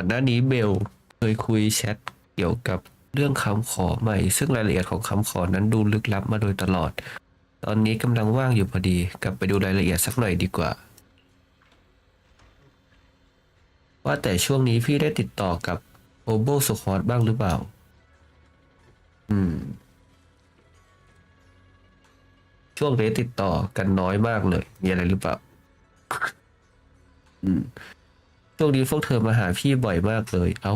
อนหน้านี้เบลเคยคุยแชทเกี่ยวกับเรื่องคำขอใหม่ซึ่งรายละเอียดของคำขอนั้นดูลึกลับมาโดยตลอดตอนนี้กำลังว่างอยู่พอดีกลับไปดูรายละเอียดสักหน่อยดีกว่าว่าแต่ช่วงนี้พี่ได้ติดต่อกับโอโบสควอตบ้างหรือเปล่าช่วงนี้ติดต่อกันน้อยมากเลยมีอะไรหรือเปล่าช่วงนี้พวกเธอมาหาพี่บ่อยมากเลยเอ้า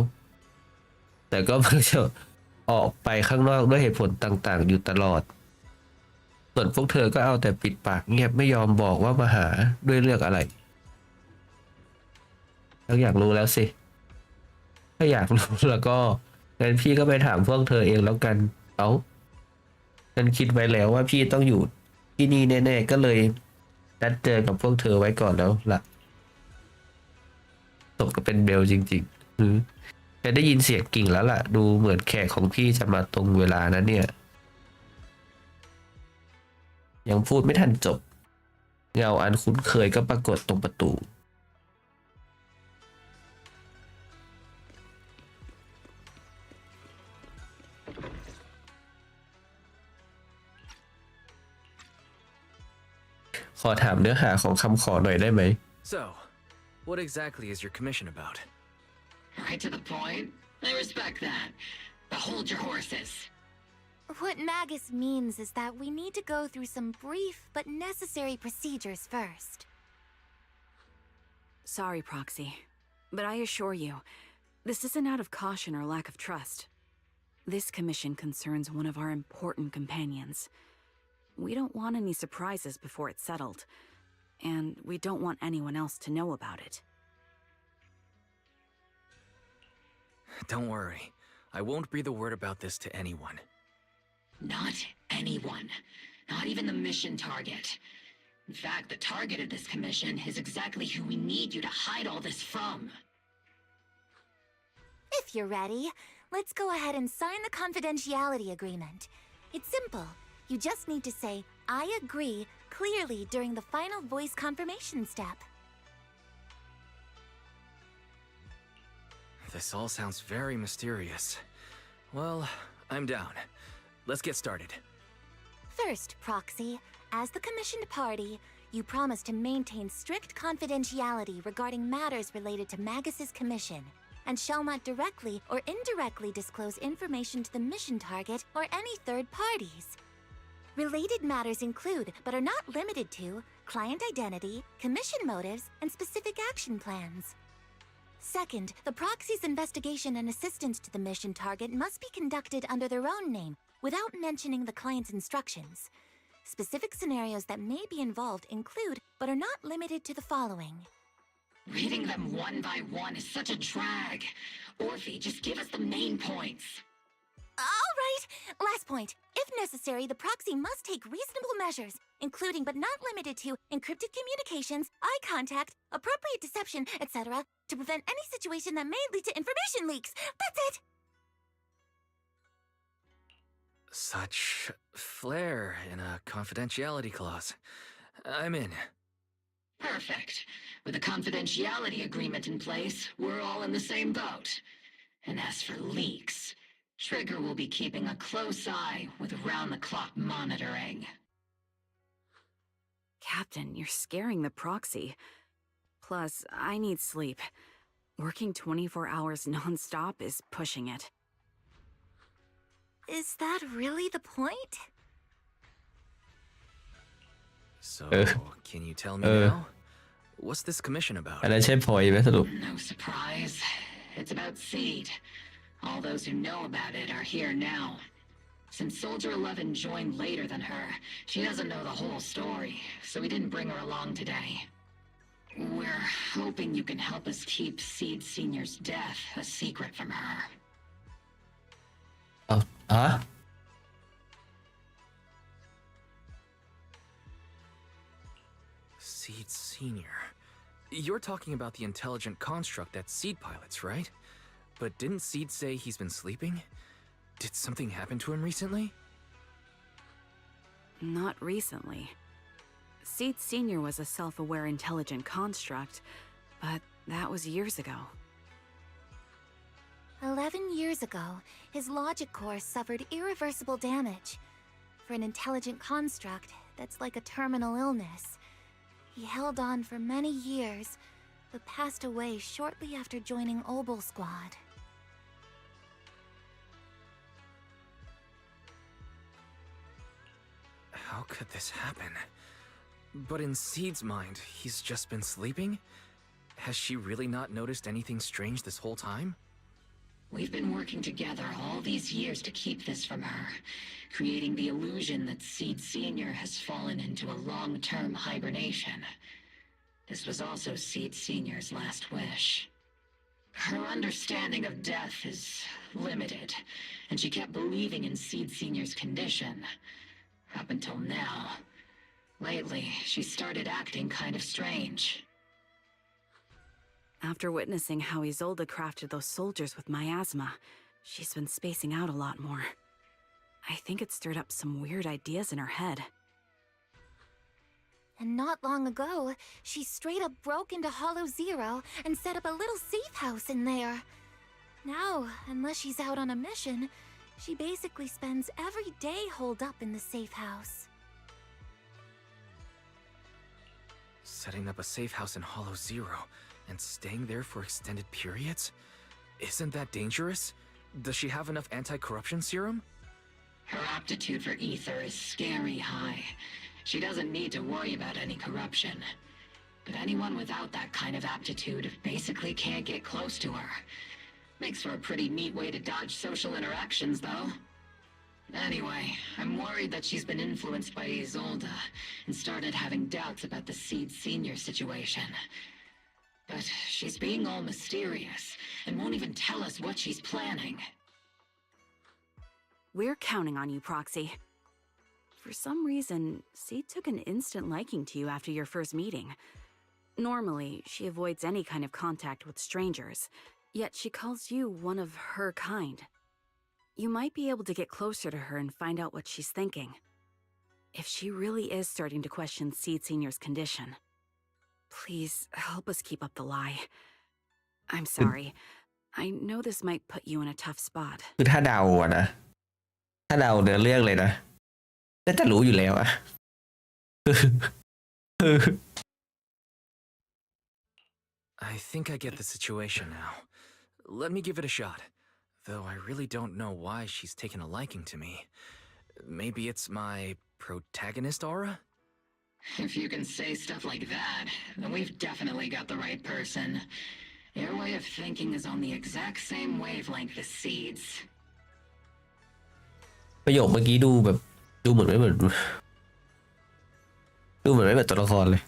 แต่ก็มักจะออกไปข้างนอกด้วยเหตุผลต่างๆอยู่ตลอดส่วนพวกเธอก็เอาแต่ปิดปากเงียบไม่ยอมบอกว่ามาหาด้วยเรื่องอะไรแล้วอยากรู้แล้วสิถ้าอยากรู้แล้วก็งั้นพี่ก็ไปถามพวกเธอเองแล้วกันเอ้าฉันคิดไว้แล้วว่าพี่ต้องอยู่ที่นี่แน่ๆก็เลยนัดเจอกับพวกเธอไว้ก่อนแล้วล่ะตกก็เป็นเบลจริงๆจะได้ยินเสียงกิ่งแล้วล่ะดูเหมือนแขกของพี่จะมาตรงเวลานะเนี่ยยังพูดไม่ทันจบเงาอันคุ้นเคยก็ปรากฏตรงประตูขอถามเนื้อหาของคำขอหน่อยได้ไหม So, what exactly is your commission about? Right to the point. I respect that. But hold your horses. What Magus means is that we need to go through some brief but necessary procedures first. Sorry, Proxy, but I assure you, this isn't out of caution or lack of trust. This commission concerns one of our important companions. We don't want any surprises before it's settled, and we don't want anyone else to know about it. Don't worry. I won't breathe a word about this to anyone. Not anyone. Not even the mission target. In fact, the target of this commission is exactly who we need you to hide all this from. If you're ready, let's go ahead and sign the confidentiality agreement. It's simple. You just need to say, I agree, clearly during the final voice confirmation step. This all sounds very mysterious. Well, I'm down. Let's get started. First, Proxy, as the commissioned party, you promise to maintain strict confidentiality regarding matters related to Magus's commission, and shall not directly or indirectly disclose information to the mission target or any third parties. Related matters include, but are not limited to, client identity, commission motives, and specific action plans. Second, the proxy's investigation and assistance to the mission target must be conducted under their own name, without mentioning the client's instructions. Specific scenarios that may be involved include, but are not limited to the following. Reading them one by one is such a drag. Orphe, just give us the main points. All right. Last point. If necessary, the proxy must take reasonable measures, including but not limited to encrypted communications, eye contact, appropriate deception, etc., to prevent any situation that may lead to information leaks. That's it! Such flair in a confidentiality clause. I'm in. Perfect. With a confidentiality agreement in place, we're all in the same boat. And as for leaks, Trigger will be keeping a close eye with round-the-clock monitoring. Captain, you're scaring the proxy. Plus, I need sleep. Working 24 hours non-stop is pushing it. Is that really the point? So, can you tell me now? What's this commission about? อันนั้นใช่พอยไหมสรุป No surprise. It's about Seed. All those who know about it are here now. Since Soldier 11 joined later than her, she doesn't know the whole story, so we didn't bring her along today. We're hoping you can help us keep Seed Senior's death a secret from her. Seed Senior. You're talking about the intelligent construct that Seed pilots, right? But didn't Seed say he's been sleeping? Did something happen to him recently? Not recently. Seed Senior was a self-aware intelligent construct, but that was years ago. 11 years ago, his logic core suffered irreversible damage. For an intelligent construct that's like a terminal illness, he held on for many years, but passed away shortly after joining Obel Squad. How could this happen? But in Seed's mind, he's just been sleeping? Has she really not noticed anything strange this whole time? We've been working together all these years to keep this from her, creating the illusion that Seed Senior has fallen into a long-term hibernation. This was also Seed Senior's last wish. Her understanding of death is limited, and she kept believing in Seed Senior's condition. Up until now. Lately, she started acting kind of strange. After witnessing how Isolde crafted those soldiers with miasma, she's been spacing out a lot more. I think it stirred up some weird ideas in her head. And not long ago, she straight up broke into Hollow Zero and set up a little safe house in there. Now, unless she's out on a mission, she basically spends every day holed up in the safe house. Setting up a safe house in Hollow Zero and staying there for extended periods? Isn't that dangerous? Does she have enough anti-corruption serum? Her aptitude for ether is scary high. She doesn't need to worry about any corruption. But anyone without that kind of aptitude basically can't get close to her. Makes for a pretty neat way to dodge social interactions, though. Anyway, I'm worried that she's been influenced by Isolde and started having doubts about the Seed Senior situation. But she's being all mysterious and won't even tell us what she's planning. We're counting on you, Proxy. For some reason, Seed took an instant liking to you after your first meeting. Normally, she avoids any kind of contact with strangers, yet she calls you one of her kind. You might be able to get closer to her and find out what she's thinking. If she really is starting to question Seed Senior's condition, please help us keep up the lie. I'm sorry. I know this might put you in a tough spot. คือถ้าเดาอะนะถ้าเดาเนื้อเรื่องเลยนะน่าจะรู้อยู่แล้วอะ I think I get the situation now. Let me give it a shot. Though I really don't know why she's taken a liking to me. Maybe it's my protagonist aura? If you can say stuff like that, then we've definitely got the right person. Your way of thinking is on the exact same wavelength as Seed's. ประโยคเมื่อกี้ดูแบบดูเหมือนไม่เหมือนตัวละครเลย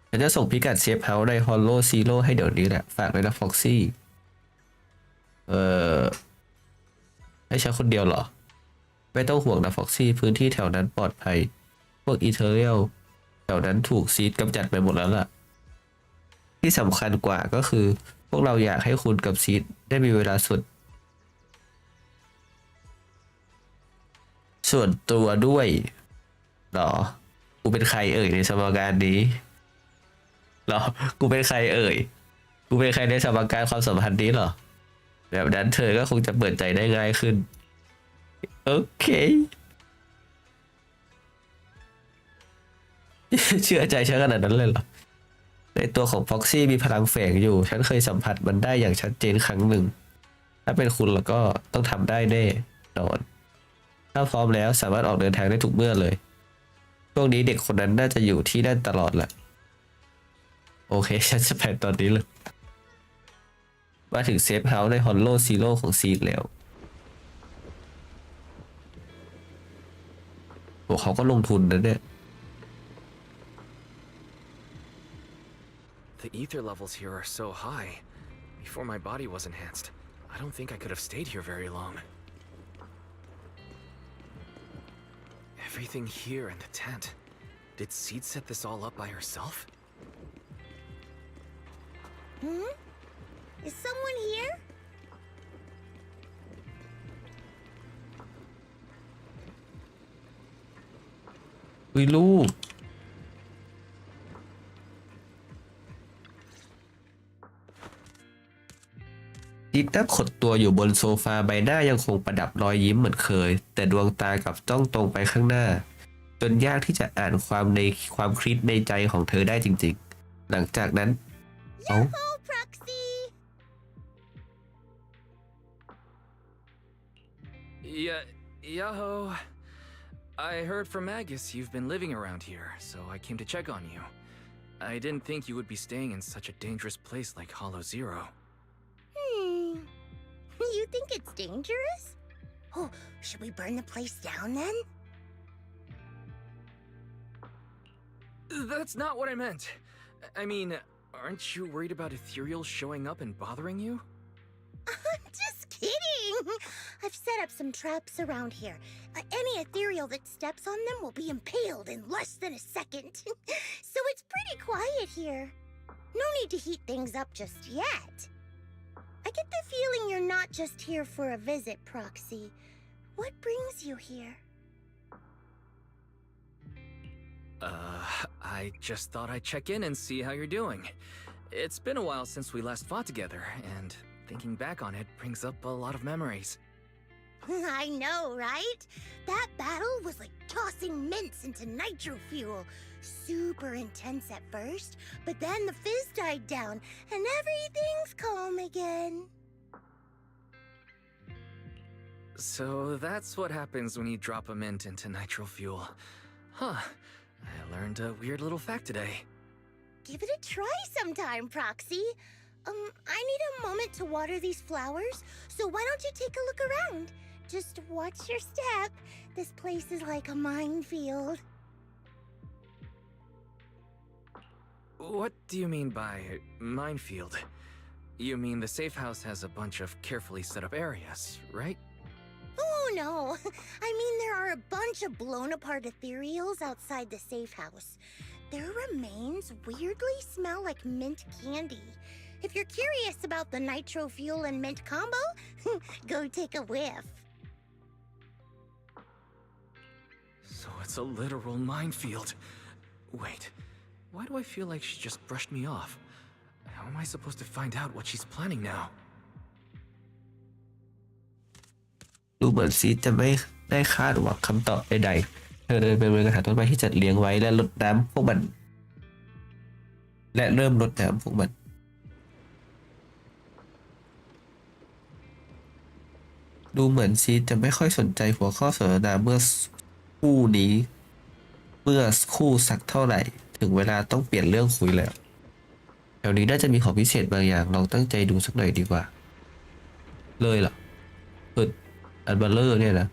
ฉันจะส่งพิกัดเซฟเฮาส์ในฮอลโลซีโร่ให้เดี๋ยวนี้แหละฝากไว้นะฟ็อกซี่ให้ฉันคนเดียวเหรอไม่ต้องห่วงนะฟ็อกซี่พื้นที่แถวนั้นปลอดภัยพวกอีเทอเรียลแถวนั้นถูกซีดกำจัดไปหมดแล้วล่ะที่สำคัญกว่าก็คือพวกเราอยากให้คุณกับซีดได้มีเวลาส่วนตัวด้วยหรอกูเป็นใครเอ่ยในสมการนี้หรอกูเป็นใครเอ่ยกูเป็นใครในสมการความสัมพันธ์นี้หรอแบบนั้นเธอก็คงจะเปิดใจได้ง่ายขึ้นโอเคเชื่อใจฉันขนาดนั้นเลยเหรอในตัวของ Foxy มีพลังแฝงอยู่ฉันเคยสัมผัสมันได้อย่างชัดเจนครั้งหนึ่งถ้าเป็นคุณแล้วก็ต้องทำได้แน่นอนถ้าพร้อมแล้วสามารถออกเดินทางได้ทุกเมื่อเลยช่วงนี้เด็กคนนั้นน่าจะอยู่ที่นั่นตลอดแหละโอเคฉันจะแผนตอนนี้เลยมาถึงเซฟเฮาส์ในฮอลโลซีโร่ของซีดแล้วโหเขาก็ลงทุนนะเนี่ย The ether levels here are so high. Before my body was enhanced, I don't think I could have stayed here very long. Everything here in the tent. Did Seed set this all up by herself? Is someone here? อุ้ยลูก ดิดนั่งขดตัวอยู่บนโซฟาใบหน้ายังคงประดับรอยยิ้มเหมือนเคยแต่ดวงตากลับจ้องตรงไปข้างหน้าจนยากที่จะอ่านความคิดในใจของเธอได้จริงๆหลังจากนั้นเอ้า Proxy! Yeah, Yaho. I heard from Agus you've been living around here, so I came to check on you. I didn't think you would be staying in such a dangerous place like Hollow Zero. You think it's dangerous? Oh, should we burn the place down then? That's not what I meant. I mean, aren't you worried about ethereals showing up and bothering you? I'm just kidding! I've set up some traps around here. Any ethereal that steps on them will be impaled in less than a second. So it's pretty quiet here. No need to heat things up just yet. I get the feeling you're not just here for a visit, Proxy. What brings you here? I just thought I'd check in and see how you're doing. It's been a while since we last fought together, and thinking back on it brings up a lot of memories. I know, right? That battle was like tossing mints into nitro fuel. Super intense at first, but then the fizz died down and everything's calm again. So that's what happens when you drop a mint into nitro fuel. Huh. I learned a weird little fact today. Give it a try sometime, Proxy. I need a moment to water these flowers, so why don't you take a look around? Just watch your step. This place is like a minefield. What do you mean by minefield? You mean the safe house has a bunch of carefully set up areas, right? Oh no, I mean there are a bunch of blown apart ethereals outside the safe house. Their remains weirdly smell like mint candy. If you're curious about the nitro fuel and mint combo, go take a whiff. So it's a literal minefield. Wait, why do I feel like she just brushed me off? How am I supposed to find out what she's planning now? ดูเหมือนซีจะไม่ได้คาดหวังคำตอบใดๆเธอเดินไปบนกระถางต้นไม้ที่จัดเลี้ยงไว้และรดน้ำพวกมันและเริ่มรดน้ำพวกมันดูเหมือนซีจะไม่ค่อยสนใจหัวข้อสนทนาเมื่อคู่สักเท่าไหร่ถึงเวลาต้องเปลี่ยนเรื่องคุยแล้วแถวนี้น่าจะมีของพิเศษบางอย่างลองตั้งใจดูสักหน่อยดีกว่าเลยเหรออันเบลเลอร์เนี่ยนะ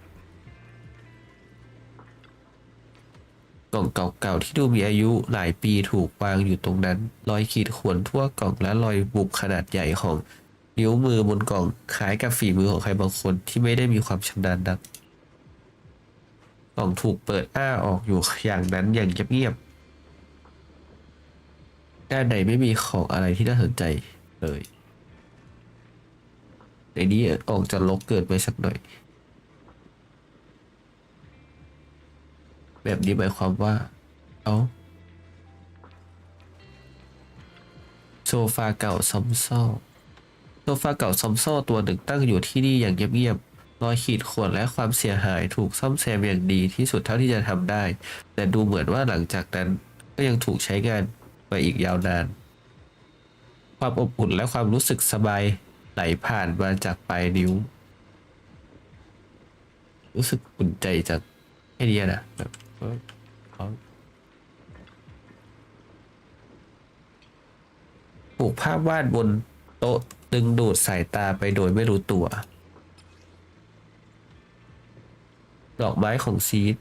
กล่องเก่าๆที่ดูมีอายุหลายปีถูกวางอยู่ตรงนั้นรอยขีดข่วนทั่วกล่องและรอยบุบขนาดใหญ่ของนิ้วมือบนกล่องคล้ายกับฝีมือของใครบางคนที่ไม่ได้มีความชำนาญนักกล่องถูกเปิดอ้าออกอยู่อย่างนั้นอย่างเงียบๆด้านในไม่มีของอะไรที่น่าสนใจเลยในนี้ออกจะรกเกินไปสักหน่อยแบบนี้หมายความว่าโซฟาเก่าซ้ำซ้อตัวหนึ่งตั้งอยู่ที่นี่อย่างเงียบๆรอยขีดข่วนและความเสียหายถูกซ่อมแซมอย่างดีที่สุดเท่าที่จะทำได้แต่ดูเหมือนว่าหลังจากนั้นก็ยังถูกใช้งานไปอีกยาวนานความอบอุ่นและความรู้สึกสบายไหลผ่านมาจากปลายนิ้วรู้สึกอุ่นใจจากไอเดียนะแบบผูกภาพวาดบนโต๊ะดึงดูดสายตาไปโดยไม่รู้ตัวดอกไม้ของซีด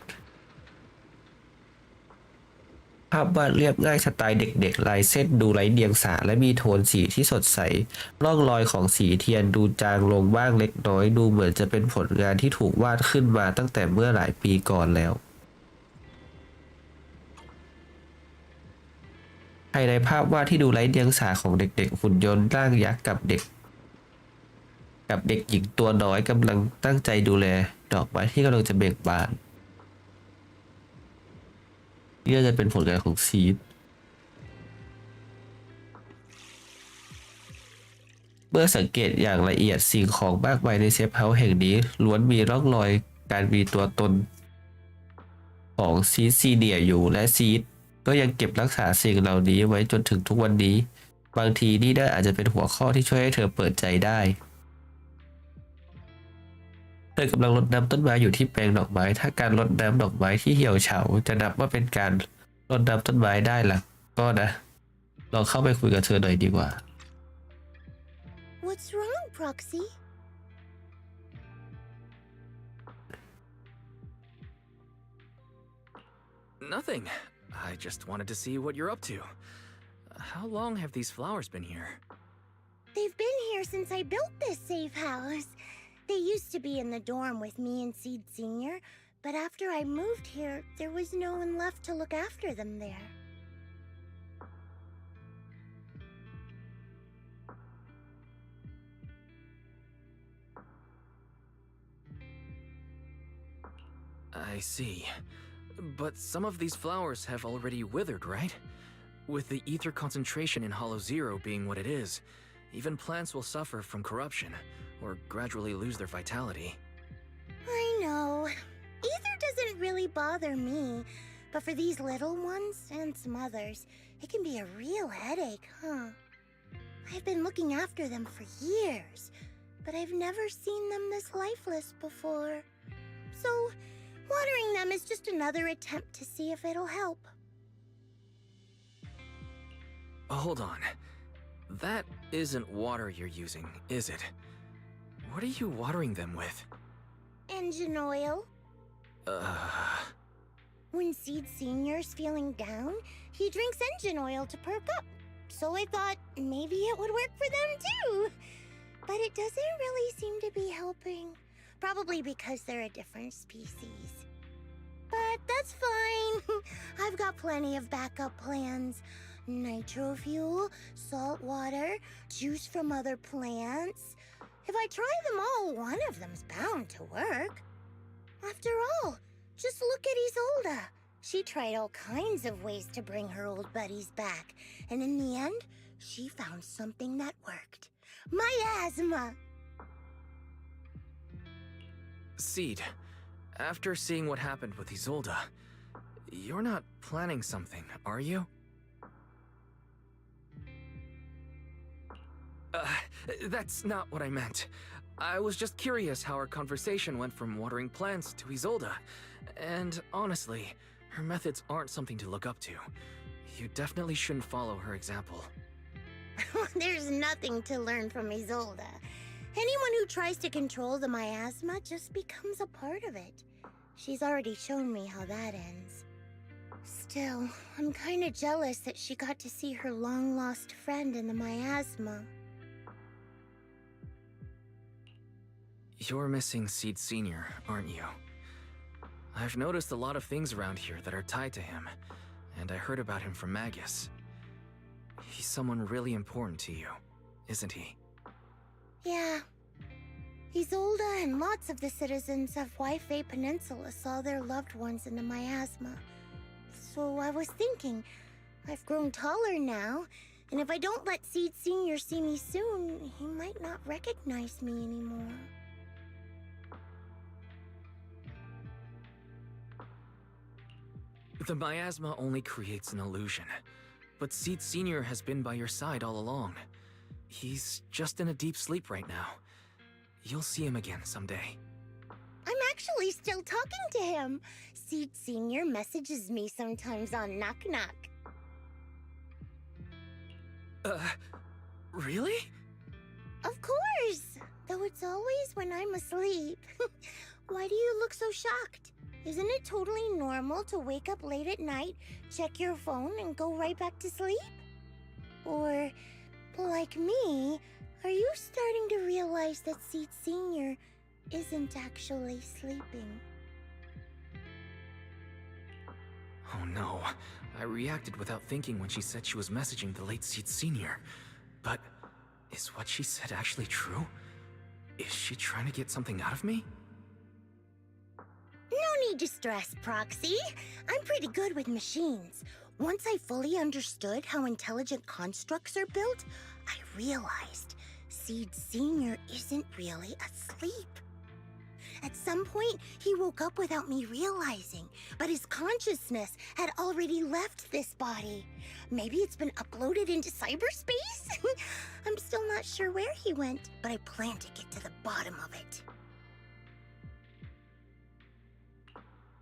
ภาพวาดเรียบง่ายสไตล์เด็กๆลายเส้นดูไร้เดียงสาและมีโทนสีที่สดใสร่องรอยของสีเทียนดูจางลงบ้างเล็กน้อยดูเหมือนจะเป็นผลงานที่ถูกวาดขึ้นมาตั้งแต่เมื่อหลายปีก่อนแล้วภายในภาพวาดที่ดูไร้เดียงสาของเด็กๆหุ่นยนต์ร่างยักษ์กับเด็กหญิงตัวน้อยกำลังตั้งใจดูแลดอกไม้ที่กำลังจะเบ่งบานนี่จะเป็นผลงานของซีด เมื่อสังเกตอย่างละเอียดสิ่งของมากมายในเซฟเฮาส์แห่งนี้ล้วนมีร่องรอยการมีตัวตนของซีดซีเนียอยู่และซีดก็ยังเก็บรักษาสิ่งเหล่านี้ไว้จนถึงทุกวันนี้บางทีนี่อาจจะเป็นหัวข้อที่ช่วยให้เธอเปิดใจได้เธอกำลังรดน้ำต้นไม้อยู่ที่แปลงดอกไม้ถ้าการรดน้ำดอกไม้ที่เหี่ยวเฉาจะนับว่าเป็นการรดน้ำต้นไม้ได้ล่ะก็นะลองเข้าไปคุยกับเธอหน่อยดีกว่า What's wrong, Proxy? Nothing. I just wanted to see what you're up to. How long have these flowers been here? They've been here since I built this safe house. They used to be in the dorm with me and Seed Senior, but after I moved here, there was no one left to look after them there. I see. But some of these flowers have already withered, right? With the ether concentration in Hollow Zero being what it is, even plants will suffer from corruption, or gradually lose their vitality. I know. Ether doesn't really bother me, but for these little ones and some others, it can be a real headache, huh? I've been looking after them for years, but I've never seen them this lifeless before. So, watering them is just another attempt to see if it'll help. Hold on. That isn't water you're using, is it? What are you watering them with? Engine oil. When Seed Senior's feeling down, he drinks engine oil to perk up. So I thought maybe it would work for them too. But it doesn't really seem to be helping. Probably because they're a different species. But that's fine. I've got plenty of backup plans. Nitro fuel, salt water, juice from other plants. If I try them all, one of them's bound to work. After all, just look at Isolda. She tried all kinds of ways to bring her old buddies back, and in the end, she found something that worked. Miasma! Seed, after seeing what happened with Isolda, you're not planning something, are you? That's not what I meant. I was just curious how our conversation went from watering plants to Isolda. And honestly, her methods aren't something to look up to. You definitely shouldn't follow her example. There's nothing to learn from Isolda. Anyone who tries to control the miasma just becomes a part of it. She's already shown me how that ends. Still, I'm kinda jealous that she got to see her long-lost friend in the miasma. You're missing Seed Senior, aren't you? I've noticed a lot of things around here that are tied to him, and I heard about him from Magus. He's someone really important to you, isn't he? Yeah. Isolda and lots of the citizens of Wi-Fi Peninsula saw their loved ones in the miasma. So I was thinking, I've grown taller now, and if I don't let Seed Senior see me soon, he might not recognize me anymore. The miasma only creates an illusion, but Seed Senior has been by your side all along. He's just in a deep sleep right now. You'll see him again someday. I'm actually still talking to him. Seed Senior messages me sometimes on Knock Knock. Really? Of course! Though it's always when I'm asleep. Why do you look so shocked? Isn't it totally normal to wake up late at night, check your phone, and go right back to sleep? Or, like me, are you starting to realize that Seed Senior isn't actually sleeping? Oh no, I reacted without thinking when she said she was messaging the late Seed Senior. But is what she said actually true? Is she trying to get something out of me? No need to stress, Proxy. I'm pretty good with machines. Once I fully understood how intelligent constructs are built, I realized Seed Senior isn't really asleep. At some point, he woke up without me realizing, but his consciousness had already left this body. Maybe it's been uploaded into cyberspace? I'm still not sure where he went, but I plan to get to the bottom of it.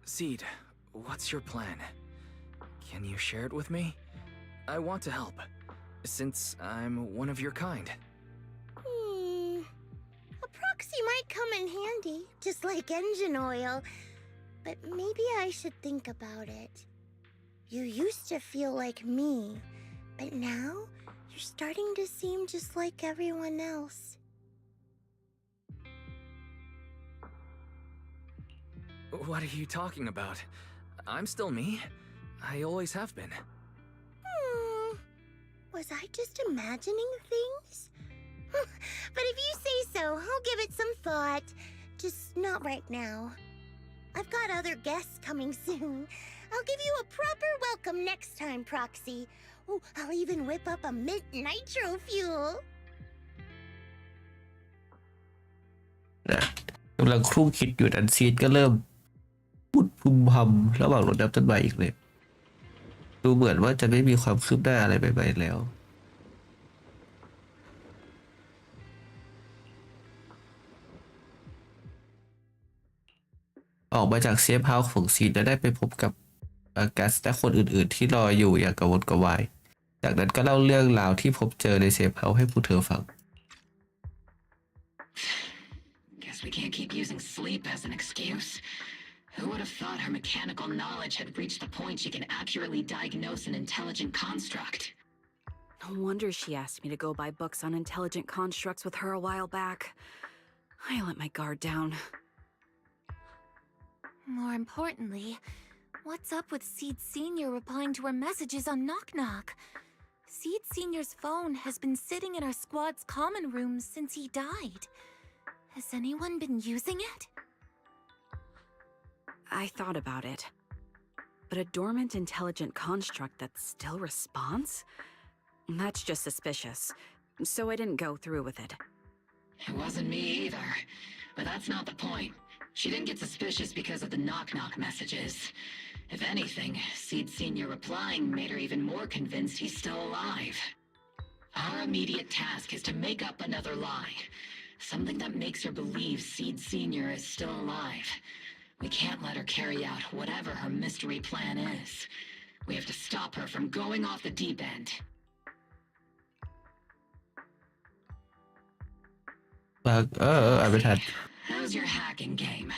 Seed, what's your plan? Can you share it with me? I want to help, since I'm one of your kind. A proxy might come in handy, just like engine oil. But maybe I should think about it. You used to feel like me, but now you're starting to seem just like everyone else. What are you talking about? I'm still me. I always have been. Was I just imagining things? But if you say so, I'll give it some thought. Just not right now. I've got other guests coming soon. I'll give you a proper welcome next time, Proxy. Oh, I'll even whip up a mint nitro fuel. นะกำลังครุ่งคิดอยู่นั้นซีดก็เริ่มพูดพึมพำระหว่างรดน้ำต้นไม้อีกเลยดูเหมือนว่าจะไม่มีความคืบหน้าอะไรใหม่ๆแล้วออกมาจากเซฟเฮาส์ของซีนและได้ไปพบกับกัสและคนอื่นๆที่รออยู่อย่างกระวนกระวายจากนั้นก็เล่าเรื่องราวที่พบเจอในเซฟเฮาส์ให้ผู้เธอฟัง Guess we can't keep using sleep as an excuse. Who would have thought her mechanical knowledge had reached the point she can accurately diagnose an intelligent construct? No wonder she asked me to go buy books on intelligent constructs with her a while back. I let my guard down. More importantly, what's up with Seed Senior replying to her messages on Knock Knock? Seed Senior's phone has been sitting in our squad's common room since he died. Has anyone been using it? I thought about it. But a dormant intelligent construct that still responds? That's just suspicious. So I didn't go through with it. It wasn't me either. But that's not the point. She didn't get suspicious because of the knock-knock messages. If anything, Seed Senior replying made her even more convinced he's still alive. Our immediate task is to make up another lie. Something that makes her believe Seed Senior is still alive. We can't let her carry out whatever her mystery plan is. We have to stop her from going off the deep end. อ่านไม่ทัน How's your hacking game?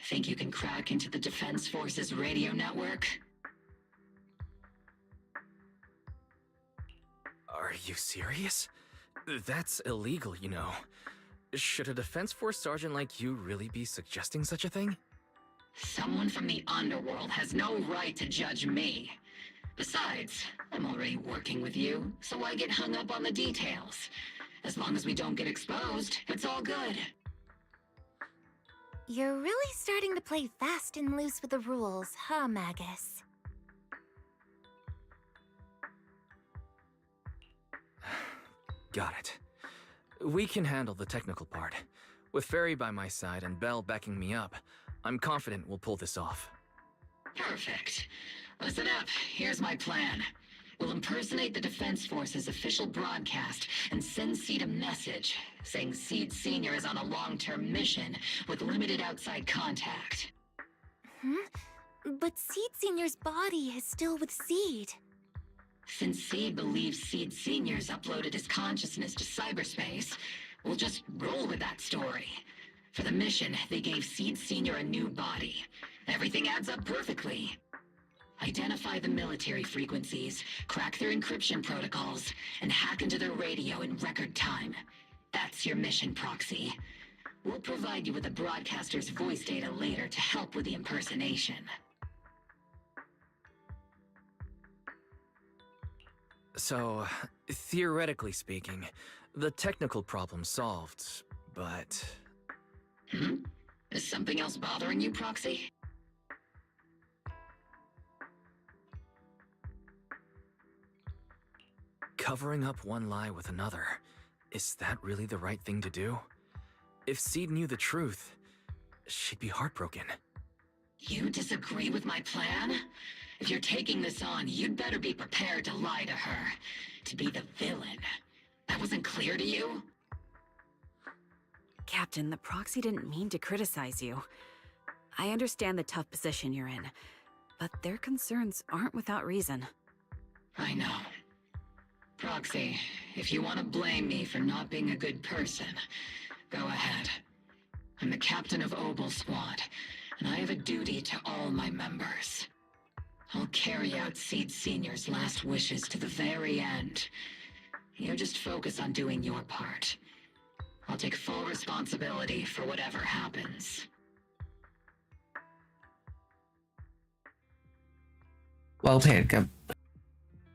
Think you can crack into the Defense Forces radio network? Are you serious? That's illegal, you know. Should a Defense Force sergeant like you really be suggesting such a thing? Someone from the underworld has no right to judge me. Besides, I'm already working with you, so why get hung up on the details? As long as we don't get exposed, it's all good. You're really starting to play fast and loose with the rules, huh, Magus? Got it. We can handle the technical part. With Fairy by my side and Belle backing me up, I'm confident we'll pull this off. Perfect. Listen up, here's my plan. We'll impersonate the Defense Force's official broadcast and send Seed a message saying Seed Senior is on a long-term mission with limited outside contact. But Seed Senior's body is still with Seed. Since Seed believes Seed Senior's uploaded his consciousness to cyberspace, we'll just roll with that story. For the mission, they gave Seed Senior a new body. Everything adds up perfectly. Identify the military frequencies, crack their encryption protocols, and hack into their radio in record time. That's your mission, Proxy. We'll provide you with the broadcaster's voice data later to help with the impersonation. So, theoretically speaking, the technical problem's solved, but... Is something else bothering you, Proxy? Covering up one lie with another. Is that really the right thing to do? If Seed knew the truth, she'd be heartbroken. You disagree with my plan? If you're taking this on, you'd better be prepared to lie to her. To be the villain. That wasn't clear to you? Captain, the proxy didn't mean to criticize you. I understand the tough position you're in, but their concerns aren't without reason. I know. Proxy, if you want to blame me for not being a good person, go ahead. I'm the captain of Obel Squad, and I have a duty to all my members. I'll carry out Seed Senior's last wishes to the very end. You just focus on doing your part. I'll take full responsibility for whatever happens. วางแผนกับ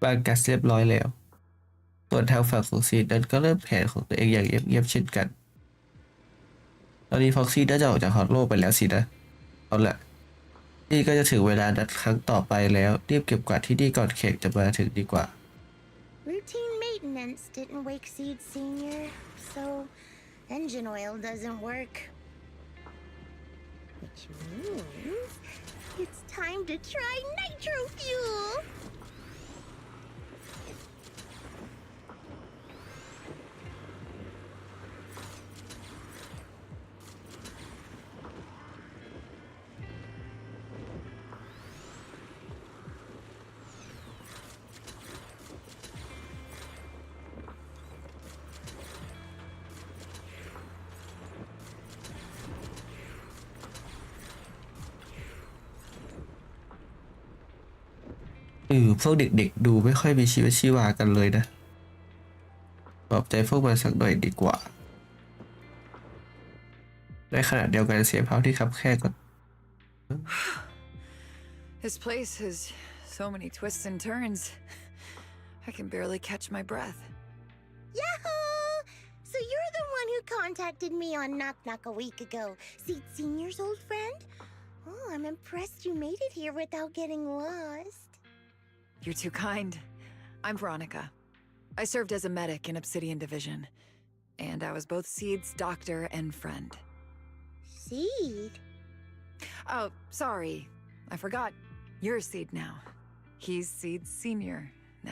บางกัสเรียบร้อยแล้วส่วนทางฝั่งของซีนนั้นก็เริ่มแผนของตัวเองอย่างเงียบๆเช่นกันตอนนี้ฟ็อกซี่น่าจะออกจากฮอตโลไปแล้วสินะเอาละนี่ก็จะถึงเวลานัดครั้งต่อไปแล้วรีบเก็บกวาดที่นี่ก่อนแขกจะมาถึงดีกว่า Routine maintenance didn't wake Seed Senior, so engine oil doesn't work. Which means it's time to try nitro fuel. พวกเด็กๆดูไม่ค่อยมีชีวิตชีวากันเลยนะปลอบใจพวกมันสักหน่อยดีกว่าในขณะเดียวกันเสียงเพลาที่คับแคบก็ This place has so many twists and turns. I can barely catch my breath. Yahoo! So you're the one who contacted me on Knock Knock a week ago, Seed Senior's old friend? Oh, I'm impressed you made it here without getting lost. You're too kind. I'm Veronica. I served as a medic in Obsidian Division, and I was both Seed's doctor and friend. Seed? Oh, sorry. I forgot. You're Seed now. He's Seed's senior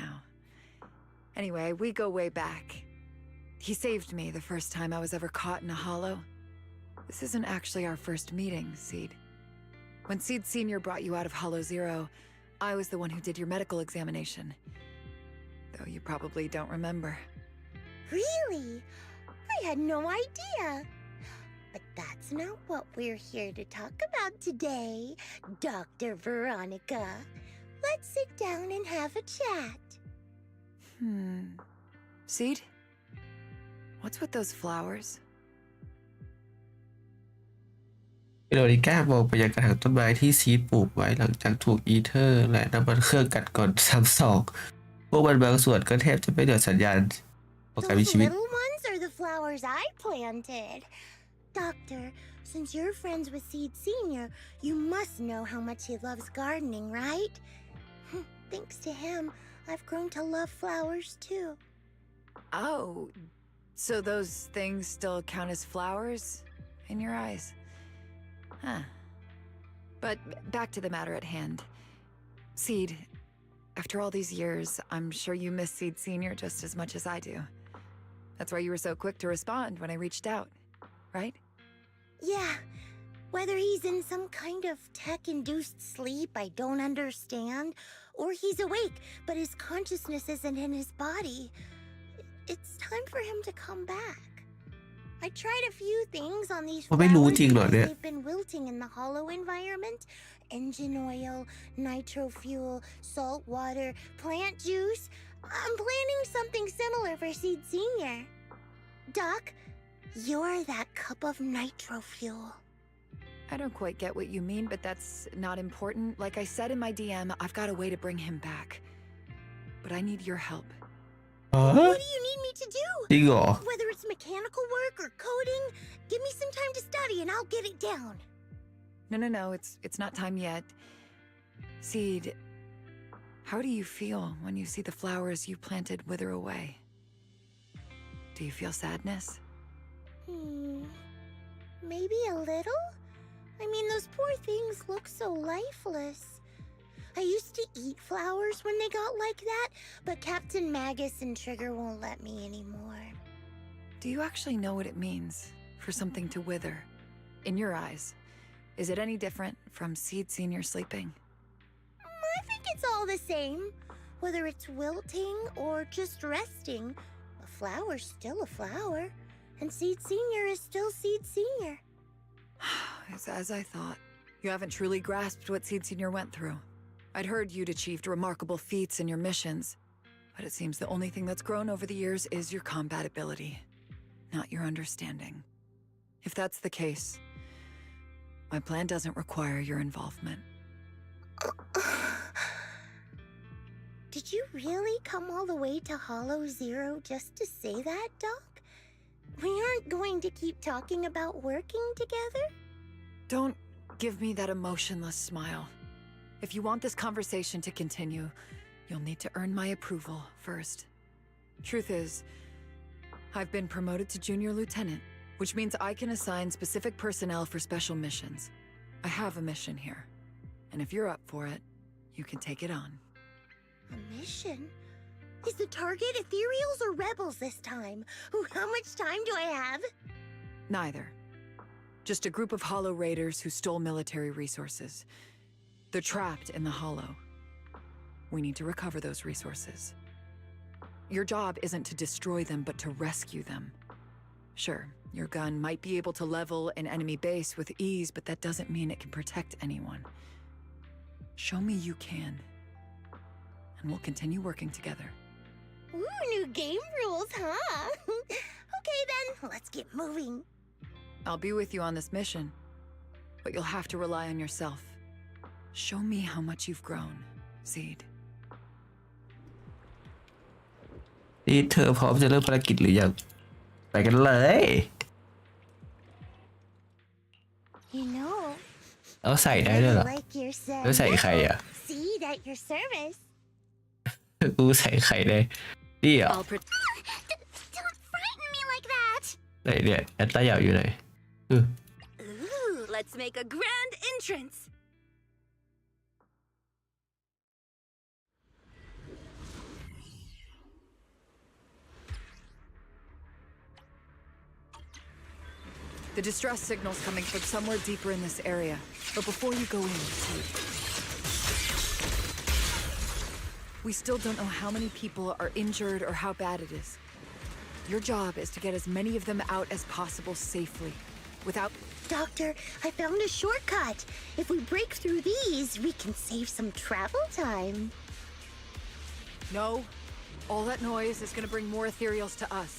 now. Anyway, we go way back. He saved me the first time I was ever caught in a hollow. This isn't actually our first meeting, Seed. When Seed Senior brought you out of Hollow Zero, I was the one who did your medical examination. Though you probably don't remember. Really? I had no idea. But that's not what we're here to talk about today, Dr. Veronica. Let's sit down and have a chat. Seed? What's with those flowers? โดนิก้ามองไปยังกระถางต้นไม้ที่ซีดปลูกไว้หลังจากถูกอีเทอร์และน้ำมันเครื่องกัดก่อนซ้ำสองพวกมันบางส่วนก็แทบจะไม่เหลือสัญญาณของการมี Those ชีวิต little ones are the flowers I planted. Doctor, since you're friends with Seed Senior, you must know how much he loves gardening, right? Thanks to him, I've grown to love flowers too. Oh, so those things still count as flowers in your eyes? Huh. But back to the matter at hand. Seed, after all these years, I'm sure you miss Seed Senior just as much as I do. That's why you were so quick to respond when I reached out, right? Yeah, whether he's in some kind of tech-induced sleep I don't understand, or he's awake but his consciousness isn't in his body, it's time for him to come back. I tried a few things on these ผมไม่รู้ flowers จริงเหรอ because เนี่ย they've been wilting in the hollow environment. Engine oil, nitro fuel, salt water, plant juice. I'm planning something similar for Seed Senior. Doc, you're that cup of nitro fuel. I don't quite get what you mean, but that's not important. Like I said in my DM, I've got a way to bring him back. But I need your help. What do you need me to do? จริงเหรอ Whether it's mechanical work or coding, give me some time to study and I'll get it down. No, it's not time yet. Seed, how do you feel when you see the flowers you planted wither away? Do you feel sadness? Maybe a little? I mean, those poor things look so lifeless. I used to eat flowers when they got like that, but Captain Magus and Trigger won't let me anymore. Do you actually know what it means for something to wither? In your eyes, is it any different from Seed Senior sleeping? I think it's all the same. Whether it's wilting or just resting, a flower's still a flower, and Seed Senior is still Seed Senior. It's as I thought. You haven't truly grasped what Seed Senior went through. I'd heard you'd achieved remarkable feats in your missions, but it seems the only thing that's grown over the years is your combat ability, not your understanding. If that's the case, my plan doesn't require your involvement. Did you really come all the way to Hollow Zero just to say that, Doc? We aren't going to keep talking about working together? Don't give me that emotionless smile. If you want this conversation to continue, you'll need to earn my approval first. Truth is, I've been promoted to Junior Lieutenant, which means I can assign specific personnel for special missions. I have a mission here, and if you're up for it, you can take it on. A mission? Is the target Ethereals or Rebels this time? How much time do I have? Neither. Just a group of Hollow Raiders who stole military resources. They're trapped in the Hollow. We need to recover those resources. Your job isn't to destroy them, but to rescue them. Sure, your gun might be able to level an enemy base with ease, but that doesn't mean it can protect anyone. Show me you can, and we'll continue working together. Ooh, new game rules, huh? Okay then, let's get moving. I'll be with you on this mission, but you'll have to rely on yourself. Show me how much you've grown, Seed. นี่เธอพร้อมจะเริ่มภารกิจหรือยังไปกันเลย You know, เอาใส่ได้ด้วยเหรอ like your แล้วใส่ใครอ่ะ Seed at your service. กูใส่ใครได้นี่เหรอ I'll Don't frighten me like that. ไหนเนี่ยแอตตาอยากอยู่ไหน Ooh, let's make a grand entrance. The distress signal's coming from somewhere deeper in this area. But before you go in, we still don't know how many people are injured or how bad it is. Your job is to get as many of them out as possible safely, without... Doctor, I found a shortcut. If we break through these, we can save some travel time. No. All that noise is gonna bring more ethereals to us.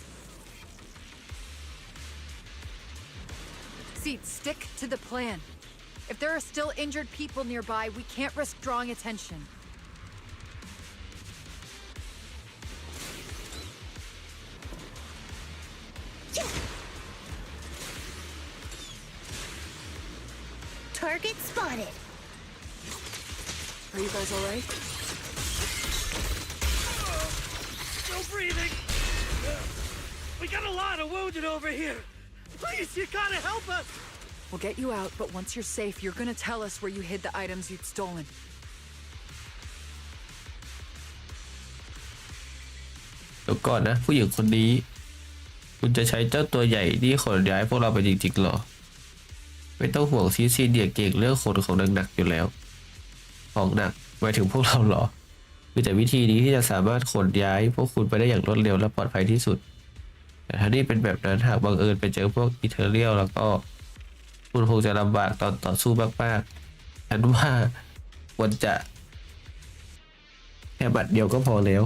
Seed, stick to the plan. If there are still injured people nearby, we can't risk drawing attention. Target spotted. Are you guys all right? Still breathing. We got a lot of wounded over here. Please, you gotta help us. We'll get you out, but once you're safe, you're gonna tell us where you hid the items you'd stolen. เดี๋ยวก่อนนะผู้หญิงคนนี้คุณจะใช้เจ้าตัวใหญ่ที่ขนย้ายพวกเราไปจริงๆหรอไม่ต้องห่วงซีเดียเก่งเรื่องขนของหนักๆอยู่แล้วของหนักหมายถึงพวกเราหรอมีแต่วิธีนี้ที่จะสามารถขนย้ายพวกคุณไปได้อย่างรวดเร็วและปลอดภัยที่สุดแต่ถ้านี่เป็นแบบนั้นหากบังเอิญไปเจอพวกอีเทอร์เรียลแล้วก็คุณคงจะลำบากตอนต่อสู้มากๆฉันว่าควรจะแค่บัตรเดียวก็พอแล้ว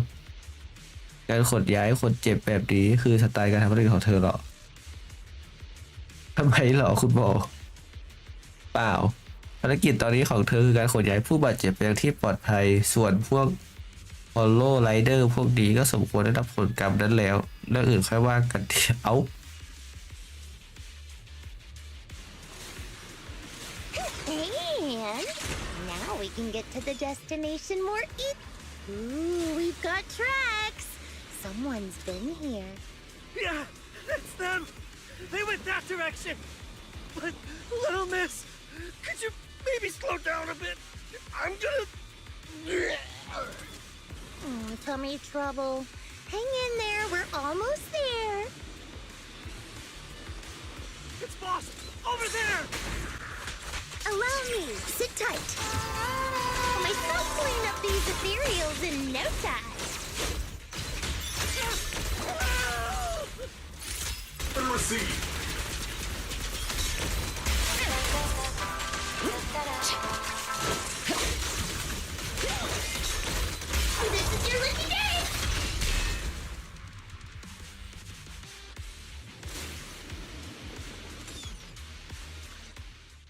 การขนย้ายคนเจ็บแบบนี้คือสไตล์การทำภารกิจของเธอหรอทำไมหรอคุณหมอเปล่าภารกิจตอนนี้ของเธอคือการขนย้ายผู้บาดเจ็บไปยังที่ปลอดภัยส่วนพวกฮอลโลไรเดอร์พวกนี้ก็สมควรได้รับผลกรรมนั้นแล้วเรื่องอื่นค่อยว่ากันทีเอา And now we can get to the destination more Ooh, we've got tracks. Someone's been here. Yeah, that's them. They went that direction. But, little miss, could you maybe slow down a bit? I'm gonna... Tummy trouble. Hang in there, we're almost there. It's boss, over there! Allow me, sit tight. Myself clean up these ethereals in no time. Receive. This is your lucky day.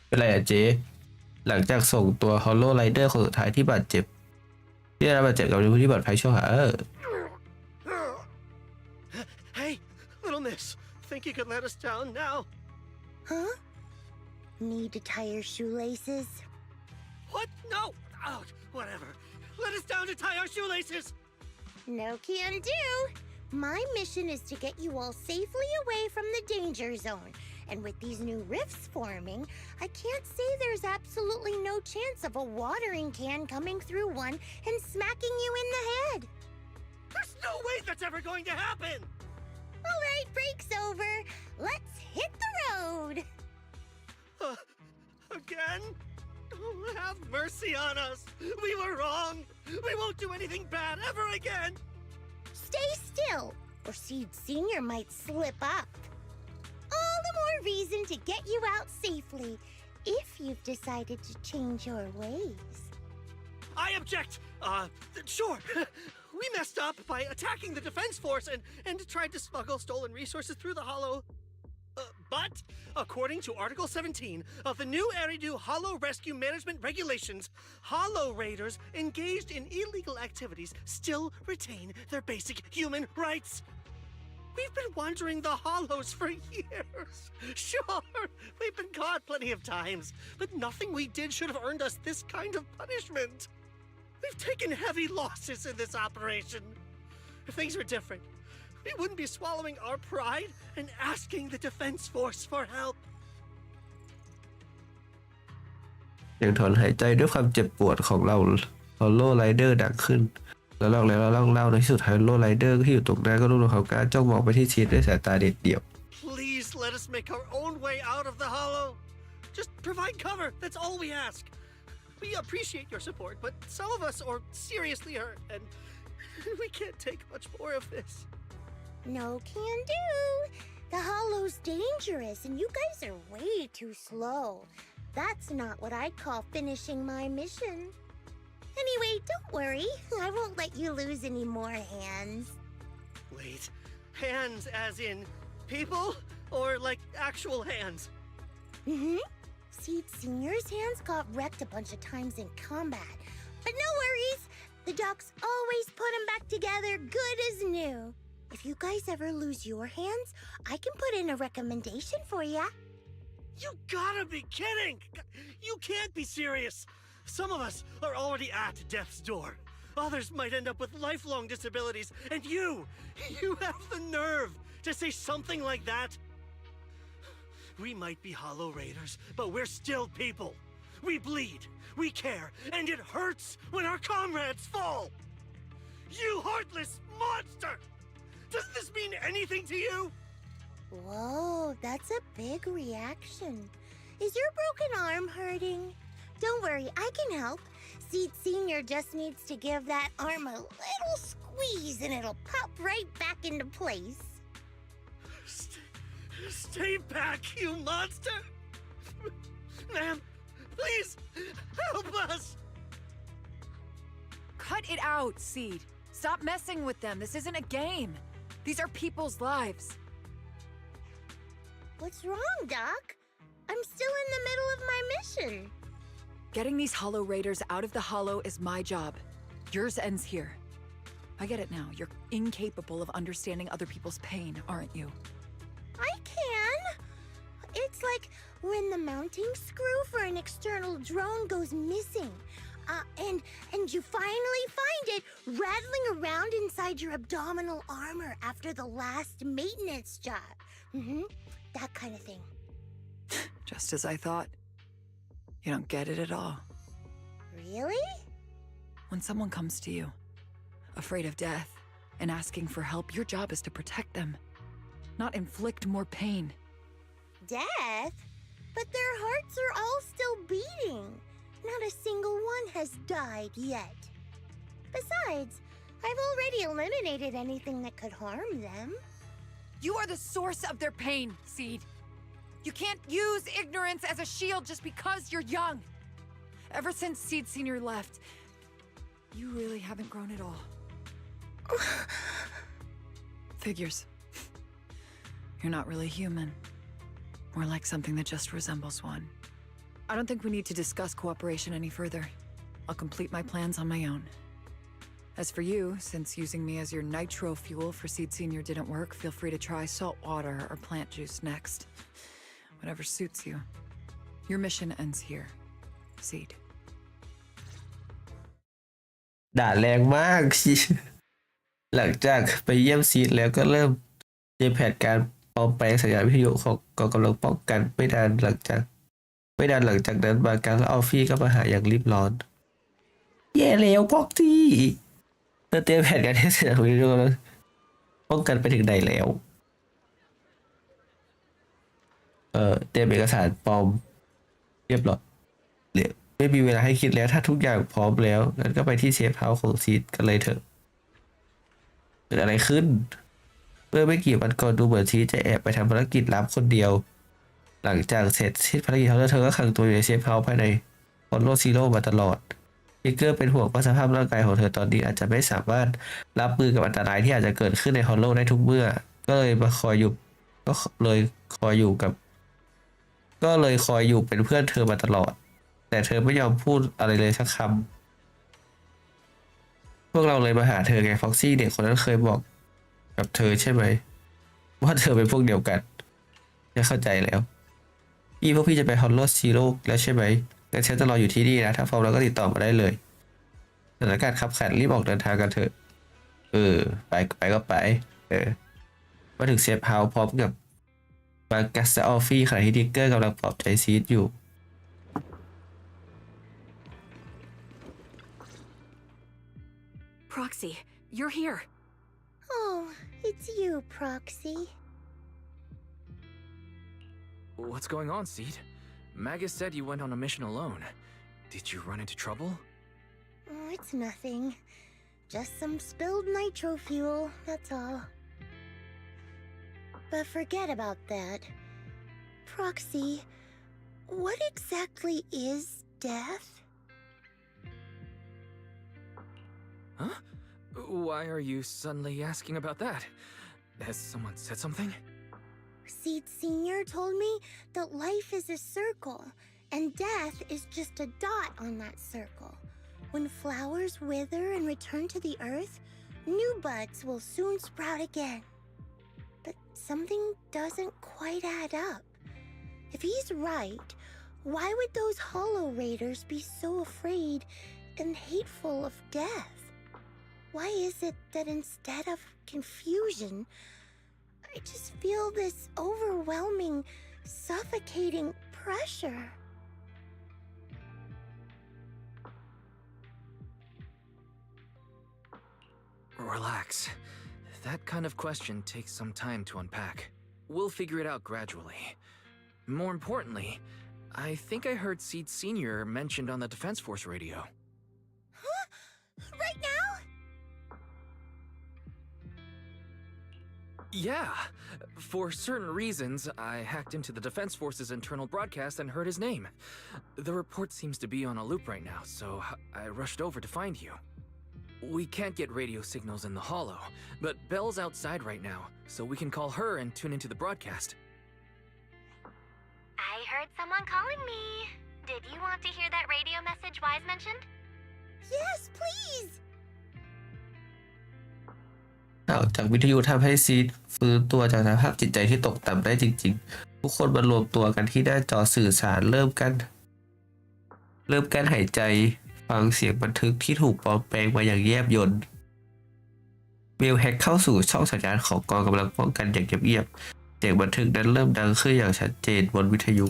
เป็นไรอะเจ๊หลังจากส่งตัว Hollow Rider คนสุดท้ายที่บาดเจ็บที่ได้รับบาดเจ็บกับผู้ที่ปลอดภัยชั่วหาHey, little miss, think you could let us down now? Huh? Need to tie your shoelaces? What? No! Oh, whatever. Let us down to tie our shoelaces! No can do. My mission is to get you all safely away from the danger zone. And with these new rifts forming, I can't say there's absolutely no chance of a watering can coming through one and smacking you in the head. There's no way that's ever going to happen! All right, break's over. Let's hit the road. Again? Oh, have mercy on us. We were wrong. We won't do anything bad ever again. Stay still, or Seed Senior might slip up. All the more reason to get you out safely, if you've decided to change your ways. I object. Sure. We messed up by attacking the defense force and tried to smuggle stolen resources through the hollow. But, according to Article 17 of the new Eridu Hollow Rescue Management Regulations, Hollow Raiders engaged in illegal activities still retain their basic human rights. We've been wandering the hollows for years. Sure, we've been caught plenty of times, but nothing we did should have earned us this kind of punishment. We've taken heavy losses in this operation. If things were different, we wouldn't be swallowing our pride and asking the defense force for help. ยังถอนหายใจด้วยความเจ็บปวดของเรา Hollow Rider ดังขึ้นแล้วเล่าในที่สุด Hollow Rider ที่อยู่ตรงหน้าก็รู้ว่าเขากล้าจ้องมองไปที่ชีทด้วยสายตาเด็ดเดี่ยว Please let us make our own way out of the hollow. Just provide cover. That's all we ask. We appreciate your support, but some of us are seriously hurt, and we can't take much more of this. No can do. The hollow's dangerous, and you guys are way too slow. That's not what I call finishing my mission. Anyway, don't worry. I won't let you lose any more hands. Wait, hands as in people? Or like actual hands? Seed Senior's hands got wrecked a bunch of times in combat. But no worries. The docs always put them back together good as new. If you guys ever lose your hands, I can put in a recommendation for ya. You gotta be kidding! You can't be serious! Some of us are already at death's door. Others might end up with lifelong disabilities, and you have the nerve to say something like that? We might be Hollow Raiders, but we're still people. We bleed, we care, and it hurts when our comrades fall! You heartless monster! Does this mean anything to you? Whoa, that's a big reaction. Is your broken arm hurting? Don't worry, I can help. Seed Senior just needs to give that arm a little squeeze and it'll pop right back into place. Stay back, you monster! Ma'am, please, help us! Cut it out, Seed. Stop messing with them. This isn't a game. These are people's lives. What's wrong, Doc? I'm still in the middle of my mission. Getting these Hollow Raiders out of the Hollow is my job. Yours ends here. I get it now. You're incapable of understanding other people's pain, aren't you? I can. It's like when the mounting screw for an external drone goes missing. And you finally find find it rattling around inside your abdominal armor after the last maintenance job. That kind of thing. Just as I thought. You don't get it at all. Really? When someone comes to you, afraid of death, and asking for help, your job is to protect them, not inflict more pain. Death? But their hearts are all still beating. Not a single one has died yet. Besides, I've already eliminated anything that could harm them. You are the source of their pain, Seed. You can't use ignorance as a shield just because you're young. Ever since Seed Senior left, you really haven't grown at all. Figures. You're not really human. More like something that just resembles one. I don't think we need to discuss cooperation any further. I'll complete my plans on my own. As for you, since using me as your nitro fuel for Seed Senior didn't work, feel free to try salt water or plant juice next. Whatever suits you. Your mission ends here, Seed. ด่าแรงมาก หลังจากไปเยี่ยมซีดแล้วก็เริ่มเตรียมแผนการปลอมแปลงสัญญาณวิทยุของกองกำลังป้องกันไม่นานหลังจากนั้นมาการและอัลฟี่ก็มาหาอย่างรีบร้อนแย่แล้วพ็อกซี่เธอเตรียมแผนการที่สัญญาณวิทยุแล้วป้องกันไปถึงไหนแล้วเตรียมเอกสารปลอมเรียบร้อยไม่มีเวลาให้คิดแล้วถ้าทุกอย่างพร้อมแล้วงั้นก็ไปที่เซฟเฮาส์ของซีดกันเลยเถอะเกิดอะไรขึ้นเมื่อไม่กี่วันก่อนดูเหมือนซีดจะแอบไปทำภารกิจลับคนเดียวหลังจากเสร็จสิ้นภารกิจแล้วเธอก็ขังตัวอยู่ในเซฟเฮาส์ภายในคอนโดซีโร่มาตลอดพิกเกอร์เป็นห่วงว่าสภาพร่างกายของเธอตอนนี้อาจจะไม่สามารถรับมือกับอันตรายที่อาจจะเกิดขึ้นในฮอลโลได้ทุกเมื่อก็เลยคอยอยู่เป็นเพื่อนเธอมาตลอดแต่เธอไม่ยอมพูดอะไรเลยสักคำพวกเราเลยมาหาเธอไงฟ็อกซี่เด็กคนนั้นเคยบอกกับเธอใช่ไหมว่าเธอเป็นพวกเดียวกันจะเข้าใจแล้วพวกพี่จะไปฮอลโลซีโร่แล้วใช่ไหมงั้นฉันจะรออยู่ที่นี่นะถ้าพร้อมแล้วก็ติดต่อมาได้เลยสถานการณ์ขับขันรีบออกเดินทางกันเถอะไปก็ไปมาถึงเซฟเฮาส์พร้อมกับมากัสและออฟฟี่ขณะที่ดิกเกอร์กำลังปลอบใจซีดอยู่ Proxy, you're here. Oh, it's you, Proxy. What's going on, Seed? Magus said you went on a mission alone. Did you run into trouble? Oh, it's nothing. Just some spilled nitro fuel, that's all. But forget about that. Proxy, what exactly is death? Huh? Why are you suddenly asking about that? Has someone said something? Seed Senior told me that life is a circle, and death is just a dot on that circle. When flowers wither and return to the earth, new buds will soon sprout again. But something doesn't quite add up. If he's right, why would those Hollow Raiders be so afraid and hateful of death? Why is it that instead of confusion, I just feel this overwhelming, suffocating pressure? Relax. That kind of question takes some time to unpack. We'll figure it out gradually. More importantly, I think I heard Seed Senior mentioned on the Defense Force radio. Huh? Right now? Yeah. For certain reasons, I hacked into the Defense Force's internal broadcast and heard his name. The report seems to be on a loop right now, so I rushed over to find you. We can't get radio signals in the Hollow, but Belle's outside right now, so we can call her and tune into the broadcast. I heard someone calling me. Did you want to hear that radio message Wise mentioned? Yes, please! ข่าวจากวิทยุทำให้ซีดฟื้นตัวจากสภาพจิตใจที่ตกต่ำได้จริงๆทุกคนมารวมตัวกันที่หน้าจอสื่อสารเริ่มกั้นหายใจฟั ฟังเสียงบันทึกที่ถูกปลอมแปลงมาอย่างแยบยลเมลแฮ็กเข้าสู่ช่องสัญญาณของกองกำลังป้องกันอย่างเงียบๆเสียงบันทึกนั้นเริ่มดังขึ้นอย่างชัดเจนบนวิทยุ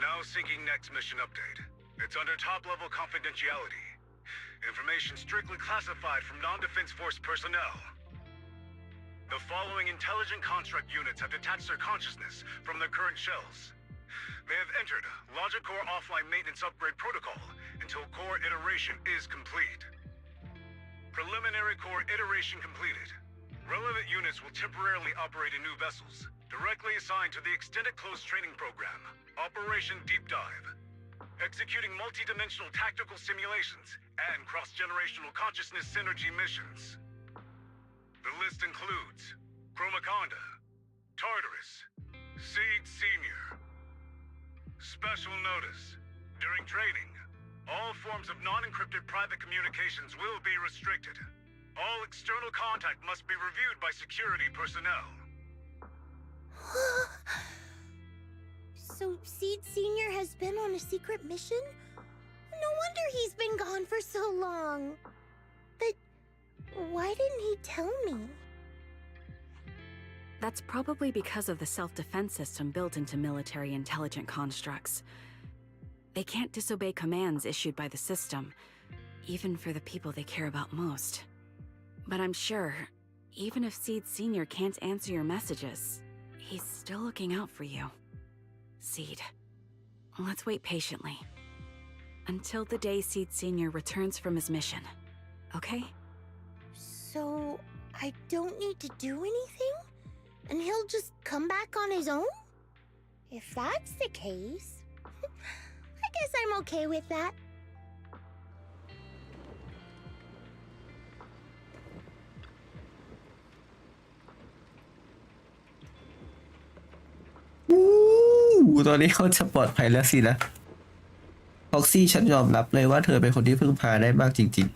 Now syncing next mission update. It's under top-level confidentiality. Information strictly classified from non-defense force personnel. The following intelligent construct units have detached their consciousness from their current shells. They have entered Logic Core offline maintenance upgrade protocol until core iteration is complete. Preliminary core iteration completed. Relevant units will temporarily operate in new vessels, directly assigned to the extended close training program, Operation Deep Dive, executing multi-dimensional tactical simulations and cross-generational consciousness synergy missions. The list includes Chromaconda, Tartarus, Seed Senior. Special notice. During training, all forms of non-encrypted private communications will be restricted. All external contact must be reviewed by security personnel. So Seed Senior has been on a secret mission? No wonder he's been gone for so long. But why didn't he tell me? That's probably because of the self-defense system built into military intelligent constructs. They can't disobey commands issued by the system, even for the people they care about most. But I'm sure, even if Seed Senior can't answer your messages, he's still looking out for you. Seed, let's wait patiently. Until the day Seed Senior returns from his mission, okay? So I don't need to do anything? And he'll just come back on his own? If that's the case, I guess I'm okay with that. ตอนนี้เขาจะปลอดภัยแล้วสินะพ็อกซี่ฉันยอมรับเลยว่าเธอเป็นคนที่พึ่งพาได้มากจริง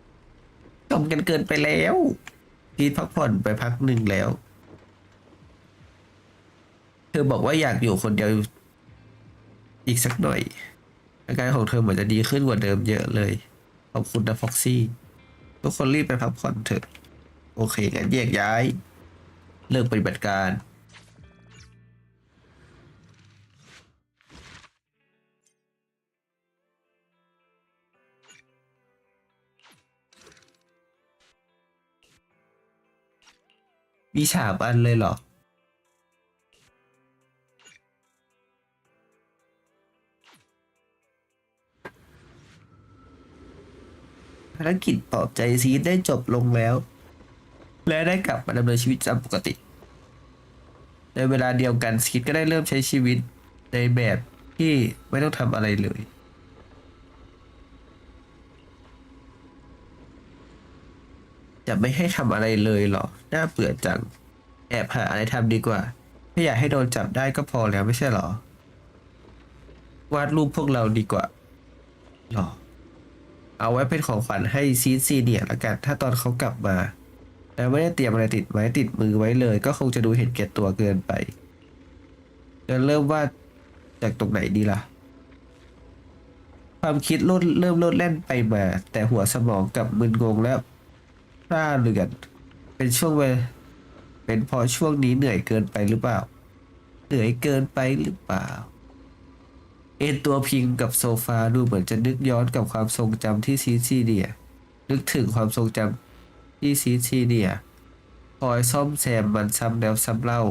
ๆจมกันเกินไปแล้วพีทพักผ่อนไปพักหนึ่งแล้วเธอบอกว่าอยากอยู่คนเดียวอีกสักหน่อยอาการของเธอเหมือนจะดีขึ้นกว่าเดิมเยอะเลยขอบคุณนะฟ็อกซี่ทุกคนรีบไปพักผ่อนเถอะโอเคงั้นแยกย้ายเลิกปฏิบัติการมีฉาบอันเลยเหรอภารกิจปลอบใจซีดได้จบลงแล้วและได้กลับมาดำเนินชีวิตตามปกติในเวลาเดียวกันซีดก็ได้เริ่มใช้ชีวิตในแบบที่ไม่ต้องทำอะไรเลยจะไม่ให้ทำอะไรเลยเหรอน่าเบื่อจังแอบหาอะไรทำดีกว่าไม่อยากให้โดนจับได้ก็พอแล้วไม่ใช่หรอวาดรูปพวกเราดีกว่าหรอเอาไว้เป็นของขวัญให้ซีดซีเนียร์ละกันถ้าตอนเขากลับมาแล้วไม่ได้เตรียมอะไรติดไม้ติดมือไว้เลยก็คงจะดูเห็นแก่ตัวเกินไปจะเริ่มวาดจากตรงไหนดีล่ะความคิดเริ่มโลดแล่นไปมาแต่หัวสมองกลับมึนงงและร่าเรือนเป็นพอช่วงนี้เหนื่อยเกินไปหรือเปล่าเหนื่อยเกินไปหรือเปล่าเอนตัวพิงกับโซฟาดูเหมือนจะนึกย้อนกับความทรงจำที่ซีเนียร์นึกถึงความทรงจำที่ซีเนียร์คอยซ่อมแซมมันซ้ำแล้วซ้ำเล่า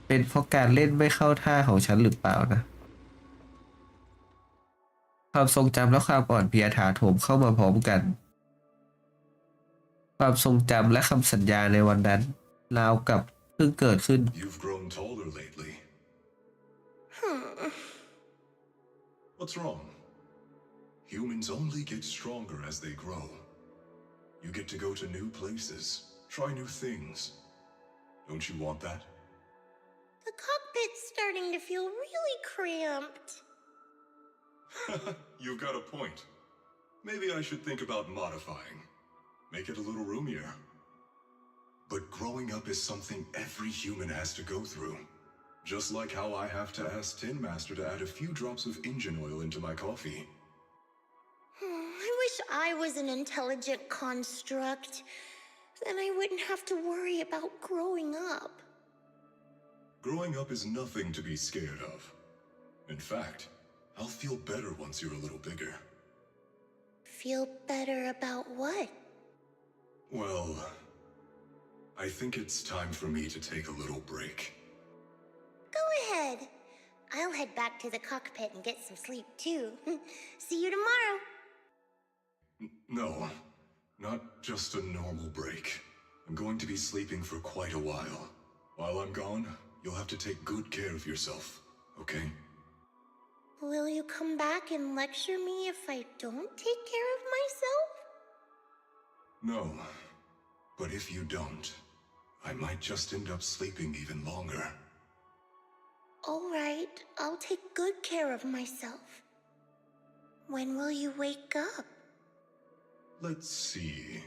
เป็นเพราะการเล่นไม่เข้าท่าของฉันหรือเปล่านะความทรงจำและความอ่อนเพลียถาโถมเข้ามาพร้อมกันความทรงจำและคำสัญญาในวันนั้นราวกับเพิ่งเกิดขึ้น You've grown taller lately. What's wrong? Humans only get stronger as they grow. You get to go to new places, try new things. Don't you want that? The cockpit's starting to feel really cramped. You've got a point. Maybe I should think about modifying. Make it a little roomier. But growing up is something every human has to go through. Just like how I have to ask Tin Master to add a few drops of engine oil into my coffee. I wish I was an intelligent construct. Then I wouldn't have to worry about growing up. Growing up is nothing to be scared of. In fact, I'll feel better once you're a little bigger. Feel better about what? Well, I think it's time for me to take a little break. Go ahead. I'll head back to the cockpit and get some sleep too. See you tomorrow. No, not just a normal break. I'm going to be sleeping for quite a while. While I'm gone, you'll have to take good care of yourself, okay? Will you come back and lecture me if I don't take care of myself? No, but if you don't, I might just end up sleeping even longer. All right, I'll take good care of myself. When will you wake up? Let's see.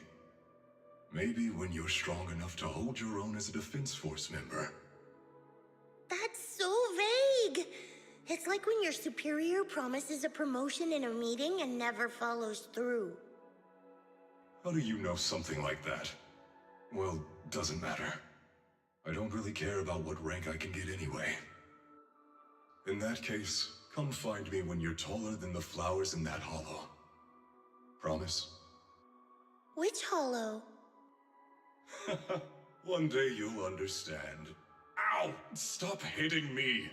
Maybe when you're strong enough to hold your own as a Defense Force member. That's so vague. It's like when your superior promises a promotion in a meeting and never follows through. How do you know something like that? Well, doesn't matter. I don't really care about what rank I can get anyway. In that case, come find me when you're taller than the flowers in that hollow. Promise? Which hollow? One day you'll understand. Ow! Stop hitting me!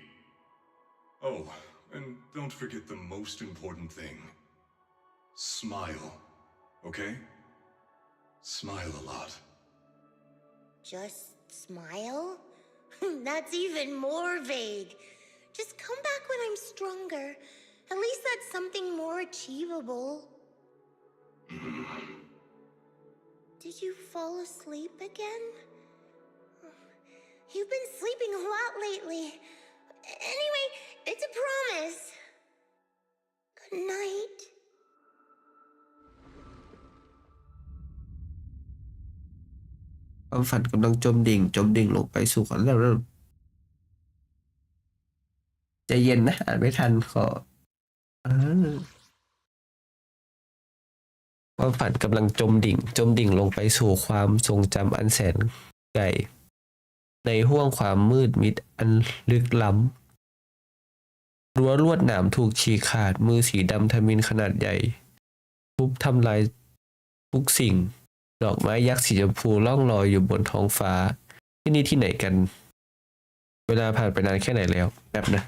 Oh, and don't forget the most important thing. Smile, okay? Smile a lot. Just smile? That's even more vague. Just come back when I'm stronger. At least that's something more achievable. Did you fall asleep again? You've been sleeping a lot lately. Anyway, it's a promise. Good night. ความฝันกำลังจมดิ่งลงไปสู่ความแล้วใจเย็นนะอ่านไม่ทันขอเออความฝันกำลังจมดิ่งลงไปสู่ความทรงจำอันแสนไกลในห้วงความมืดมิดอันลึกล้ำรั้วลวดหนามถูกฉีกขาดมือสีดำทมิฬขนาดใหญ่ทุบทำลายทุกสิ่งดอกไม้ยักษ์สีชมพูล่องลอยอยู่บนท้องฟ้าที่นี่ที่ไหนกันเวลาผ่านไปนานแค่ไหนแล้วแบบนะ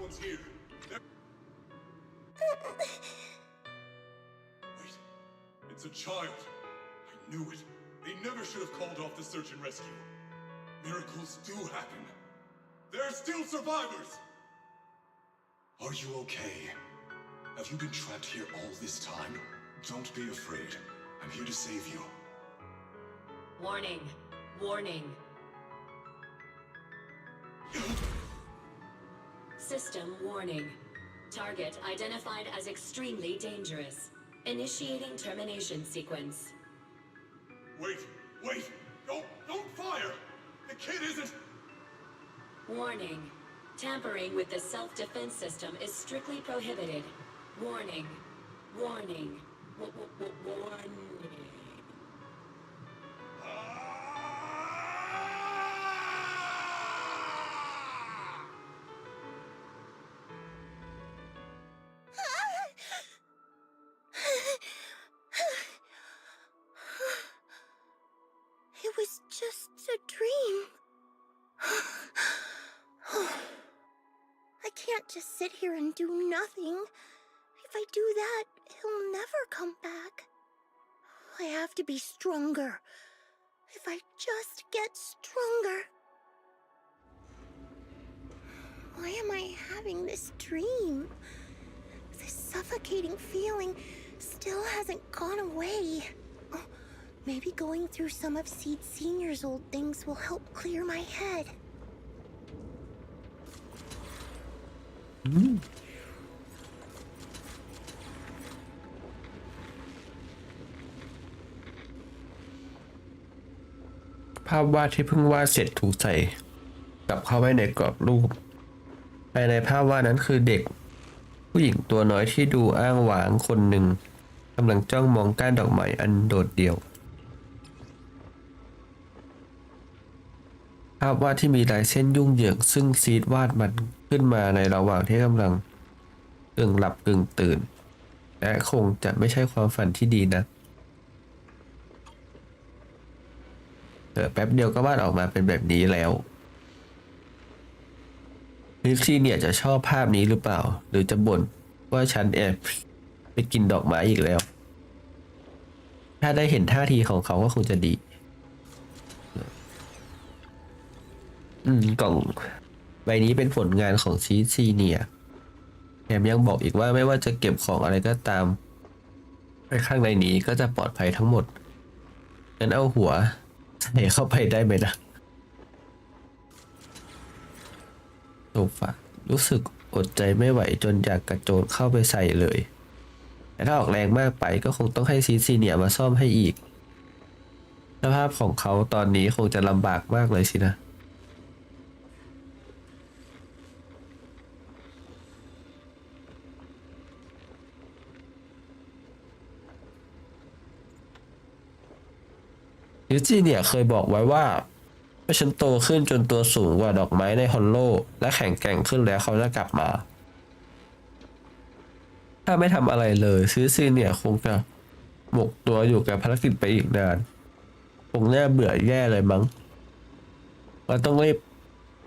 one's here. Wait, it's a child. I knew it. They never should have called off the search and rescue. Miracles do happen. There are still survivors. Are you okay? Have you been trapped here all this time? Don't be afraid. I'm here to save you. Warning. Warning. System warning. Target identified as extremely dangerous. Initiating termination sequence. Wait! Don't fire! The kid isn't... Warning. Tampering with the self-defense system is strictly prohibited. Warning. Warning. Warning. It was just a dream. I can't just sit here and do nothing. If I do that, he'll never come back. I have to be stronger. If I just get stronger. Why am I having this dream? This suffocating feeling still hasn't gone away. Oh, maybe going through some of Seed Senior's old things will help clear my head.ภาพวาดที่เพิ่งวาดเสร็จถูกใส่กลับเข้าไว้ในกรอบรูปภายในภาพวาดนั้นคือเด็กผู้หญิงตัวน้อยที่ดูอ้างว้างคนหนึ่งกำลังจ้องมองก้านดอกไม้อันโดดเดี่ยวภาพวาดที่มีลายเส้นยุ่งเหยิงซึ่งซีดวาดมันขึ้นมาในระหว่างที่กำลังกึ่งหลับกึ่งตื่นและคงจะไม่ใช่ความฝันที่ดีนะแป๊บเดียวก็วาดออกมาเป็นแบบนี้แล้วลิซซี่เนี่ยจะชอบภาพนี้หรือเปล่าหรือจะบ่นว่าฉันแอบไปกินดอกไม้อีกแล้วถ้าได้เห็นท่าทีของเขาก็คงจะดีกล่องใบนี้เป็นผลงานของซีซีเนียแถมยังบอกอีกว่าไม่ว่าจะเก็บของอะไรก็ตามไปข้างในนี้ก็จะปลอดภัยทั้งหมดงั้นเอาหัวใส่เข้าไปได้ไหมนะโซฟารู้สึกอดใจไม่ไหวจนอยากกระโจนเข้าไปใส่เลยแต่ถ้าออกแรงมากไปก็คงต้องให้ซีซีเนียมาซ่อมให้อีกสภาพของเขาตอนนี้คงจะลำบากมากเลยสินะยูจิเนี่ยเคยบอกไว้ว่าฉันโตขึ้นจนตัวสูงกว่าดอกไม้ในฮอลโลและแข็งแกร่งขึ้นแล้วเขาจะกลับมาถ้าไม่ทำอะไรเลยซีซีเนี่ยคงจะหมกตัวอยู่กับภารกิจไปอีกนานคงน่าเบื่อแย่เลยมั้งเราต้องรีบ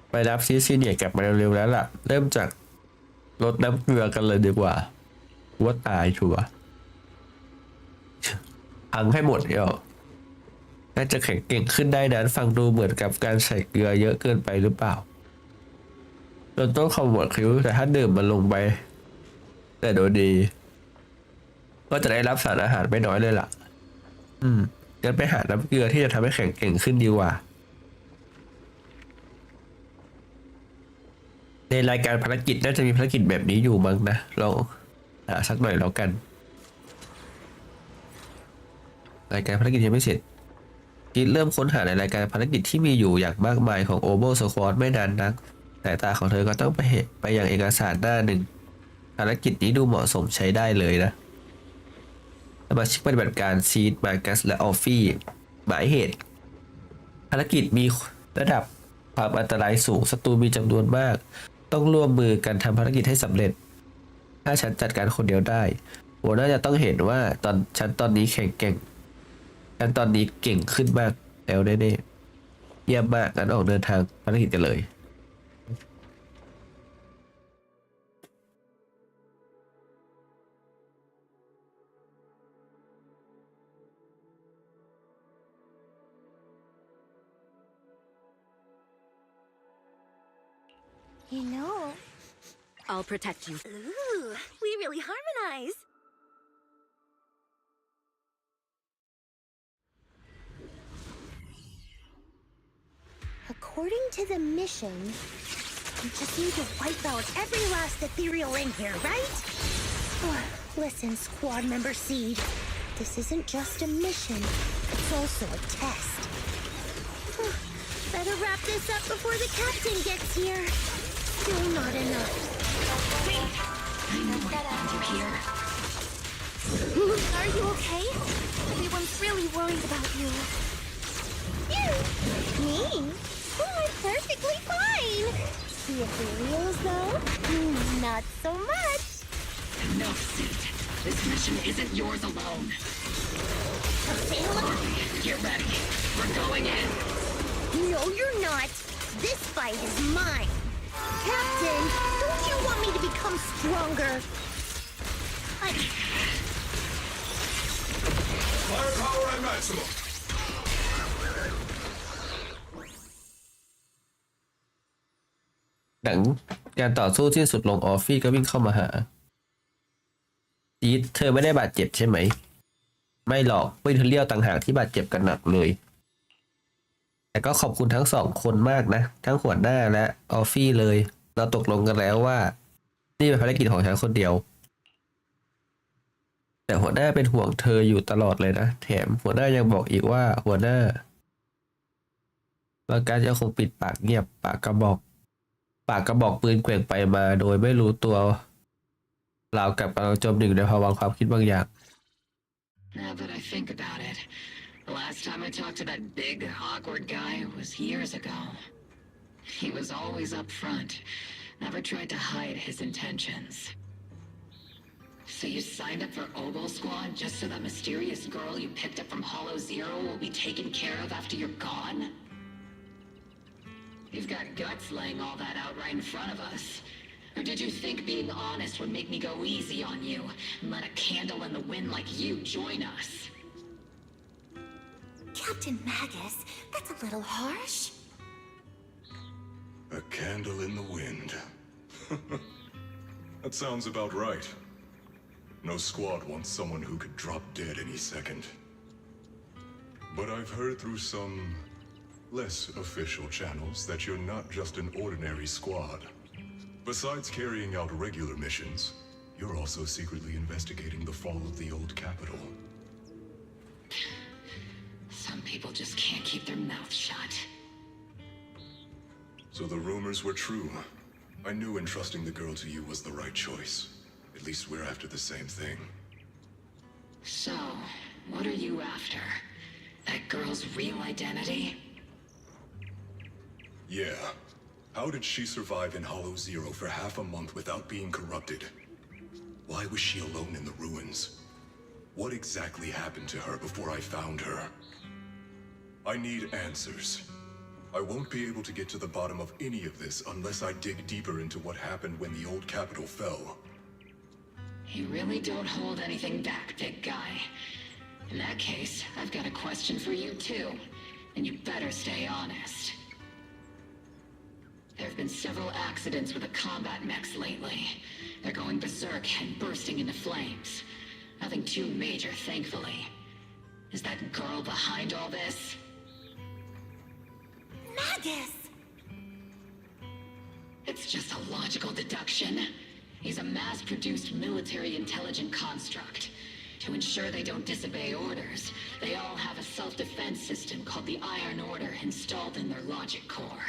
ไปรับซีซีเนี่ยกลับมาเร็วๆแล้วล่ะเริ่มจากลดน้ำเกลือกันเลยดีกว่าว่าตายชัวร์พังให้หมดเดี๋ยวน่าจะแข็งเก่งขึ้นได้นั้นฟังดูเหมือนกับการใส่เกลือเยอะเกินไปหรือเปล่าจนต้องขมวดคิ้วแต่ถ้าดื่มมันลงไปแต่โดยดีก็จะได้รับสารอาหารไม่น้อยเลยล่ะงั้นไปหาน้ำเกลือที่จะทำให้แข็งเก่งขึ้นดีกว่าในรายการภารกิจน่าจะมีภารกิจแบบนี้อยู่มั้งนะลองหาสักหน่อยแล้วกันรายการภารกิจยังไม่เสร็จคิดเริ่มค้นหาในรายการภารกิจที่มีอยู่อย่างมากมายของโอเวอร์สควอตไม่นานนักแต่ตาของเธอก็ต้องไปยังเอกสารหน้าหนึ่งภารกิจนี้ดูเหมาะสมใช้ได้เลยนะสมาชิกปฏิบัติการซีดมาร์กัสและออฟฟี่หมายเหตุภารกิจมีระดับความอันตรายสูงศัตรูมีจำนวนมากต้องร่วมมือกันทำภารกิจให้สำเร็จถ้าฉันจัดการคนเดียวได้หัวหน้าจะต้องเห็นว่าฉันตอนนี้แข็งแกร่งฉันตอนนี้เก่งขึ้นมากแล้วแน่ๆเยี่ยมมากงั้นออกเดินทางภารกิจกันเลย You know. I'll protect you. Ooh, we really harmonize. According to the mission, we just need to wipe out every last ethereal in here, right? Listen, squad member Seed. This isn't just a mission, it's also a test. Better wrap this up before the captain gets here. Still not enough. Wait! I know I found you here. Are you okay? Everyone's really worried about you. You? Me? Oh, I'm perfectly fine. The ethereals, though? Not so much. Enough, Seed. This mission isn't yours alone. Orly, get ready. We're going in. No, you're not. This fight is mine. Captain, don't you want me to become stronger? Firepower at maximum. หลังการต่อสู้ที่สุดลงออฟฟี่ก็วิ่งเข้ามาหาจีดเธอไม่ได้บาดเจ็บใช่ไหมไม่หรอกเพื่อนเธอเลี้ยวต่างหากที่บาดเจ็บกันหนักเลยแต่ก็ขอบคุณทั้ง2 คนมากนะทั้งหัวหน้าและออฟฟี่เลยเราตกลงกันแล้วว่านี่เป็นภารกิจของฉันคนเดียวแต่หัวหน้าเป็นห่วงเธออยู่ตลอดเลยนะแถมหัวหน้ายังบอกอีกว่าหัวหน้าว่าการจะคงปิดปากเงียบปากกระบอกปืนแกว่งไปมาโดยไม่รู้ตัวราวกับกำลังจมดิ่งในภวังค์ความคิดบางอย่าง Now that I think about it, the last time I talked to that big, awkward guy was years ago. He was always up front, never tried to hide his intentions. So you signed up for Oboe Squad just so that mysterious girl you picked up from Hollow Zero will be taken care of after you're gone? You've got guts laying all that out right in front of us. Or did you think being honest would make me go easy on you and let a candle in the wind like you join us? Captain Magus, that's a little harsh. A candle in the wind. That sounds about right. No squad wants someone who could drop dead any second. But I've heard through some less official channels that you're not just an ordinary squad. Besides carrying out regular missions, you're also secretly investigating the fall of the old capital. Some people just can't keep their mouths shut. So the rumors were true. I knew entrusting the girl to you was the right choice. At least we're after the same thing. So, what are you after? That girl's real identity? Yeah. How did she survive in Hollow Zero for half a month without being corrupted? Why was she alone in the ruins? What exactly happened to her before I found her? I need answers. I won't be able to get to the bottom of any of this unless I dig deeper into what happened when the old capital fell. You really don't hold anything back, big guy. In that case, I've got a question for you too, and you better stay honest. There have been several accidents with the combat mechs lately. They're going berserk and bursting into flames. Nothing too major, thankfully. Is that girl behind all this? Magus! It's just a logical deduction. He's a mass-produced military intelligent construct. To ensure they don't disobey orders, they all have a self-defense system called the Iron Order installed in their logic core.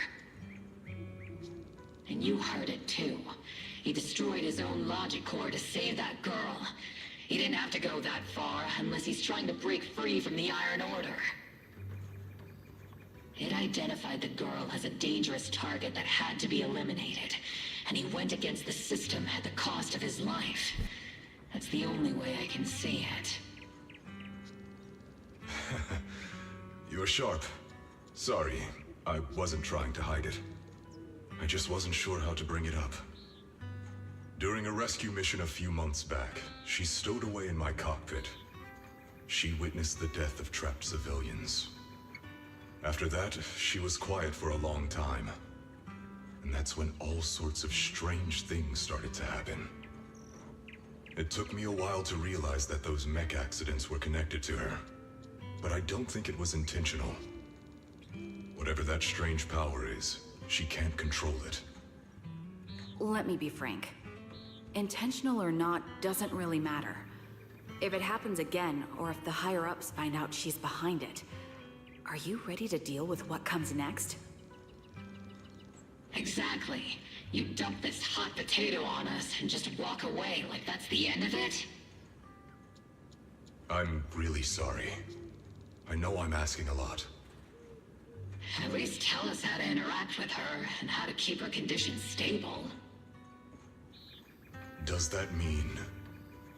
And you heard it too. He destroyed his own logic core to save that girl. He didn't have to go that far unless he's trying to break free from the Iron Order. It identified the girl as a dangerous target that had to be eliminated, and he went against the system at the cost of his life. That's the only way I can see it. You're sharp. Sorry, I wasn't trying to hide it. I just wasn't sure how to bring it up. During a rescue mission a few months back, she stowed away in my cockpit. She witnessed the death of trapped civilians. After that, she was quiet for a long time. And that's when all sorts of strange things started to happen. It took me a while to realize that those mech accidents were connected to her, but I don't think it was intentional. Whatever that strange power is, she can't control it. Let me be frank. Intentional or not doesn't really matter. If it happens again, or if the higher-ups find out she's behind it, are you ready to deal with what comes next? Exactly. You dump this hot potato on us and just walk away like that's the end of it? I'm really sorry. I know I'm asking a lot. At least tell us how to interact with her and how to keep her condition stable. Does that mean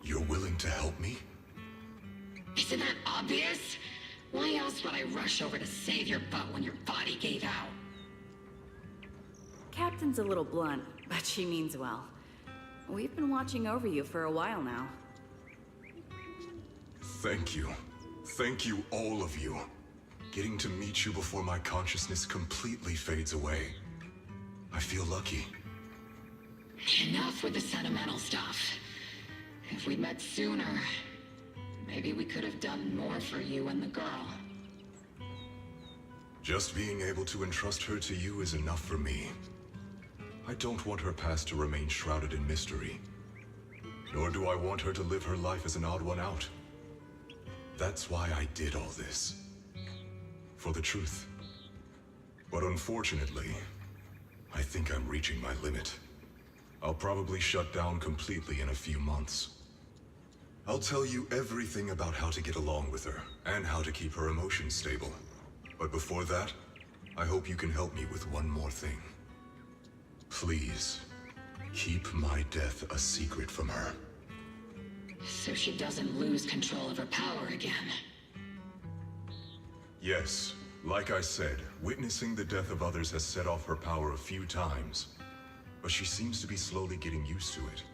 you're willing to help me? Isn't that obvious? Why else would I rush over to save your butt when your body gave out? Captain's a little blunt, but she means well. We've been watching over you for a while now. Thank you. Thank you, all of you. Getting to meet you before my consciousness completely fades away. I feel lucky. Enough with the sentimental stuff. If we'd met sooner, maybe we could have done more for you and the girl. Just being able to entrust her to you is enough for me. I don't want her past to remain shrouded in mystery. Nor do I want her to live her life as an odd one out. That's why I did all this. For the truth. But unfortunately, I think I'm reaching my limit. I'll probably shut down completely in a few months. I'll tell you everything about how to get along with her, and how to keep her emotions stable. But before that, I hope you can help me with one more thing. Please, keep my death a secret from her. So she doesn't lose control of her power again. Yes, like I said, witnessing the death of others has set off her power a few times. But she seems to be slowly getting used to it.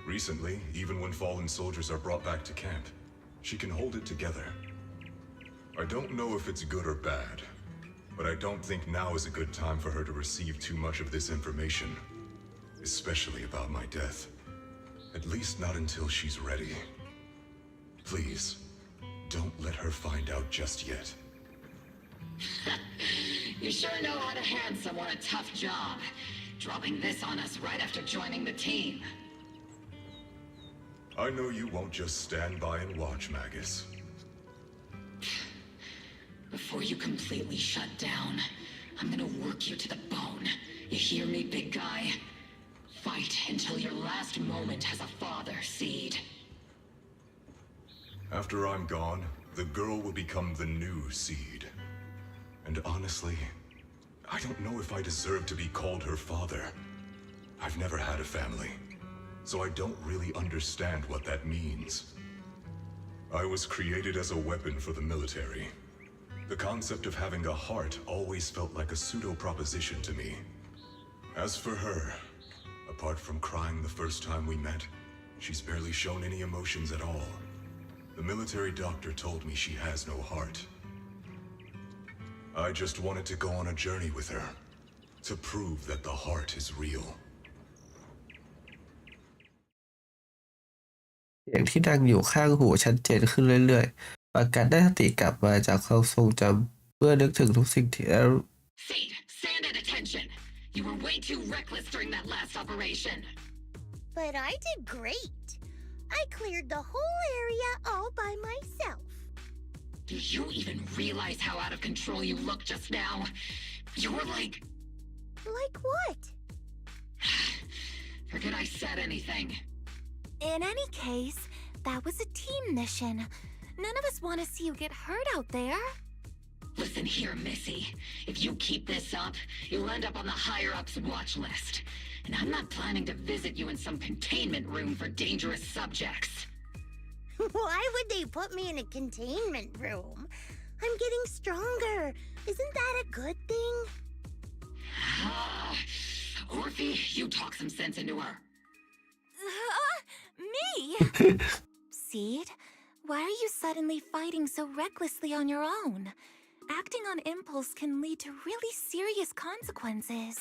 Recently, even when fallen soldiers are brought back to camp, she can hold it together. I don't know if it's good or bad, but I don't think now is a good time for her to receive too much of this information, especially about my death. At least not until she's ready. Please, don't let her find out just yet. You sure know how to hand someone a tough job, dropping this on us right after joining the team. I know you won't just stand by and watch, Magus. Before you completely shut down, I'm gonna work you to the bone. You hear me, big guy? Fight until your last moment has a father, Seed. After I'm gone, the girl will become the new Seed. And honestly, I don't know if I deserve to be called her father. I've never had a family, so I don't really understand what that means. I was created as a weapon for the military. The concept of having a heart always felt like a pseudo-proposition to me. As for her, apart from crying the first time we met, she's barely shown any emotions at all. The military doctor told me she has no heart. I just wanted to go on a journey with her, to prove that the heart is real. เสียงที่ดังอยู่ข้างหูชัดเจนขึ้นเรื่อยๆปากัดได้สติกลับมาจากความทรงจำเมื่อนึกถึงทุกสิ่งที่ Seed, stand at attention. You were way too reckless during that last operation. But I did great. I cleared the whole area all by myself. Do you even realize how out of control you look just now? You were like... Like what? Forget I said anything. In any case, that was a team mission. None of us want to see you get hurt out there. Listen here, Missy. If you keep this up, you'll end up on the higher-ups watch list. And I'm not planning to visit you in some containment room for dangerous subjects. Why would they put me in a containment room? I'm getting stronger. Isn't that a good thing? Orphe, you talk some sense into her. Me? Seed, why are you suddenly fighting so recklessly on your own? Acting on impulse can lead to really serious consequences.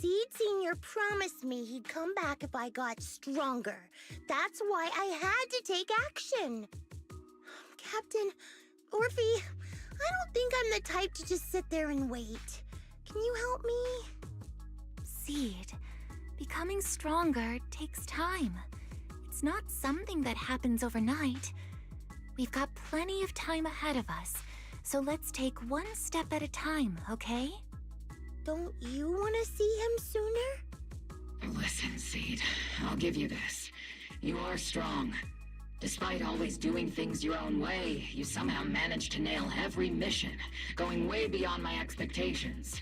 Seed Senior promised me he'd come back if I got stronger. That's why I had to take action. Captain, Orphe, I don't think I'm the type to just sit there and wait. Can you help me? Seed, becoming stronger takes time. It's not something that happens overnight. We've got plenty of time ahead of us, so let's take one step at a time, okay? Don't you want to see him sooner? Listen, Seed, I'll give you this. You are strong. Despite always doing things your own way, you somehow managed to nail every mission, going way beyond my expectations.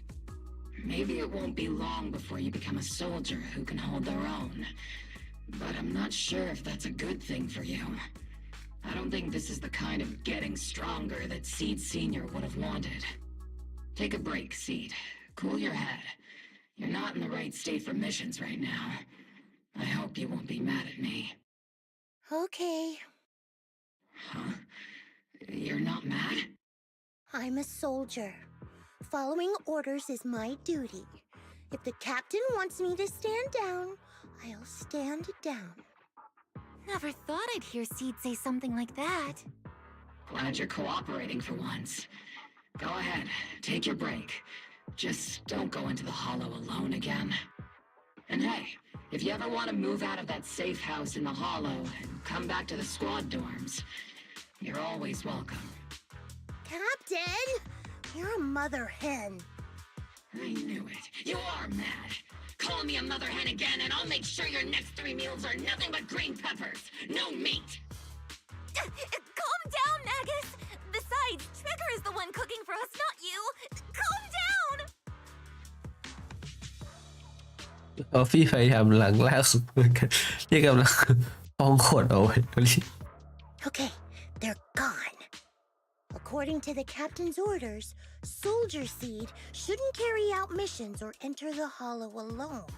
Maybe it won't be long before you become a soldier who can hold their own. But I'm not sure if that's a good thing for you. I don't think this is the kind of getting stronger that Seed Senior would have wanted. Take a break, Seed. Cool your head. You're not in the right state for missions right now. I hope you won't be mad at me. Okay. Huh? You're not mad? I'm a soldier. Following orders is my duty. If the captain wants me to stand down, I'll stand down. Never thought I'd hear Seed say something like that. Glad you're cooperating for once. Go ahead, take your break. Just don't go into the hollow alone again. And hey, if you ever want to move out of that safe house in the hollow and come back to the squad dorms, you're always welcome. Captain! You're a mother hen. I knew it. You are mad. Call me a mother hen again and I'll make sure your next 3 meals are nothing but green peppers. No meat. Calm down, Nagus! Besides, Trigger is the one cooking for us, not you! Calm down! ออฟฟี่พยายามหลังล่าสุดเหมือนกันที่กำลังป้องขดเอาไว้ Okay, they're gone. According to the captain's orders, Soldier Seed shouldn't carry out missions or enter the hollow alone.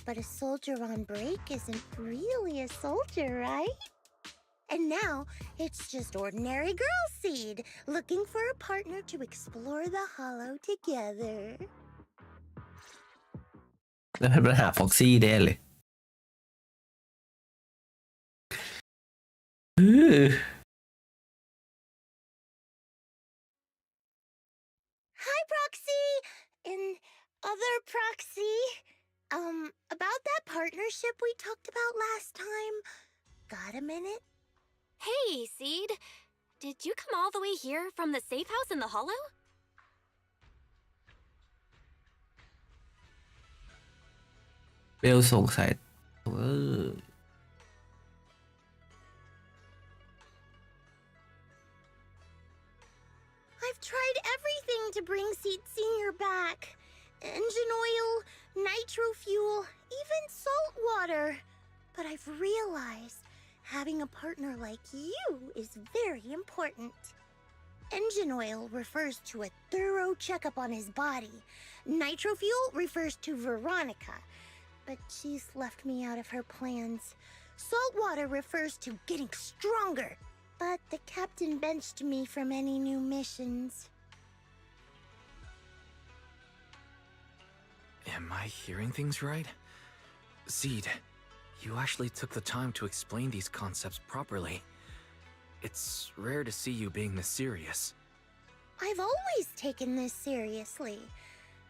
But a soldier on break isn't really a soldier, right? And now, it's just ordinary girl Seed looking for a partner to explore the hollow together. แล้วเป็นปัญหาฟ็อกซี่แน่เลย Hi, Proxy! And other Proxy. About that partnership we talked about last time. Got a minute? Hey, Seed. Did you come all the way here from the safe house in the hollow? เบลสงสัยI've tried everything to bring Seed Senior back. Engine oil, nitro fuel, even salt water. But I've realized having a partner like you is very important. Engine oil refers to a thorough checkup on his body. Nitro fuel refers to Veronica, but she's left me out of her plans. Salt water refers to getting stronger, but the captain benched me from any new missions. Am I hearing things right? Seed, you actually took the time to explain these concepts properly. It's rare to see you being this serious. I've always taken this seriously.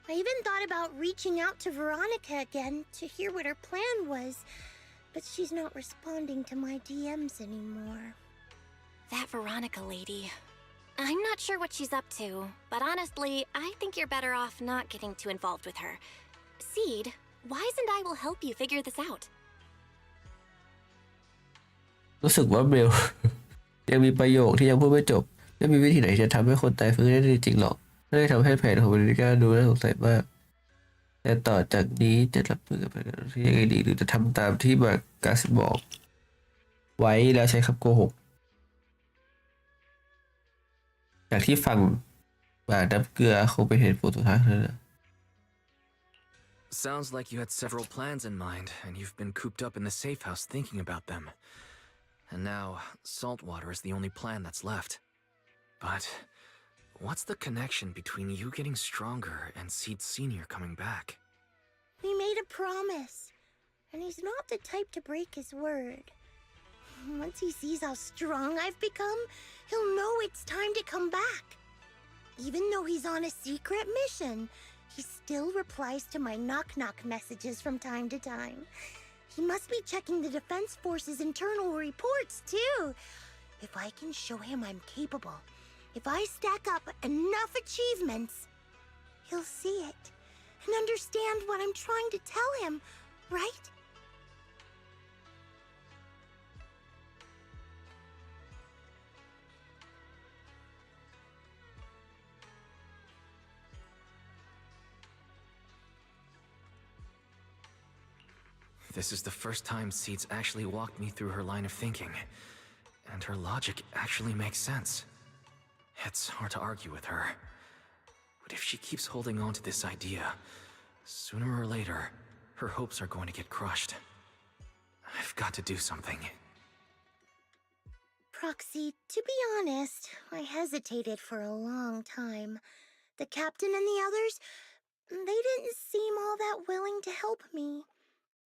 I even thought about reaching out to Veronica again to hear what her plan was, but she's not responding to my DMs anymore. That Veronica lady. I'm not sure what she's up to, but honestly, I think you're better off not getting too involved with her. Seed, Wise and I will help you figure this out. รู้สึกว่าเบล ยังมีประโยคที่ยังพูดไม่จบไม่มีวิธีไหนจะทำให้คนตายฟื้นได้จริงหรอกไม่ได้ทำให้แผนของเบลิก้าดูน่าสงสัยมากแต่ต่อจากนี้จะรับมือกับแผนที่ยังไงดีหรือจะทำตามที่มากัสบอกไว้แล้วใช้คำโกหกจากที่ฟังมาน้ำเกลือคงเป็นเหตุผลสุดท้ายนั่นแหละ Sounds like you had several plans in mind, and you've been cooped up in the safe house thinking about them. And now, saltwater is the only plan that's left. But what's the connection between you getting stronger and Seed Senior coming back? We made a promise, and he's not the type to break his word. Once he sees how strong I've become, he'll know it's time to come back. Even though he's on a secret mission, he still replies to my knock-knock messages from time to time. He must be checking the Defense Force's internal reports, too. If I can show him I'm capable, if I stack up enough achievements, he'll see it and understand what I'm trying to tell him, right? This is the first time Seed's actually walked me through her line of thinking, and her logic actually makes sense. It's hard to argue with her. But if she keeps holding on to this idea, sooner or later, her hopes are going to get crushed. I've got to do something. Proxy, to be honest, I hesitated for a long time. The captain and the others, they didn't seem all that willing to help me.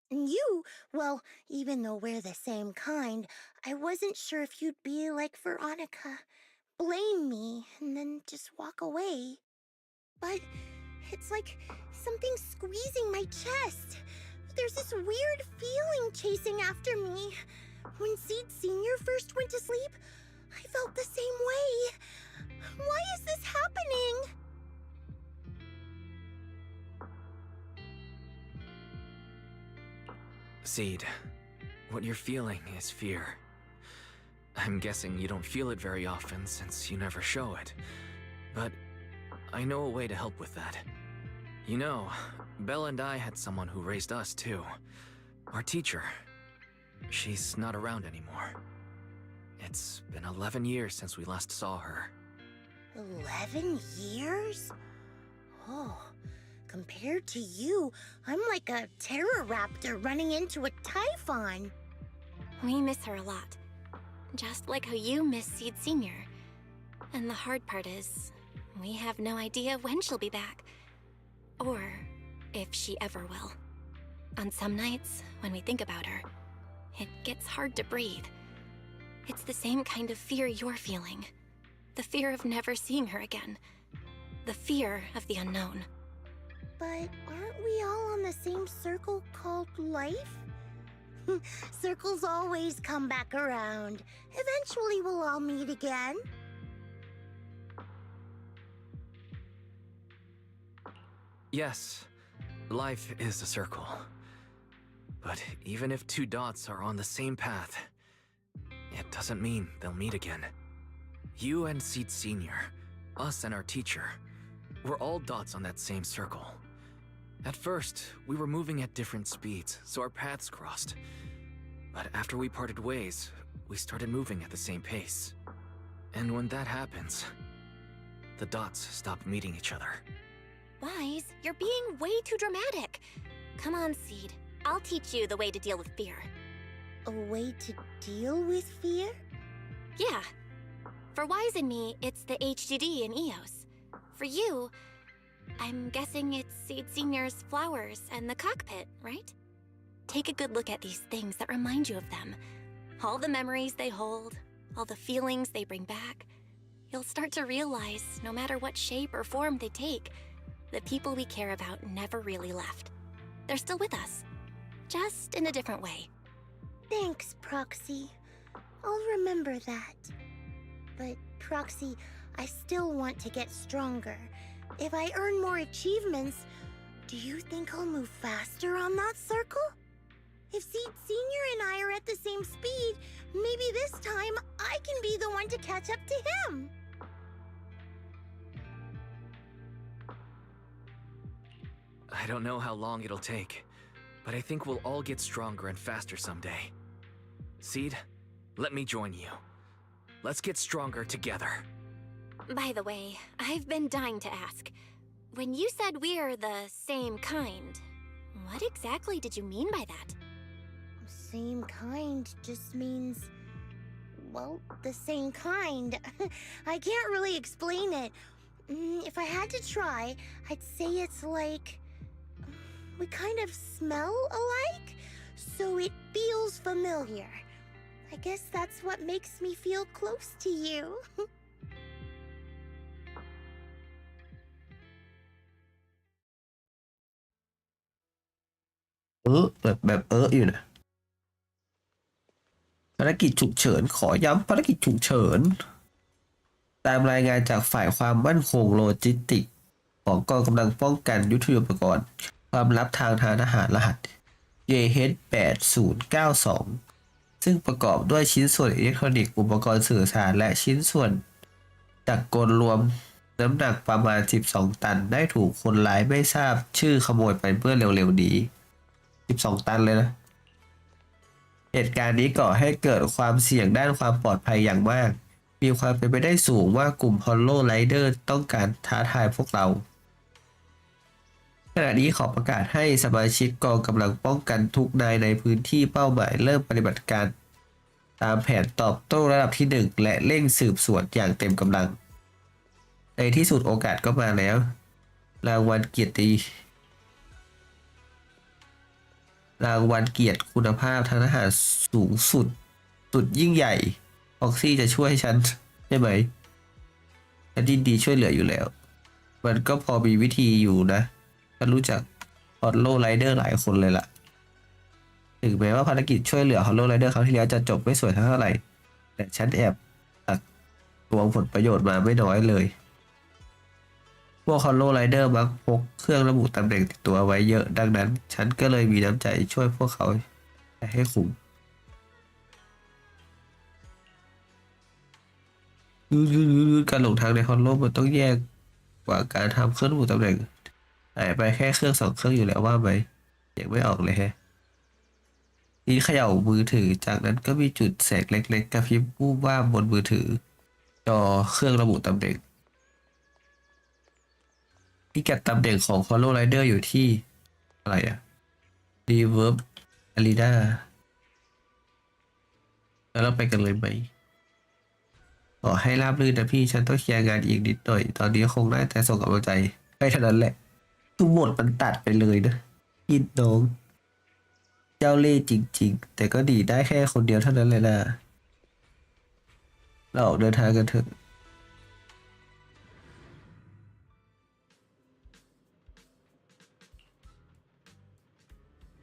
And you, well, even though we're the same kind, I wasn't sure if you'd be like Veronica. Blame me, and then just walk away. But it's like something squeezing my chest. There's this weird feeling chasing after me. When Seed Sr. first went to sleep, I felt the same way. Why is this happening? Seed, what you're feeling is fear. I'm guessing you don't feel it very often since you never show it. But I know a way to help with that. You know, Bella and I had someone who raised us too. Our teacher. She's not around anymore. It's been 11 years since we last saw her. 11 years? Oh, compared to you, I'm like a terror raptor running into a typhon. We miss her a lot. Just like how you miss Seed Sr. And the hard part is, we have no idea when she'll be back. Or if she ever will. On some nights, when we think about her, it gets hard to breathe. It's the same kind of fear you're feeling. The fear of never seeing her again. The fear of the unknown. But aren't we all on the same circle called life? Circles always come back around. Eventually we'll all meet again. Yes, life is a circle. But even if two dots are on the same path, it doesn't mean they'll meet again. You and Seed Sr., us and our teacher, we're all dots on that same circle. At first, we were moving at different speeds, so our paths crossed. But after we parted ways, we started moving at the same pace. And when that happens, the dots stop meeting each other. Wise, you're being way too dramatic. Come on, Seed. I'll teach you the way to deal with fear. A way to deal with fear? Yeah. For Wise and me, it's the HDD and EOS. For you, I'm guessing it's Seed Sr.'s flowers and the cockpit, right? Take a good look at these things that remind you of them. All the memories they hold, all the feelings they bring back. You'll start to realize, no matter what shape or form they take, the people we care about never really left. They're still with us, just in a different way. Thanks, Proxy. I'll remember that. But, Proxy, I still want to get stronger. If I earn more achievements, do you think I'll move faster on that circle? If Seed Sr. and I are at the same speed, maybe this time I can be the one to catch up to him. I don't know how long it'll take, but I think we'll all get stronger and faster someday. Seed, let me join you. Let's get stronger together. By the way, I've been dying to ask. When you said we're the same kind, what exactly did you mean by that? Same kind just means, well, the same kind. I can't really explain it. If I had to try, I'd say it's like We kind of smell alike, so it feels familiar. I guess that's what makes me feel close to you. แบบอยู่นะภารกิจฉุกเฉินขอย้ำภารกิจฉุกเฉินตามรายงานจากฝ่ายความมั่นคงโลจิสติกของกองกำลังป้องกันยุทโธปกรณ์ความลับทางทหารรหัส JH8092 ซึ่งประกอบด้วยชิ้นส่วนอิเล็กทรอนิกส์อุปกรณ์สื่อสารและชิ้นส่วนจักรกลรวมน้ำหนักประมาณ12ตันได้ถูกคนร้ายไม่ทราบชื่อขโมยไปเมื่อเร็วๆนี้12ตันเลยนะเหตุการณ์นี้ก่อให้เกิดความเสี่ยงด้านความปลอดภัยอย่างมากมีความเป็นไปได้สูงว่ากลุ่ม Hollow Rider ต้องการท้าทายพวกเราขณะนี้ขอประกาศให้สมาชิกกองกำลังป้องกันทุกนายในพื้นที่เป้าหมายเริ่มปฏิบัติการตามแผนตอบโต้ระดับที่1และเร่งสืบสวนอย่างเต็มกำลังในที่สุดโอกาสก็มาแล้วรางวัลเกียรติคุณภาพทางทหารสูงสุดยิ่งใหญ่ออกซี่จะช่วยฉันใช่ไหมฉันยินดีช่วยเหลืออยู่แล้วมันก็พอมีวิธีอยู่นะฉันรู้จัก Hollow Rider หลายคนเลยล่ะถึงแม้ว่าภารกิจช่วยเหลือ Hollow Rider ครั้งที่แล้วจะจบไม่สวยเท่าไหร่แต่ฉันแอบตักตวงผลประโยชน์มาไม่น้อยเลยพวก Hollow Rider มักพกเครื่องระบุตำแหน่งติดตัวไว้เยอะดังนั้นฉันก็เลยมีน้ำใจช่วยพวกเขาให้คุ้มการหลงทางใน Hollow มันต้องแยกกว่าการทำเครื่องระบุตำแหน่งหายไปแค่เครื่อง2 เครื่องอยู่แล้วว่าไหมยังไม่ออกเลยแฮะนี่เขย่ามือถือจากนั้นก็มีจุดแสงเล็กๆกระพริบวูบวาบบนมือถือจอเครื่องระบุตำแหน่งพิกัดตำแหน่งของ Hollow Rider อยู่ที่อะไรอะ Reverb Arena แล้วเราไปกันเลยไหมขอให้ราบรื่นนะพี่ฉันต้องเคลียร์งานอีกนิดหน่อยตอนนี้คงได้แต่ส่งกำลังใจให้เท่านั้นแหละทุกหมดมันตัดไปเลยนะพี่น้องเจ้าเล่ห์จริงๆแต่ก็ดีได้แค่คนเดียวเท่านั้นเลยนะเราออกเดินทางกันเถอะ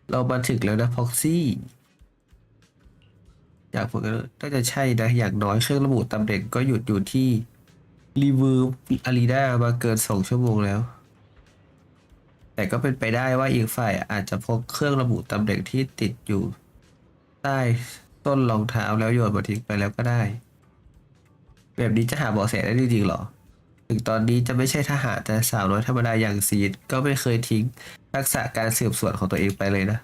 เรามาถึงแล้วนะพ็อกซี่อยากพูดกันน่าจะใช่นะอย่างน้อยเครื่องระบุตำแหน่งก็หยุดอยู่ที่รีเวิร์บอารีนามาเกิน2 ชั่วโมงแล้วแต่ก็เป็นไปได้ว่าอีกฝ่ายอาจจะพกเครื่องระบุตำแหน่งที่ติดอยู่ใต้ต้นรองเท้าแล้วโยนมาทิ้งไปแล้วก็ได้แบบนี้จะหาเบาะแสได้จริงๆหรอถึงตอนนี้จะไม่ใช่ทหารแต่สาวน้อยธรรมดาอย่างซีดก็ไม่เคยทิ้งทักษะการสืบสวนของตัวเองไปเลยนะ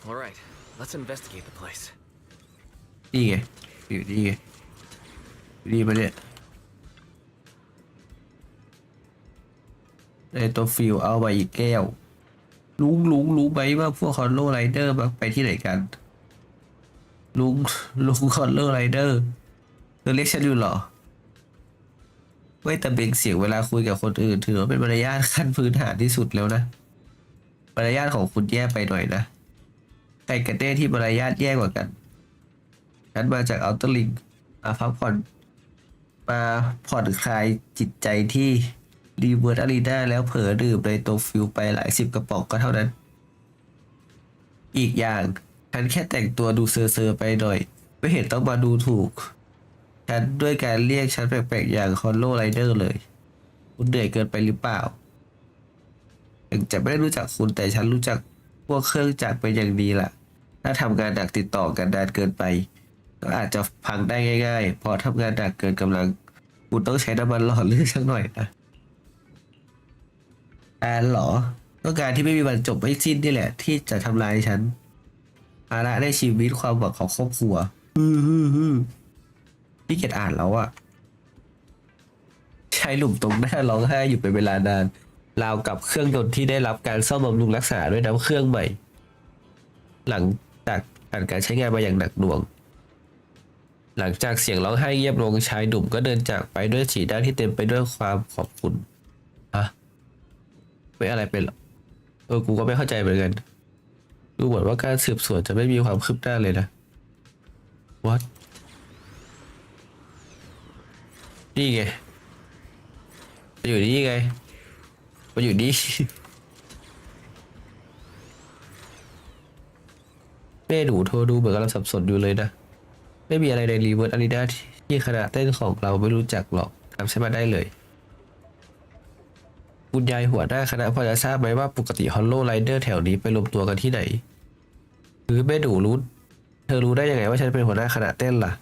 Alright, let's investigate the place. นี่ไงอยู่นี่ไงดีมาเนี่ยในตัวฟิลเอาไปอีกแก้วลุงรู้ไหมว่าพวกHollow Riderมักไปที่ไหนกันลุงHollow Riderเธอเรียกฉันอยู่เหรอไม่ตะเบงเสียงเวลาคุยกับคนอื่นถือว่าเป็นมารยาทขั้นพื้นฐานที่สุดแล้วนะมารยาทของคุณแย่ไปหน่อยนะใครกันแน่ที่มารยาทแย่กว่ากันฉันมาจากอัลเทอร์ลิงมาพักผ่อนมาผ่อนคลายจิตใจที่รีเวิร์สอารีนาแล้วเผลอดื่มในตัวฟิลไปหลาย10 กระป๋องก็เท่านั้นอีกอย่างฉันแค่แต่งตัวดูเซอร์ไปหน่อยไม่เห็นต้องมาดูถูกฉันด้วยการเรียกฉันแปลกๆอย่างHollow Riderเลยคุณเหนื่อยเกินไปหรือเปล่าถึงจะไม่ได้รู้จักคุณแต่ฉันรู้จักพวกเครื่องจักรเป็นอย่างดีล่ะถ้าทำงานหนักติดต่อกันนานเกินไปก็อาจจะพังได้ง่ายๆพอทำงานหนักเกินกำลังคุณต้องใช้น้ำมันหล่อลื่นสักหน่อยนะการหรอต้องการที่ไม่มีวันจบไม่สิ้นนี่แหละที่จะทำลายฉันภาระในชีวิตความหวังของครอบครัวพี่เกียจอ่านแล้วอะชายหนุ่มตรงหน้าร้องไห้อยู่เป็นเวลานานราวกับเครื่องยนต์ที่ได้รับการซ่อมบำรุงรักษาด้วยน้ำเครื่องใหม่หลังจากผ่านการใช้งานมาอย่างหนักหน่วงหลังจากเสียงร้องไห้เงียบลงชายหนุ่มก็เดินจากไปด้วยสีหน้าที่เต็มไปด้วยความขอบคุณไม่อะไรเป็นหรอ กูก็ไม่เข้าใจเหมือนกันดูเหมือนว่าการสืบสวนจะไม่มีความคืบหน้าเลยนะ What นี่ไงมันอยู่นี่ไงมันอยู่นี่ แม่หนูโทรดูเหมือนกำลังสับสนอยู่เลยนะไม่มีอะไรในรีเวิร์สอารีนาที่คณะเต้นของเราไม่รู้จักหรอกทำใช่มาได้เลยคุณยายหัวหน้าคณะพอจะทราบไหมว่าปกติฮอลโลไรเดอร์แถวนี้ไปรวมตัวกันที่ไหนหรือแม่หนูรู้เธอรู้ได้ยังไงว่าฉันเป็นหัวหน้าคณะเต้นล่ะ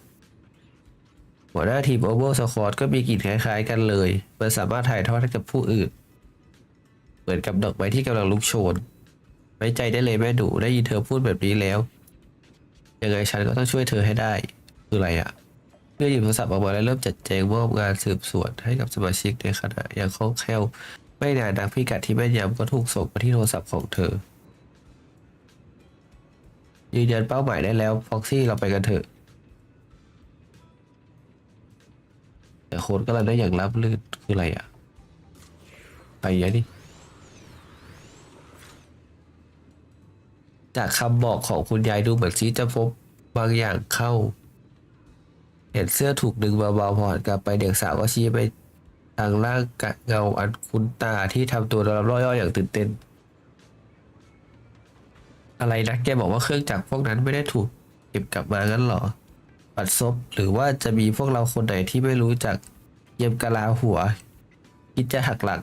หัวหน้าทีมโอเวอร์สควอตก็มีกลิ่นคล้ายๆกันเลยมันสามารถถ่ายทอดให้กับผู้อื่นเหมือนกับดอกไม้ที่กำลังลุกโชนไว้ใจได้เลยแม่หนูได้ยินเธอพูดแบบนี้แล้วยังไงฉันก็ต้องช่วยเธอให้ได้คืออะไรอะเพื่อหยิบโทรศัพท์ออกมาและเริ่มจัดแจงมอบงานสืบสวนให้กับสมาชิกในคณะอย่างคล่องแคล่วไม่นานนักพิกัดที่แม่นยำก็ถูกส่งมาที่โทรศัพท์ของเธอยืนยันเป้าหมายได้แล้วฟ็อกซี่เราไปกันเถอะแต่โค้ดก็เลยได้อย่างรับลื่นคืออะไรอะไปยังนี่จากคำบอกของคุณยายดูเหมือนซีจะพบบางอย่างเข้าเห็นเสื้อถูกดึงเบาๆพอหันกลับไปเด็กสาวก็ชี้ไปทางร่างเงาอันคุ้นตาที่ทำตัวระร่อยๆอย่างตื่นเต้นอะไรนะแกบอกว่าเครื่องจักรพวกนั้นไม่ได้ถูกเก็บกลับมางั้นหรอปัดซบหรือว่าจะมีพวกเราคนไหนที่ไม่รู้จักเยี่ยมกะลาหัวคิดจะหักหลัง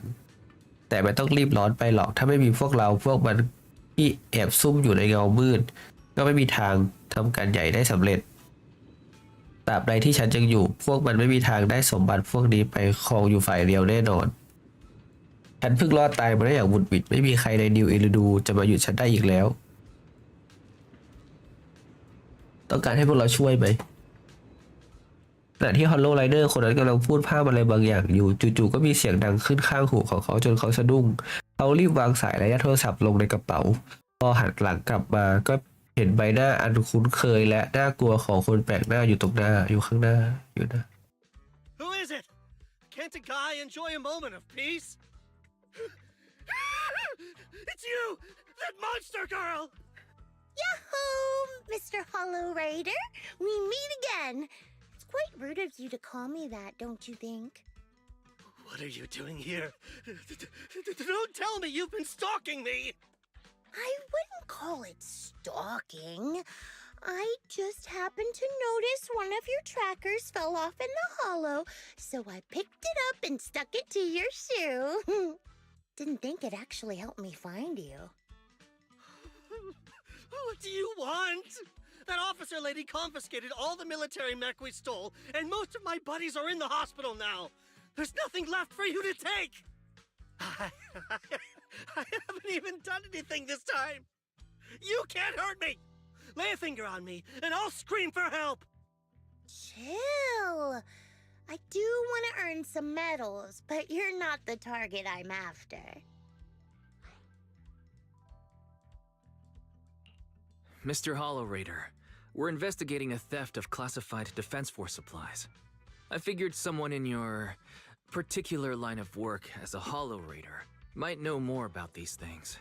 แต่ไม่ต้องรีบร้อนไปหรอกถ้าไม่มีพวกเราพวกมันที่แอบซุ่มอยู่ในเงามืดก็ไม่มีทางทำการใหญ่ได้สำเร็จตราบใดที่ฉันยังอยู่พวกมันไม่มีทางได้สมบัติพวกนี้ไปครองอยู่ฝ่ายเดียวแน่นอนฉันเพิ่งรอดตายมาได้อย่างบุดหวิดไม่มีใครในนิวอิลดูจะมาหยุดฉันได้อีกแล้วต้องการให้พวกเราช่วยไหมขณะที่ฮอลโลไรเดอร์คนนั้นกำลังพูดภาพอะไรบางอย่างอยู่จู่ๆก็มีเสียงดังขึ้นข้างหูของเขาจนเขาสะดุ้งเขารีบวางสายและยัดโทรศัพท์ลงในกระเป๋าพอหันหลังกลับมาก็เห็นใบหน้าอันคุ้นเคยและน่ากลัวของคนแปลกหน้าอยู่ตรงหน้าอยู่ข้างหน้าอยู่นะ Who is it? Can't a guy enjoy a moment of peace? It's you! That monster girl! Yahoo, Mr. Hollow Rider. We meet again. It's quite rude of you to call me that, don't you think? What are you doing here? Don't tell me you've been stalking me! I wouldn't call it stalking. I just happened to notice one of your trackers fell off in the hollow, so I picked it up and stuck it to your shoe. Didn't think it actually helped me find you. What do you want? That officer lady confiscated all the military mech we stole, and most of my buddies are in the hospital now. There's nothing left for you to take. I haven't even done anything this time. You can't hurt me. Lay a finger on me, and I'll scream for help. Chill. I do want to earn some medals, but you're not the target I'm after. Mr. Hollow Raider, we're investigating a theft of classified Defense Force supplies. I figured someone in your particular line of work as a Hollow Raider might know more about these things.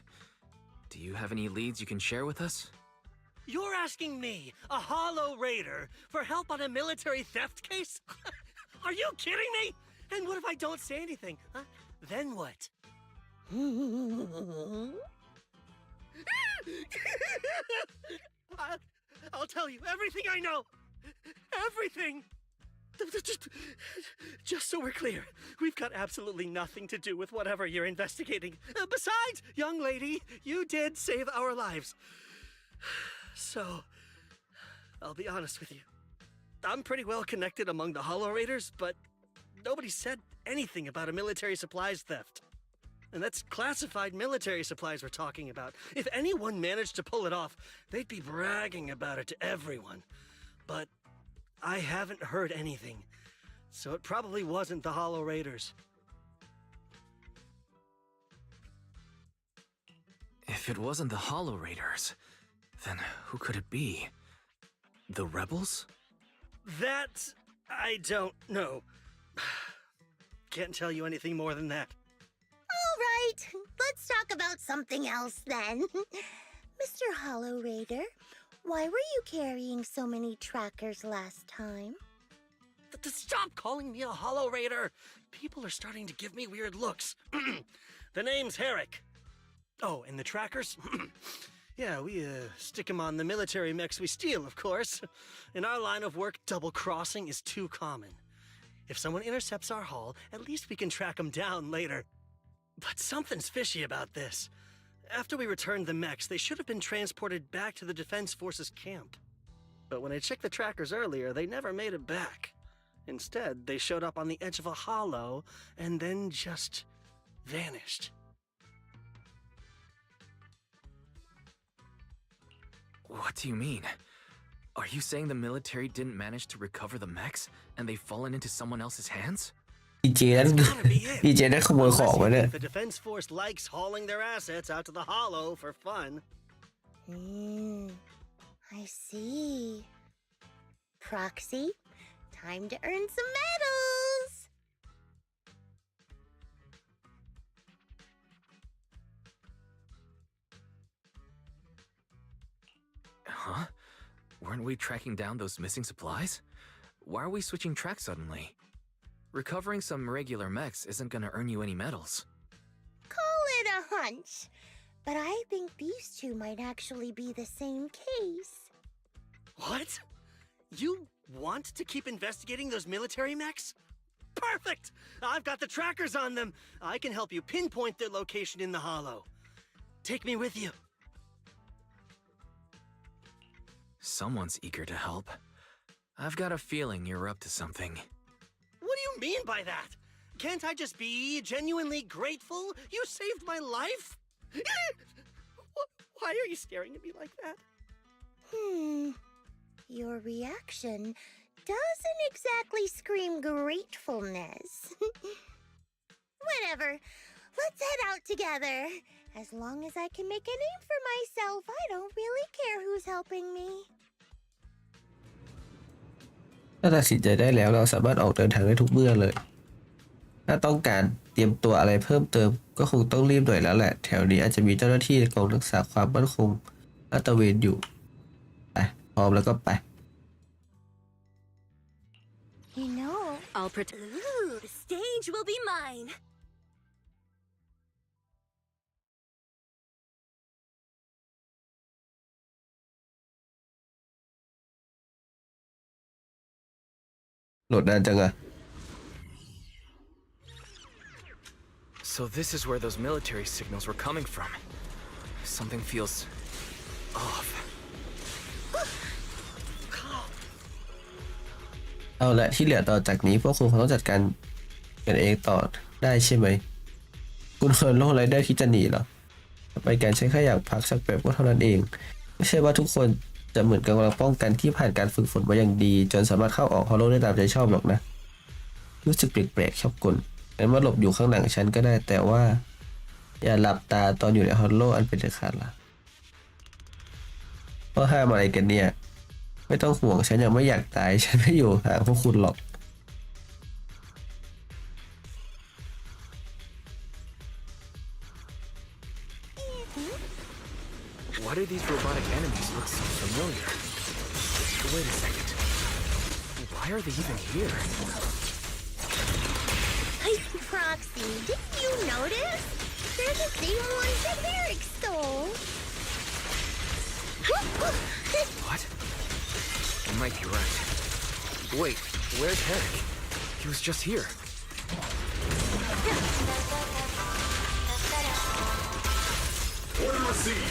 Do you have any leads you can share with us? You're asking me, a Hollow Raider, for help on a military theft case? Are you kidding me? And what if I don't say anything? Huh? Then what? I'll tell you everything I know. Everything. Just so we're clear, we've got absolutely nothing to do with whatever you're investigating. Besides, young lady, you did save our lives. So, I'll be honest with you. I'm pretty well connected among the Hollow Raiders, but nobody said anything about a military supplies theft. And that's classified military supplies we're talking about. If anyone managed to pull it off, they'd be bragging about it to everyone. But I haven't heard anything, so it probably wasn't the Hollow Raiders. If it wasn't the Hollow Raiders, then who could it be? The rebels? That I don't know. Can't tell you anything more than that. All right, right. Let's talk about something else then. Mr. Hollow Raider, why were you carrying so many trackers last time? Stop calling me a Hollow Raider! People are starting to give me weird looks. The name's Herrick. Oh, and the trackers? Yeah, we stick them on the military mechs we steal, of course. In our line of work, double-crossing is too common. If someone intercepts our haul, at least we can track them down later. But something's fishy about this. After we returned the mechs, they should have been transported back to the Defense Forces camp. But when I checked the trackers earlier, they never made it back. Instead, they showed up on the edge of a hollow and then just vanished. What do you mean? Are you saying the military didn't manage to recover the mechs and they've fallen into someone else's hands? ดีเจนั้น ดีเจนั้นขโมยของมาเนี่ย The Defense Force likes hauling their assets out to the hollow for fun. I see. Proxy, time to earn some medals. Huh? Weren't we tracking down those missing supplies? Why are we switching tracks suddenly? Recovering some regular mechs isn't gonna earn you any medals. Call it a hunch, but I think these two might actually be the same case. What? You want to keep investigating those military mechs? Perfect! I've got the trackers on them. I can help you pinpoint their location in the hollow. Take me with you. Someone's eager to help. I've got a feeling you're up to something. What do you mean by that? Can't I just be genuinely grateful? You saved my life? Why are you staring at me like that? Your reaction doesn't exactly scream gratefulness. Whatever. Let's head out together. As long as I can make a name for myself, I don't really care who's helping me. ถ้าตัดสินใจได้แล้วเราสามารถออกเดินทางได้ทุกเมื่อเลย ถ้าต้องการเตรียมตัวอะไรเพิ่มเติมก็คงต้องรีบหน่อยแล้วแหละแถวนี้อาจจะมีเจ้าหน้าที่กองรักษาความมั่นคงลาดตระเวนอยู่ไปพร้อมแล้วก็ไป You know, I'll protect. Ooh, the stage will be mine. โหลดนานจังอะ So this is where those military signals were coming from. Something feels off. เอาละที่เหลือต่อจากนี้พวกคุณคงต้องจัดการกันเองต่อได้ใช่ไหมคุณคนโลกไรได้ที่จะหนีเหรอไปการใช้แค่อยากพักสักแบบก็เท่านั้นเองไม่ใช่ว่าทุกคนจะเหมือนกำลังป้องกันที่ผ่านการฝึกฝนมาอย่างดีจนสามารถเข้าออกฮอลโลได้ตามใจชอบหรอกนะรู้สึกแปลกๆชอบกลงั้นมาหลบอยู่ข้างหลังฉันก็ได้แต่ว่าอย่าหลับตาตอนอยู่ในฮอลโลอันเป็นเด็ดขาดล่ะเพราะห้ามอะไรกันเนี่ยไม่ต้องห่วงฉันยังไม่อยากตายฉันไม่อยู่ห่างพวกคุณหรอก Why do these robotic enemies look so familiar? Wait a second. Why are they even here? Hey, Proxy, didn't you notice? They're the same ones that Herrick stole. What? You might be right. Wait, where's Herrick? He was just here. Order received.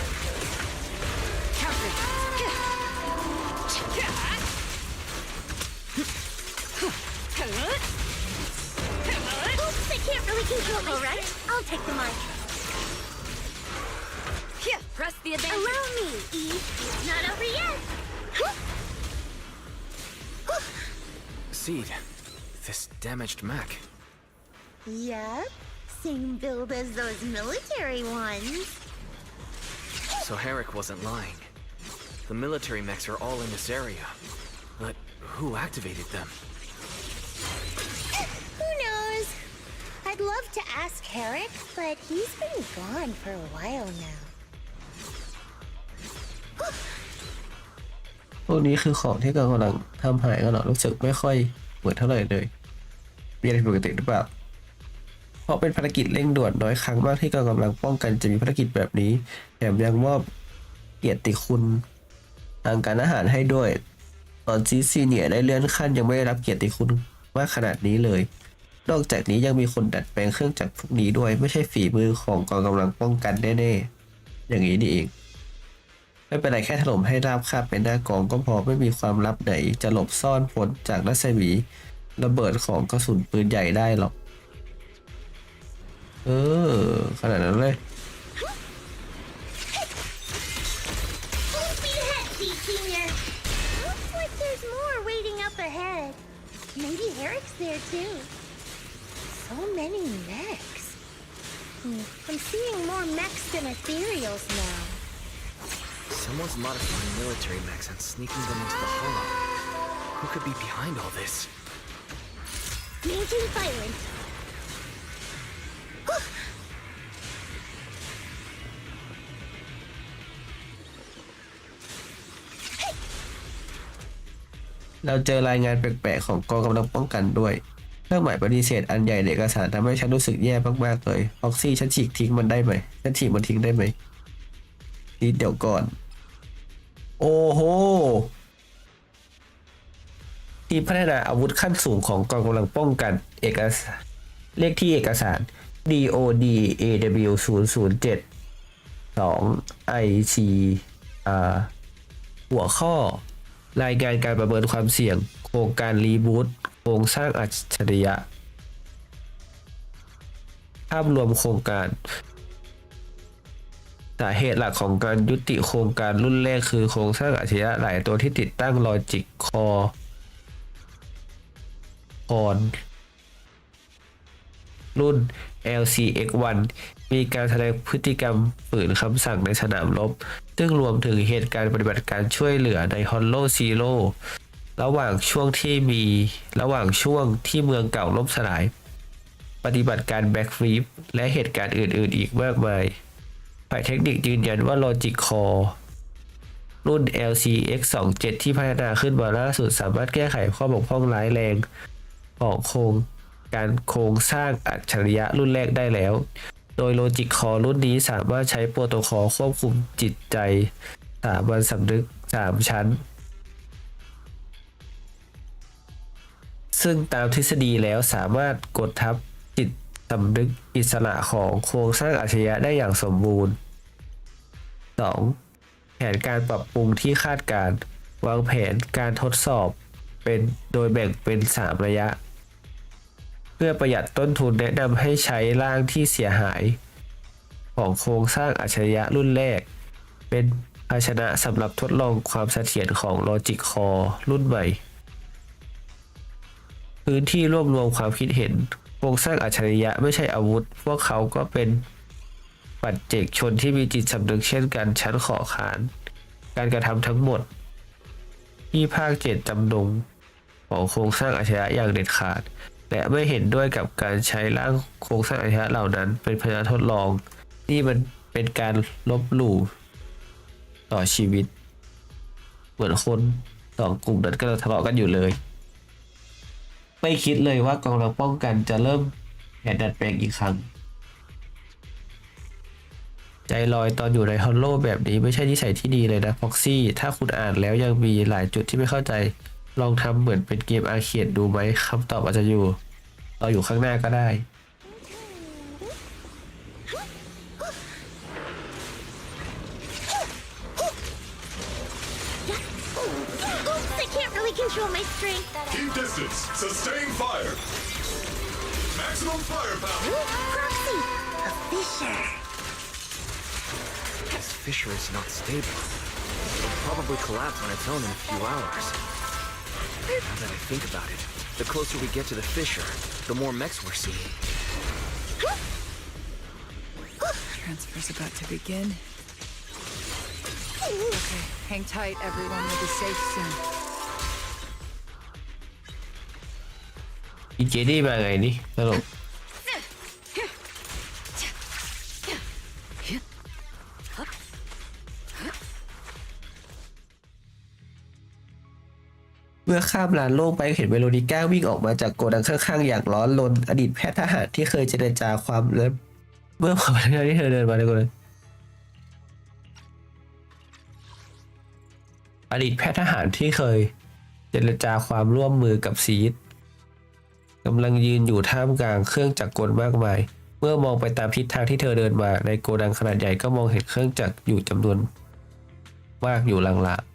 Oops, I can't really control me. All right, I'll take the mic. Here, press the advantage. Allow me, Eve. It's not over yet. Seed, this damaged mech. Yep, same build as those military ones. So Herrick wasn't lying. The military mechs are all in this area. But who activated them? Who knows? I'd love to ask Herrick, but he's been gone for a while now. พวกนี้คือของที่กำลังทำหายกันหรอรู้สึกไม่ค่อยเหมือนเท่าไหร่เลยมีอะไรผิดปกติหรือเปล่าเพราะเป็นภารกิจเร่งด่วนน้อยครั้งมากที่กำลังป้องกันจะมีภารกิจแบบนี้แถมยังมอบเกียรติคุณทางการอาหารให้ด้วยตอนซีเนียร์ได้เลื่อนขั้นยังไม่ได้รับเกียรติคุณมากขนาดนี้เลยนอกจากนี้ยังมีคนดัดแปลงเครื่องจักรพวกนี้ด้วยไม่ใช่ฝีมือของกองกำลังป้องกันแน่ๆอย่างนี้นี่เองไม่เป็นไรแค่ถล่มให้ราบคาบเป็นหน้ากองก็พอไม่มีความลับไหนจะหลบซ่อนพ้นจากรัศมีระเบิดของกระสุนปืนใหญ่ได้หรอกขนาดนั้นเลย Full speed ahead, Senior. Looks like there's more waiting up ahead. Maybe Herrick's there too. So many mechs. I'm seeing more mechs than ethereals now. Someone's modifying military mechs and sneaking them into the hollow. Who could be behind all this? Maintain silence. เราเจอรายงานแปลกๆของกองกำลังป้องกันด้วยเครื่องหมายปฏิเสธอันใหญ่ในเอกสารทำให้ฉันรู้สึกแย่มากๆเลยออกซี่ฉันฉีกทิ้งมันได้ไหมฉันฉีกมันทิ้งได้ไหมนี่เดี๋ยวก่อนโอ้โหทีมพัฒนาอาวุธขั้นสูงของกองกำลังป้องกันเอกสารเลขที่เอกสาร DODAW 007 2 ICR หัวข้อรายงานการประเมินความเสี่ยงโครงการรีบูตโครงสร้างอัจฉริยะภาพรวมโครงการสาเหตุหลักของการยุติโครงการรุ่นแรกคือโครงสร้างอัจฉริยะหลายตัวที่ติดตั้งลอจิกคอร์รุ่น LCX1 มีการแสดงพฤติกรรมฝืนคำสั่งในสนามรบซึ่งรวมถึงเหตุการณ์ปฏิบัติการช่วยเหลือใน Hollow Zero ระหว่างช่วงที่เมืองเก่าล่มสลายปฏิบัติการ Backflip และเหตุการณ์อื่นๆอีกมากมายฝ่ายเทคนิคยืนยันว่า Logic Core รุ่น LCX27 ที่พัฒนาขึ้นมาล่าสุดสามารถแก้ไขข้อบกพร่องร้ายแรงของโครงสร้างอัจฉริยะรุ่นแรกได้แล้วโดย Logic Core รุ่นนี้สามารถใช้โปรโตคอลควบคุมจิตใจสามัญสำนึก3ชั้นซึ่งตามทฤษฎีแล้วสามารถกดทับจิตสำนึกอิสระของโครงสร้างอัจฉริยะได้อย่างสมบูรณ์ 2. แผนการปรับปรุงที่คาดการณ์วางแผนการทดสอบโดยแบ่งเป็น3ระยะเพื่อประหยัดต้นทุนแนะนำให้ใช้ร่างที่เสียหายของโครงสร้างอัจฉริยะรุ่นแรกเป็นภาชนะสำหรับทดลองความเสถียรของ Logic Core รุ่นใหม่พื้นที่รวบรวมความคิดเห็นโครงสร้างอัจฉริยะไม่ใช่อาวุธพวกเขาก็เป็นปัจเจกชนที่มีจิตสำนึกเช่นกันฉันขอขานการกระทำทั้งหมดที่ภาค7จำนงของโครงสร้างอัจฉริยะอย่างเด็ดขาดและไม่เห็นด้วยกับการใช้ร่างโครงสร้างอัจฉริยะเหล่านั้นเป็นพยานทดลองนี่มันเป็นการลบหลู่ต่อชีวิตเหมือนคน2กลุ่มนั้นก็ทะเลาะกันอยู่เลยไม่คิดเลยว่ากองกำลังป้องกันจะเริ่มแผนดัดแปลงอีกครั้งใจลอยตอนอยู่ในฮอลโลแบบนี้ไม่ใช่นิสัยที่ดีเลยนะพ็อกซี่ถ้าคุณอ่านแล้วยังมีหลายจุดที่ไม่เข้าใจลองทำเหมือนเป็นเกมอาร์เคดดูไหมคำตอบอาจจะอยู่ข้างหน้าก็ได้ Oops, I can't really control my strength. Keep distance. Sustain fire. Maximum firepower. Proxy, a fissure. This fissure is not stable. It'll probably collapse on its own in a few hours. Now that I think about it, the closer we get to the fissure, the more mechs we're seeing. Transfer's about to begin. Okay, hang tight, everyone. We'll be safe soon. อีเจดี้มาไงนี่ตลก เมื่อข้ามลานโล่งไปเห็นเวโรนิก้าวิ่งออกมาจากโกดังข้างๆอย่างร้อนรนอดีตแพทย์ทหารที่เคยเจรจาความเลิศเมื่อวันที่เธอเดินมาในโกดังอดีตแพทย์ทหารที่เคยเจรจาความร่วมมือกับซีดกำลังยืนอยู่ท่ามกลางเครื่องจักรกลมากมายเมื่อมองไปตามทิศทางที่เธอเดินมาในโกดังขนาดใหญ่ก็มองเห็นเครื่องจักรอยู่จำนวนมากอยู่ลางๆ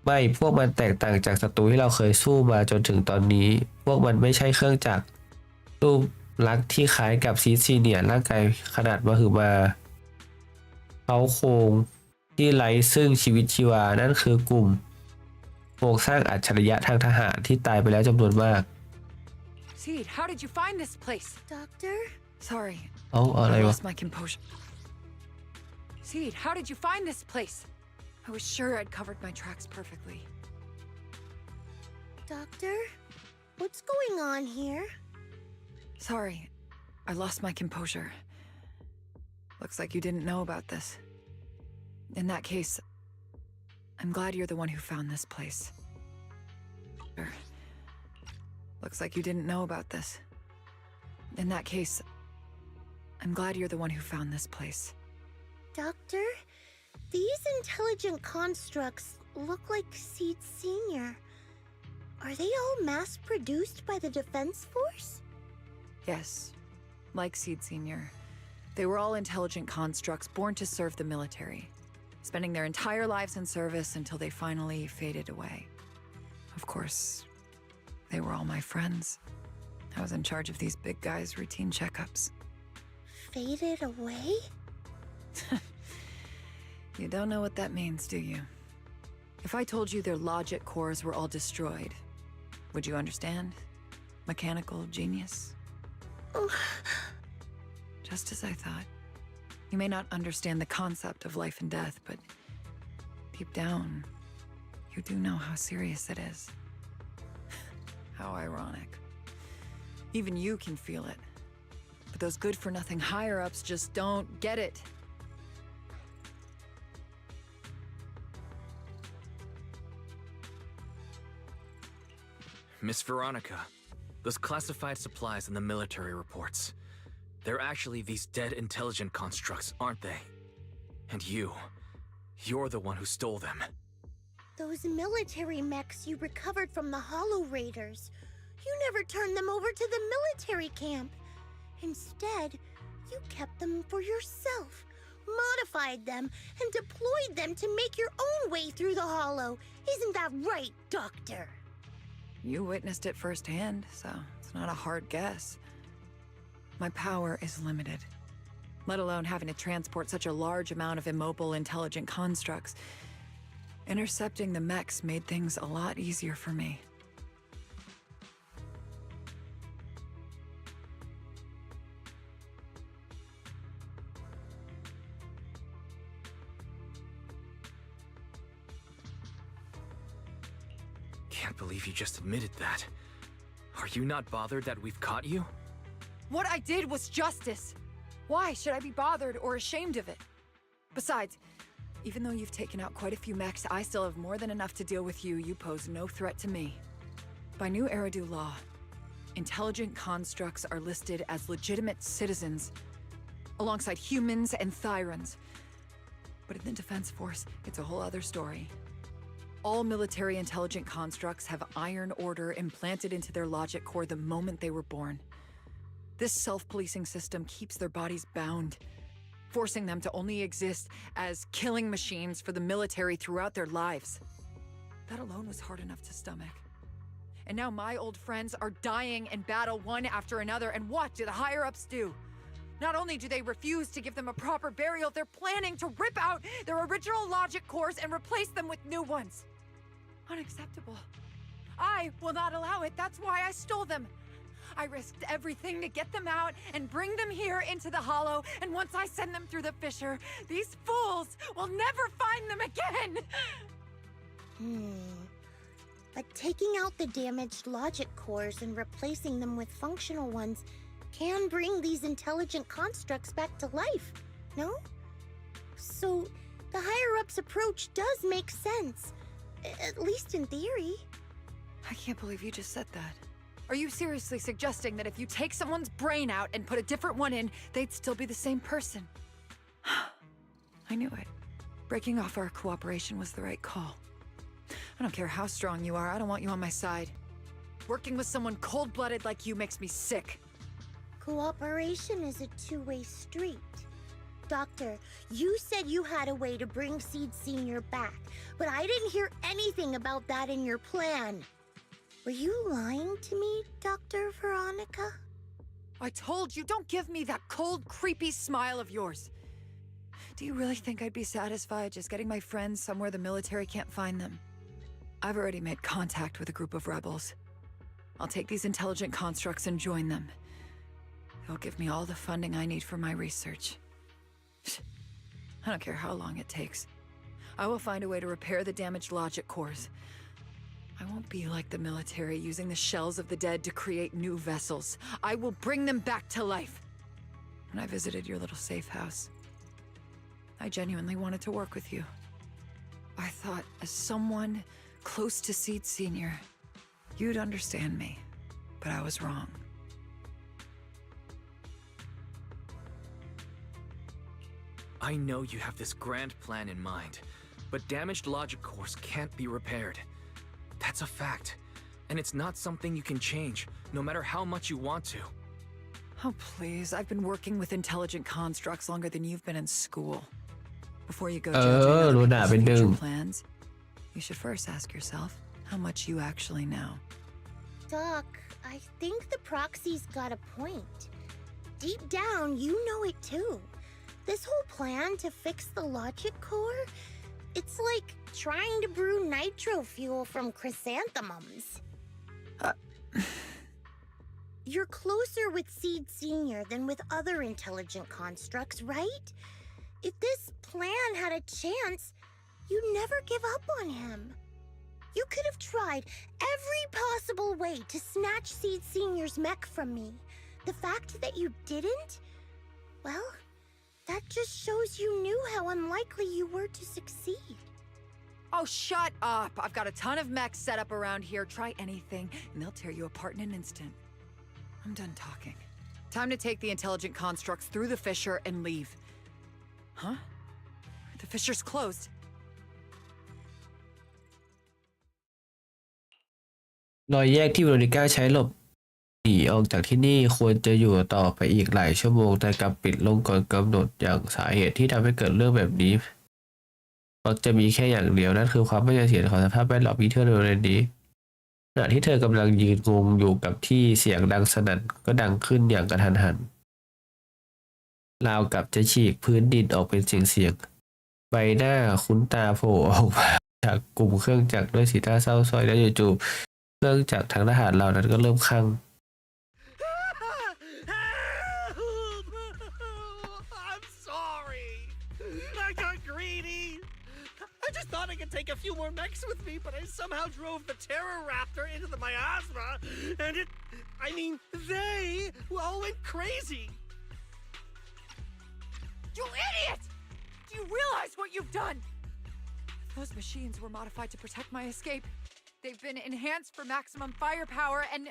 ไม่พวกมันแตกต่างจากศัตรูที่เราเคยสู้มาจนถึงตอนนี้พวกมันไม่ใช่เครื่องจักรรูปลักษณ์ที่คล้ายกับซีดซีเนียร่างกายขนาดมหึมาเขาโครงที่ไร้ซึ่งชีวิตชีวานั่นคือกลุ่มโครงสร้างอัจฉริยะทางทหารที่ตายไปแล้วจำนวนมาก Seed, how did you find this place? Doctor? Sorry. อะไร I วะ lost my composure. Seed, how did you find this place? I was sure I'd covered my tracks perfectly. Doctor? What's going on here? Sorry, I lost my composure. Looks like you didn't know about this. In that case, I'm glad you're the one who found this place. Sure. Looks like you didn't know about this. In that case, I'm glad you're the one who found this place. Doctor? These intelligent constructs look like Seed Senior. Are they all mass-produced by the Defense Force? Yes, like Seed Senior. They were all intelligent constructs born to serve the military, spending their entire lives in service until they finally faded away. Of course, they were all my friends. I was in charge of these big guys' routine checkups. Faded away? You don't know what that means, do you? If I told you their logic cores were all destroyed, would you understand? Mechanical genius? Just as I thought. You may not understand the concept of life and death, but deep down, you do know how serious it is. How ironic. Even you can feel it. But those good-for-nothing higher-ups just don't get it. Miss Veronica, those classified supplies in the military reports. They're actually these dead intelligent constructs, aren't they? And you're the one who stole them. Those military mechs you recovered from the Hollow Raiders. You never turned them over to the military camp. Instead, you kept them for yourself, modified them, and deployed them to make your own way through the Hollow. Isn't that right, Doctor? You witnessed it firsthand, so it's not a hard guess. My power is limited, let alone having to transport such a large amount of immobile, intelligent constructs. Intercepting the mechs made things a lot easier for me. Can't believe you just admitted that. Are you not bothered that we've caught you? What I did was justice. Why should I be bothered or ashamed of it? Besides, even though you've taken out quite a few mechs, I still have more than enough to deal with you. You pose no threat to me. By new Eridu law, intelligent constructs are listed as legitimate citizens, alongside humans and Thyrans. But in the Defense Force, it's a whole other story. All military intelligent constructs have Iron Order implanted into their logic core the moment they were born. This self-policing system keeps their bodies bound, forcing them to only exist as killing machines for the military throughout their lives. That alone was hard enough to stomach. And now my old friends are dying in battle one after another, and what do the higher-ups do? Not only do they refuse to give them a proper burial, they're planning to rip out their original logic cores and replace them with new ones. Unacceptable. I will not allow it. That's why I stole them. I risked everything to get them out and bring them here into the Hollow, and once I send them through the fissure, these fools will never find them again! But taking out the damaged logic cores and replacing them with functional ones can bring these intelligent constructs back to life. No? So, the higher-ups approach does make sense. At least in theory. I can't believe you just said that. Are you seriously suggesting that if you take someone's brain out and put a different one in, they'd still be the same person? I knew it. Breaking off our cooperation was the right call. I don't care how strong you are, I don't want you on my side. Working with someone cold-blooded like you makes me sick. Cooperation is a two-way street. Doctor, you said you had a way to bring Seed Senior back, but I didn't hear anything about that in your plan. Were you lying to me, Dr. Veronica? I told you, don't give me that cold, creepy smile of yours. Do you really think I'd be satisfied just getting my friends somewhere the military can't find them? I've already made contact with a group of rebels. I'll take these intelligent constructs and join them. They'll give me all the funding I need for my research. I don't care how long it takes. I will find a way to repair the damaged logic cores. I won't be like the military, using the shells of the dead to create new vessels. I will bring them back to life. When I visited your little safe house, I genuinely wanted to work with you. I thought, as someone close to Seed Senior, you'd understand me, but I was wrong. I know you have this grand plan in mind, but damaged logic cores can't be repaired. That's a fact, and it's not something you can change, no matter how much you want to. Oh, please. I've been working with intelligent constructs longer than you've been in school. Before you go judging other people's future plans, you should first ask yourself how much you actually know. Doc, I think the proxy's got a point. Deep down, you know it too. This whole plan to fix the logic core, it's like trying to brew nitro fuel from chrysanthemums. You're closer with Seed Senior than with other intelligent constructs, right? If this plan had a chance, you'd never give up on him. You could have tried every possible way to snatch Seed Senior's mech from me. The fact that you didn't, well, that just shows you knew how unlikely you were to succeed. Oh, shut up! I've got a ton of mechs set up around here. Try anything, and they'll tear you apart in an instant. I'm done talking. Time to take the intelligent constructs through the fissure and leave. Huh? The fissure's closed. รอยแยกที่เวโรนิก้าใช้หลบหนีออกจากที่นี่ควรจะอยู่ต่อไปอีกหลายชั่วโมงแต่กลับปิดลงก่อนกำหนดอย่างสาเหตุที่ทำให้เกิดเรื่องแบบนี้มักจะมีแค่อย่างเดียวนั่นคือความไม่เสถียรของสภาพแวดล้อมที่เธอในนี้ขณะที่เธอกำลังยืนงงอยู่กับที่เสียงดังสนั่นก็ดังขึ้นอย่างกระทันหันราวกับจะฉีกพื้นดินออกเป็นเสียงใบหน้าคุ้นตาโผล่ออกมาจากกลุ่มเครื่องจักรด้วยสีหน้าเศร้าส้อยและจู่ๆเครื่องจักรทางทหารเหล่านั้นก็เริ่มคั่ง I'm sorry. I got greedy. I just thought I could take a few more mechs with me, but I somehow drove the Terror Raptor into the miasma, and they all went crazy. You idiot! Do you realize what you've done? Those machines were modified to protect my escape. They've been enhanced for maximum firepower, and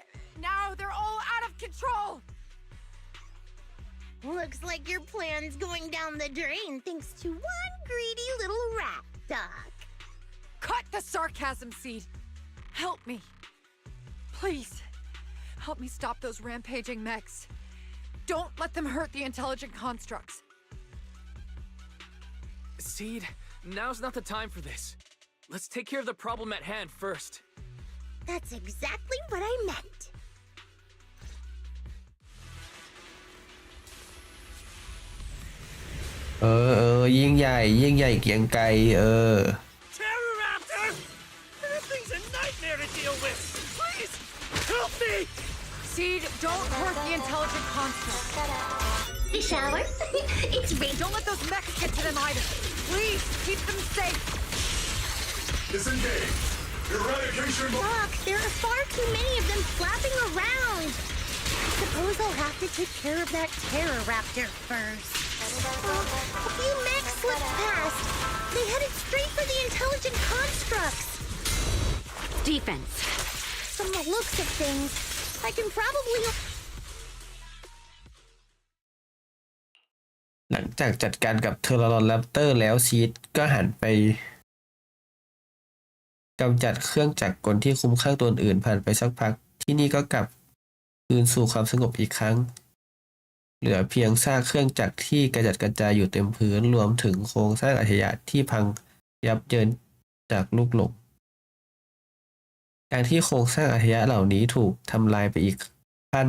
now they're all out of control! Looks like your plan's going down the drain thanks to one greedy little rat, Doc. Cut the sarcasm, Seed. Help me. Please. Help me stop those rampaging mechs. Don't let them hurt the intelligent constructs. Seed, now's not the time for this. Let's take care of the problem at hand first. That's exactly what I meant. ยิ่งใหญ่เกรียงไกรTerror Raptor! This thing's a nightmare to deal with. Please, help me! Seed, don't hurt the intelligent constructs. The shower? It's ready. Don't let those mechs get to them either. Please, keep them safe. Disengage! Eradication! Doc, there are far too many of them flapping around. I suppose I'll have to take care of that Terror Raptor first. intelligent constructs. Defense. From the looks of things, I can probably... หลังจากจัดการกับเทอร์รอนแรปเตอร์แล้วซีดก็หันไปกำจัดเครื่องจักรกลที่คุ้มข้างตัวอื่นผ่านไปสักพักที่นี่ก็กลับคืนสู่ความสงบอีกครั้งเหลือเพียงซากเครื่องจักรที่กระจัดกระจายอยู่เต็มพื้นรวมถึงโครงสร้างอาชญะที่พังยับเยินจากลูกหลงการที่โครงสร้างอาชญะเหล่านี้ถูกทำลายไปอีกขั้น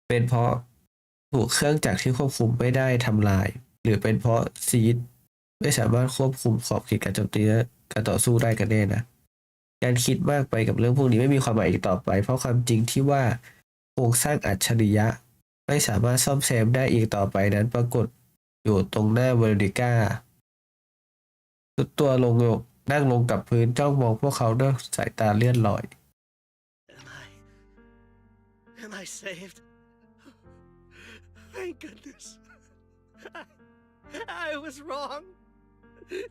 เป็นเพราะถูกเครื่องจักรที่ควบคุมไม่ได้ทำลายหรือเป็นเพราะซีดไม่สามารถควบคุมขอบเขตการโจมตีและการต่อสู้ได้กันแน่นะการคิดมากไปกับเรื่องพวกนี้ไม่มีความหมายอีกต่อไปเพราะความจริงที่ว่าโครงสร้างอัจฉริยะไม่สามารถซ่อมแซมได้อีกต่อไปนั้นปรากฏอยู่ตรงหน้าเวโรนิก้าสุดตัวลงนั่งลงกับพื้นจ้องมองพวกเขาด้วยสายตาเลื่อนลอย Am I saved? Thank goodness. I was wrong.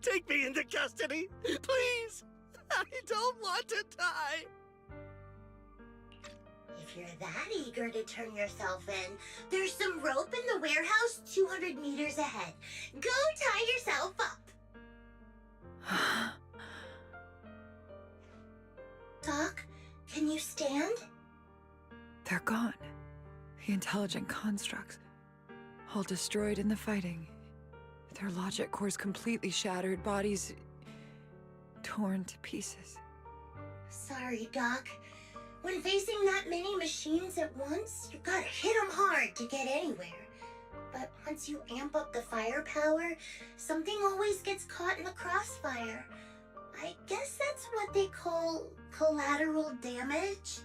Take me into custody, please. I don't want to die. If you're that eager to turn yourself in, there's some rope in the warehouse 200 meters ahead. Go tie yourself up. Doc, can you stand? They're gone. The intelligent constructs. All destroyed in the fighting. Their logic cores completely shattered, bodies torn to pieces. Sorry, Doc. When facing that many machines at once, you gotta hit them hard to get anywhere. But once you amp up the firepower, something always gets caught in the crossfire. I guess that's what they call collateral damage.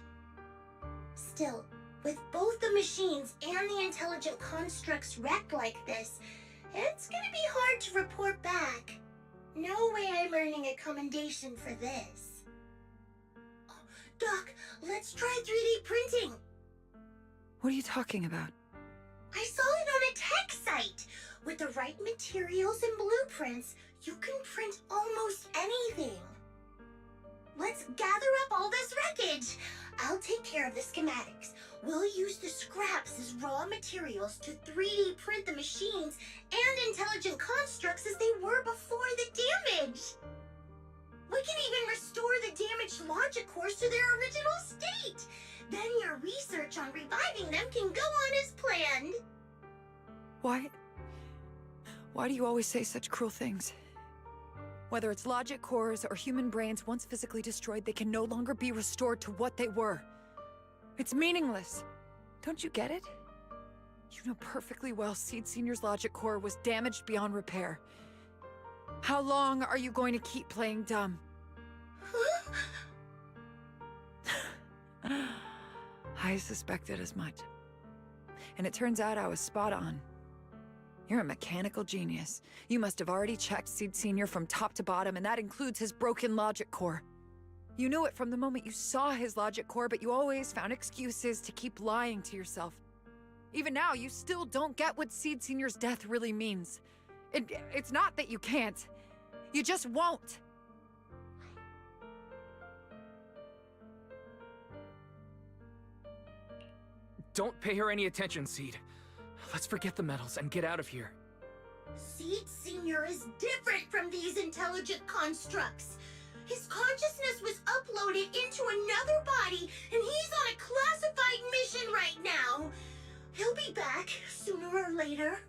Still, with both the machines and the intelligent constructs wrecked like this, it's gonna be hard to report back. No way I'm earning a commendation for this. Oh, Doc, let's try 3D printing. What are you talking about? I saw it on a tech site. With the right materials and blueprints, you can print almost anything. Let's gather up all this wreckage. I'll take care of the schematics. We'll use the scraps as raw materials to 3D print the machines and intelligent constructs as they were before the damage. We can even restore the damaged logic cores to their original state. Then your research on reviving them can go on as planned. Why do you always say such cruel things? Whether it's logic cores or human brains once physically destroyed, they can no longer be restored to what they were. It's meaningless. Don't you get it? You know perfectly well Seed Senior's logic core was damaged beyond repair. How long are you going to keep playing dumb? I suspected as much. And it turns out I was spot on. You're a mechanical genius. You must have already checked Seed Senior from top to bottom, and that includes his broken logic core. You knew it from the moment you saw his logic core, but you always found excuses to keep lying to yourself. Even now, you still don't get what Seed Senior's death really means. It's not that you can't. You just won't. Don't pay her any attention, Seed. Let's forget the medals and get out of here. Seed Senior is different from these intelligent constructs. His consciousness was uploaded into another body, and he's on a classified mission right now. He'll be back sooner or later.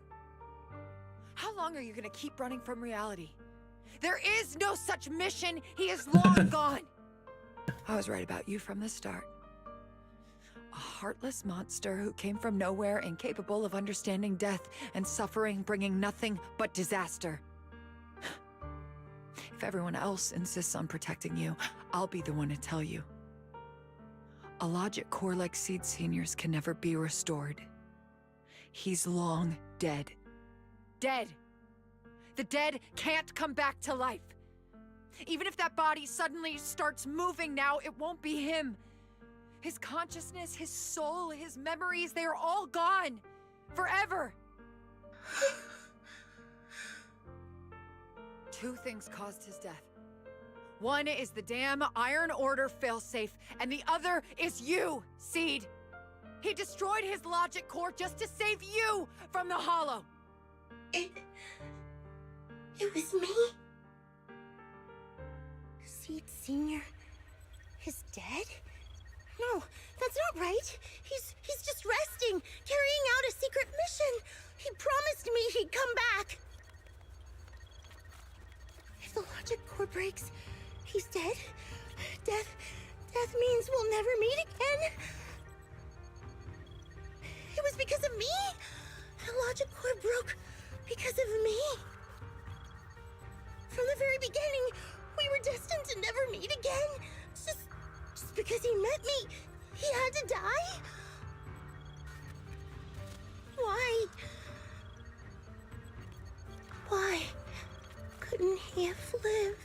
How long are you gonna keep running from reality? There is no such mission. He is long gone. I was right about you from the start. A heartless monster who came from nowhere, incapable of understanding death and suffering, bringing nothing but disaster. If everyone else insists on protecting you, I'll be the one to tell you. A logic core like Seed Senior's can never be restored. He's long dead. Dead! The dead can't come back to life. Even if that body suddenly starts moving now, it won't be him. His consciousness, his soul, his memories, they are all gone. Forever. Two things caused his death. One is the damn Iron Order failsafe, and the other is you, Seed. He destroyed his logic core just to save you from the Hollow. It was me? Seed Senior is dead? No, that's not right. He's just resting, carrying out a secret mission. He promised me he'd come back. If the logic core breaks, he's dead. Death means we'll never meet again. It was because of me. The logic core broke because of me. From the very beginning, we were destined to never meet again. Just because he met me, he had to die? Why? Why couldn't he have lived?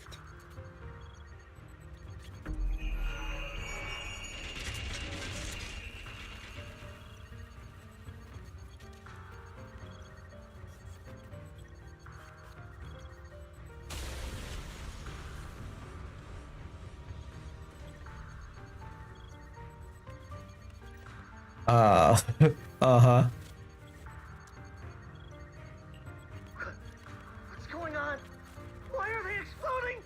Uh-huh. What's going on? Why are they exploding?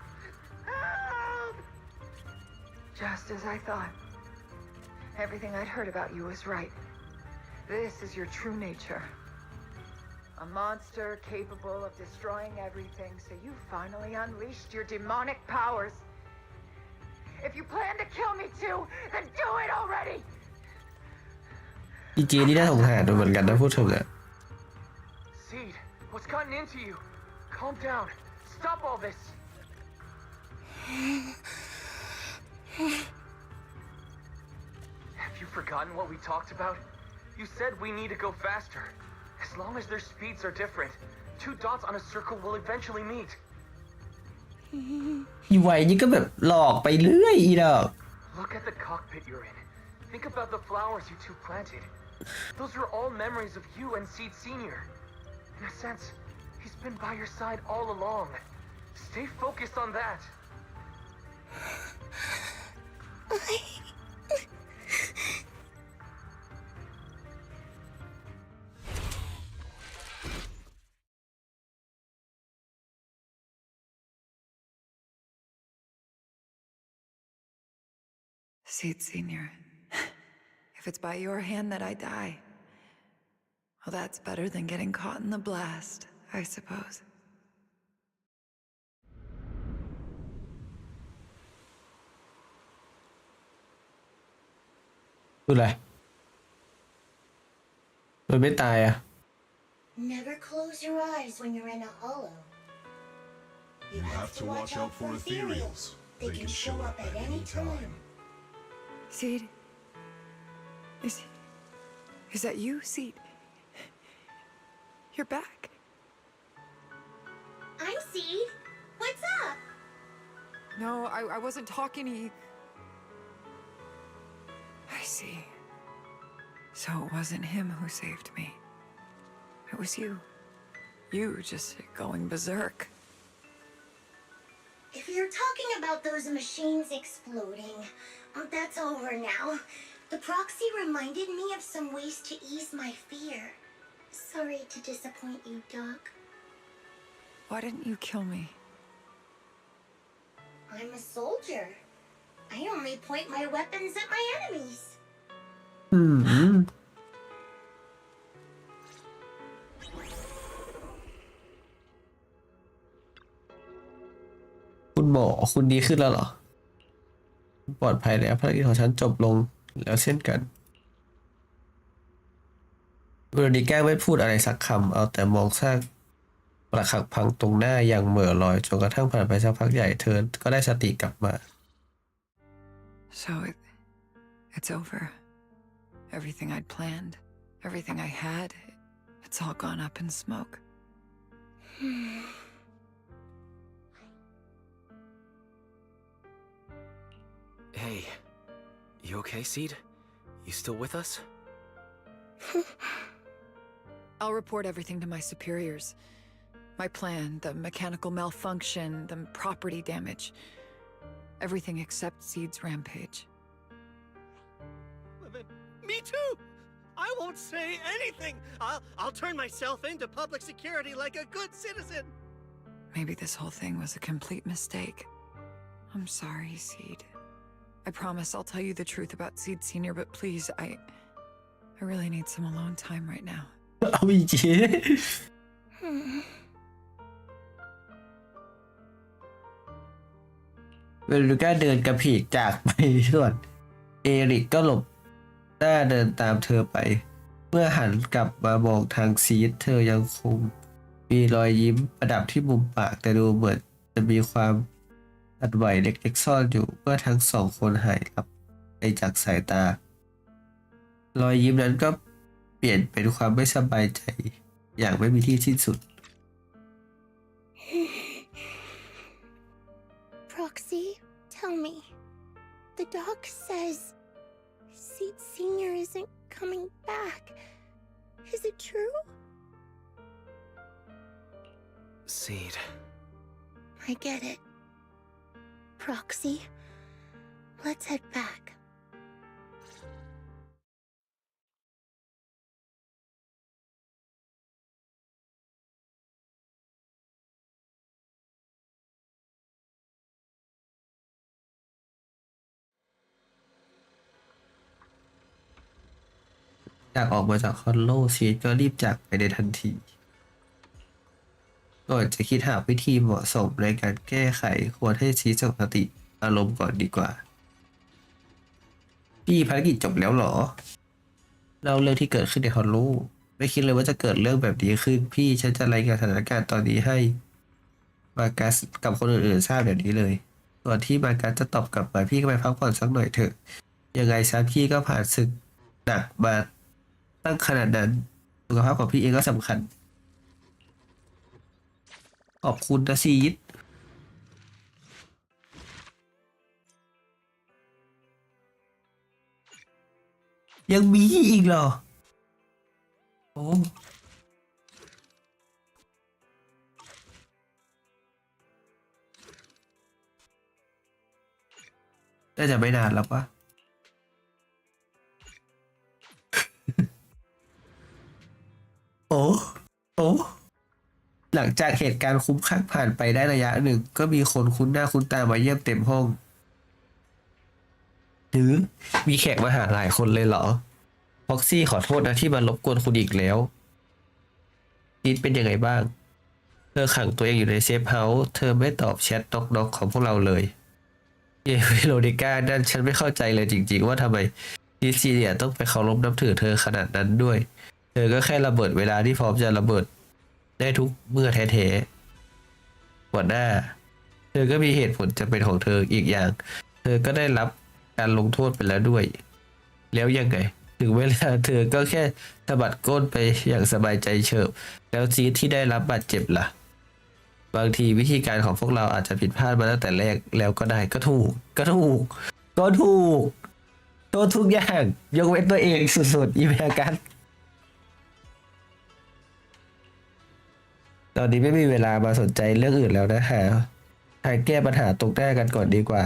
Help! Just as I thought. Everything I'd heard about you was right. This is your true nature. A monster capable of destroying everything, so you finally unleashed your demonic powers. If you plan to kill me too, then do it already! อีเจนี่น่าสงสารเหมือนกันนะพูดถึงอะ Seed, what's gotten into you? Calm down. Stop all this. Have you forgotten what we talked about? You said we need to go faster. As long as their speeds are different, two dots on a circle will eventually meet. อีไวนี่ก็แบบหลอกไปเรื่อยอีดอก Look at the cockpit you're in. Think about the flowers you two planted. Those are all memories of you and Seed Senior. In a sense, he's been by your side all along. Stay focused on that. Seed Senior. If it's by your hand that I die, well, that's better than getting caught in the blast, I suppose. คืออะไรมันไม่ตายอะ Never close your eyes when you're in a hollow. You have to watch out for ethereals. They can show up at any time. Seed? Is that you, Seed? You're back. I'm Seed. What's up? No, I wasn't talking to you. I see. So it wasn't him who saved me. It was you. You just going berserk. If you're talking about those machines exploding, that's over now. The proxy reminded me of some ways to ease my fear. Sorry to disappoint you, Doc. Why didn't you kill me? I'm a soldier. I only point my weapons at my enemies. คุณหมอคุณดีขึ้นแล้วเหรอปลอดภัยแล้วภารกิจของฉันจบลงแล้วเช่นกันเวโรนิก้าไม่พูดอะไรสักคำเอาแต่มองซากปรักหักพังตรงหน้าอย่างเหม่อลอยจนกระทั่งผ่านไปสักพักใหญ่เธอก็ได้สติกลับมา So it's over. Everything I'd planned, everything I had, it's all gone up in smoke. Hey, you okay, Seed? You still with us? I'll report everything to my superiors. My plan, the mechanical malfunction, the property damage. Everything except Seed's rampage. Me too! I won't say anything! I'll turn myself into public security like a good citizen! Maybe this whole thing was a complete mistake. I'm sorry, Seed. I promise I'll tell you the truth about Seed Senior, but please, I really need some alone time right now. เอาอีกทีเวลูก้าเดินกระเพกจากไปส่วนเอริกก็หลบหน้าเดินตามเธอไปเมื่อหันกลับมามองทางซีดเธอยังคงมีรอยยิ้มประดับที่มุมปากแต่ดูเหมือนจะมีความอัดไหวเล็กๆซ่อนอยู่เมื่อทั้งสองคนหายลับไปจากสายตารอยยิ้มนั้นก็เปลี่ยนเป็นความไม่สบายใจอย่างไม่มีที่สิ้นสุด Proxy, tell me. The doc says Seed Senior isn't coming back. Is it true? Seed. I get it. Proxy, let's head back. อยากออกมาจากคอนโลชีสก็รีบจากไปในทันทีก่อนจะคิดหาวิธีเหมาะสมในการแก้ไขควรให้ชีสสติอารมณ์ก่อนดีกว่าพี่ภารกิจจบแล้วเหรอเล่าเรื่องที่เกิดขึ้นในคอนโลไม่คิดเลยว่าจะเกิดเรื่องแบบนี้ขึ้นพี่ฉันจะรายงานสถานการณ์ตอนนี้ให้มากัสกับคนอื่นๆทราบเดี๋ยวนี้เลยก่อนที่มากัสจะตอบกลับมาพี่ก็ไปพักผ่อนสักหน่อยเถอะยังไงซะพี่ก็ผ่านศึกหนักมาตั้งขนาดนั้นสุขภาพของพี่เองก็สำคัญขอบคุณนะซีดยังมีอีกเหรอโอ้น่าจะไม่นานแล้วปะ โอ้หลังจากเหตุการณ์คุ้มข้างผ่านไปได้ระยะหนึ่งก็มีคนคุ้นหน้าคุ้นตามาเยี่ยมเต็มห้องหรือมีแขกมาหาหลายคนเลยเหรอพ็อกซี่ขอโทษนะที่มารบกวนคุณอีกแล้วนิดเป็นยังไงบ้างเธอขังตัวเองอยู่ในเซฟเฮาส์เธอไม่ตอบแชทน็อกของพวกเราเลยเยเวโรนิก้านั่นฉันไม่เข้าใจเลยจริงๆว่าทำไมดิซีเนียต้องไปเคารพนับถือเธอขนาดนั้นด้วยเธอก็แค่ระเบิดเวลาที่พร้อมจะระเบิดได้ทุกเมื่อแท้ๆหัวหน้าเธอก็มีเหตุผลจะเป็นของเธออีกอย่างเธอก็ได้รับการลงโทษไปแล้วด้วยแล้วยังไงถึงเวลาเธอก็แค่สะบัดก้นไปอย่างสบายใจเฉิบแล้วซีที่ได้รับบาดเจ็บล่ะบางทีวิธีการของพวกเราอาจจะผิดพลาดมาตั้งแต่แรกแล้วก็ได้ก็ถูกโทษทุกอย่างยกเว้นตัวเองสุดๆอีเมกันตอนนี้ไม่มีเวลามาสนใจเรื่องอื่นแล้วนะฮะทางแก้ปัญหาตรงหน้ากันก่อนดีกว่า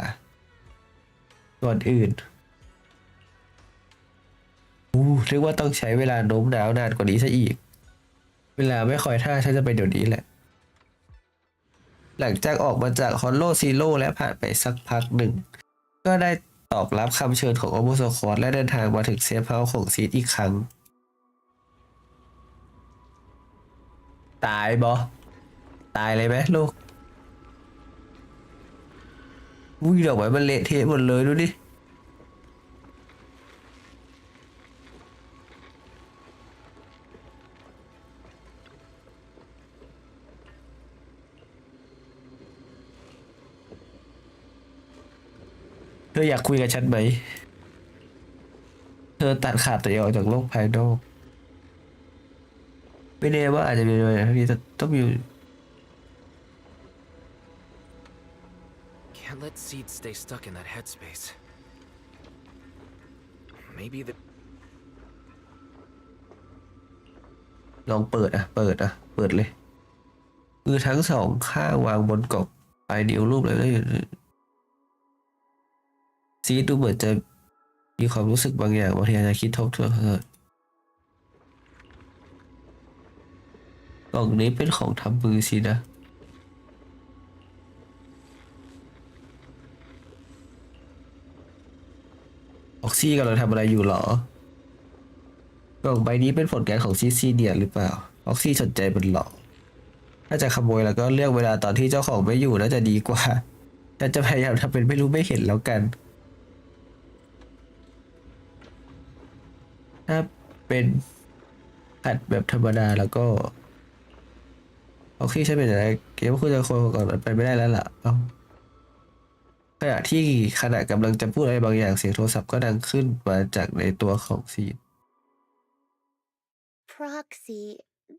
ก่อนอื่นเรียกว่าต้องใช้เวลาโน้มน้าวนานกว่านี้ซะอีกเวลาไม่คอยท่าฉันจะไปเดี๋ยวนี้แหละหลังจากออกมาจากฮอนโลซีโร่และผ่านไปสักพักหนึ่งก็ได้ตอบรับคำเชิญของอโมโซคอร์และเดินทางมาถึงเซฟเฮาส์ของซีดอีกครั้งตายบอตายเลยไหมลูกดอกไม้มันเละเทะหมดเลยดูดิเธออยากคุยกับฉันไหมเธอตัดขาดตัวเองออกจากโลกภายนอกไม่แน่ว่าอาจจะมีอะไรที่จะต้องมี Can't let Seed stay stuck in that headspace. Maybe the ลองเปิดเลย มือทั้งสองข้างวางบนกบปลายนิ้วรูปเลยซีดดูเหมือนจะมีความรู้สึกบางอย่างบางทีอาจจะคิดทบทวนกล่องนี้เป็นของทำมือสินะออกซี่กำลังทำอะไรอยู่หรอกล่องใบนี้เป็นผลงานของซีเนียหรือเปล่าออกซี่สนใจมันหรอถ้าจะขโมยแล้วก็เลือกเวลาตอนที่เจ้าของไม่อยู่น่าจะดีกว่าแต่จะพยายามทำเป็นไม่รู้ไม่เห็นแล้วกันถ้าเป็นขัดแบบธรรมดาแล้วก็ออกซี่ใช่เป็นอะไรเกมคุณจะโคก่อนมันไปไม่ได้แล้วล่ะเอ้าขณะกำลังจะพูดอะไรบางอย่างเสียงโทรศัพท์ก็ดังขึ้นมาจากในตัวของซีน Proxy,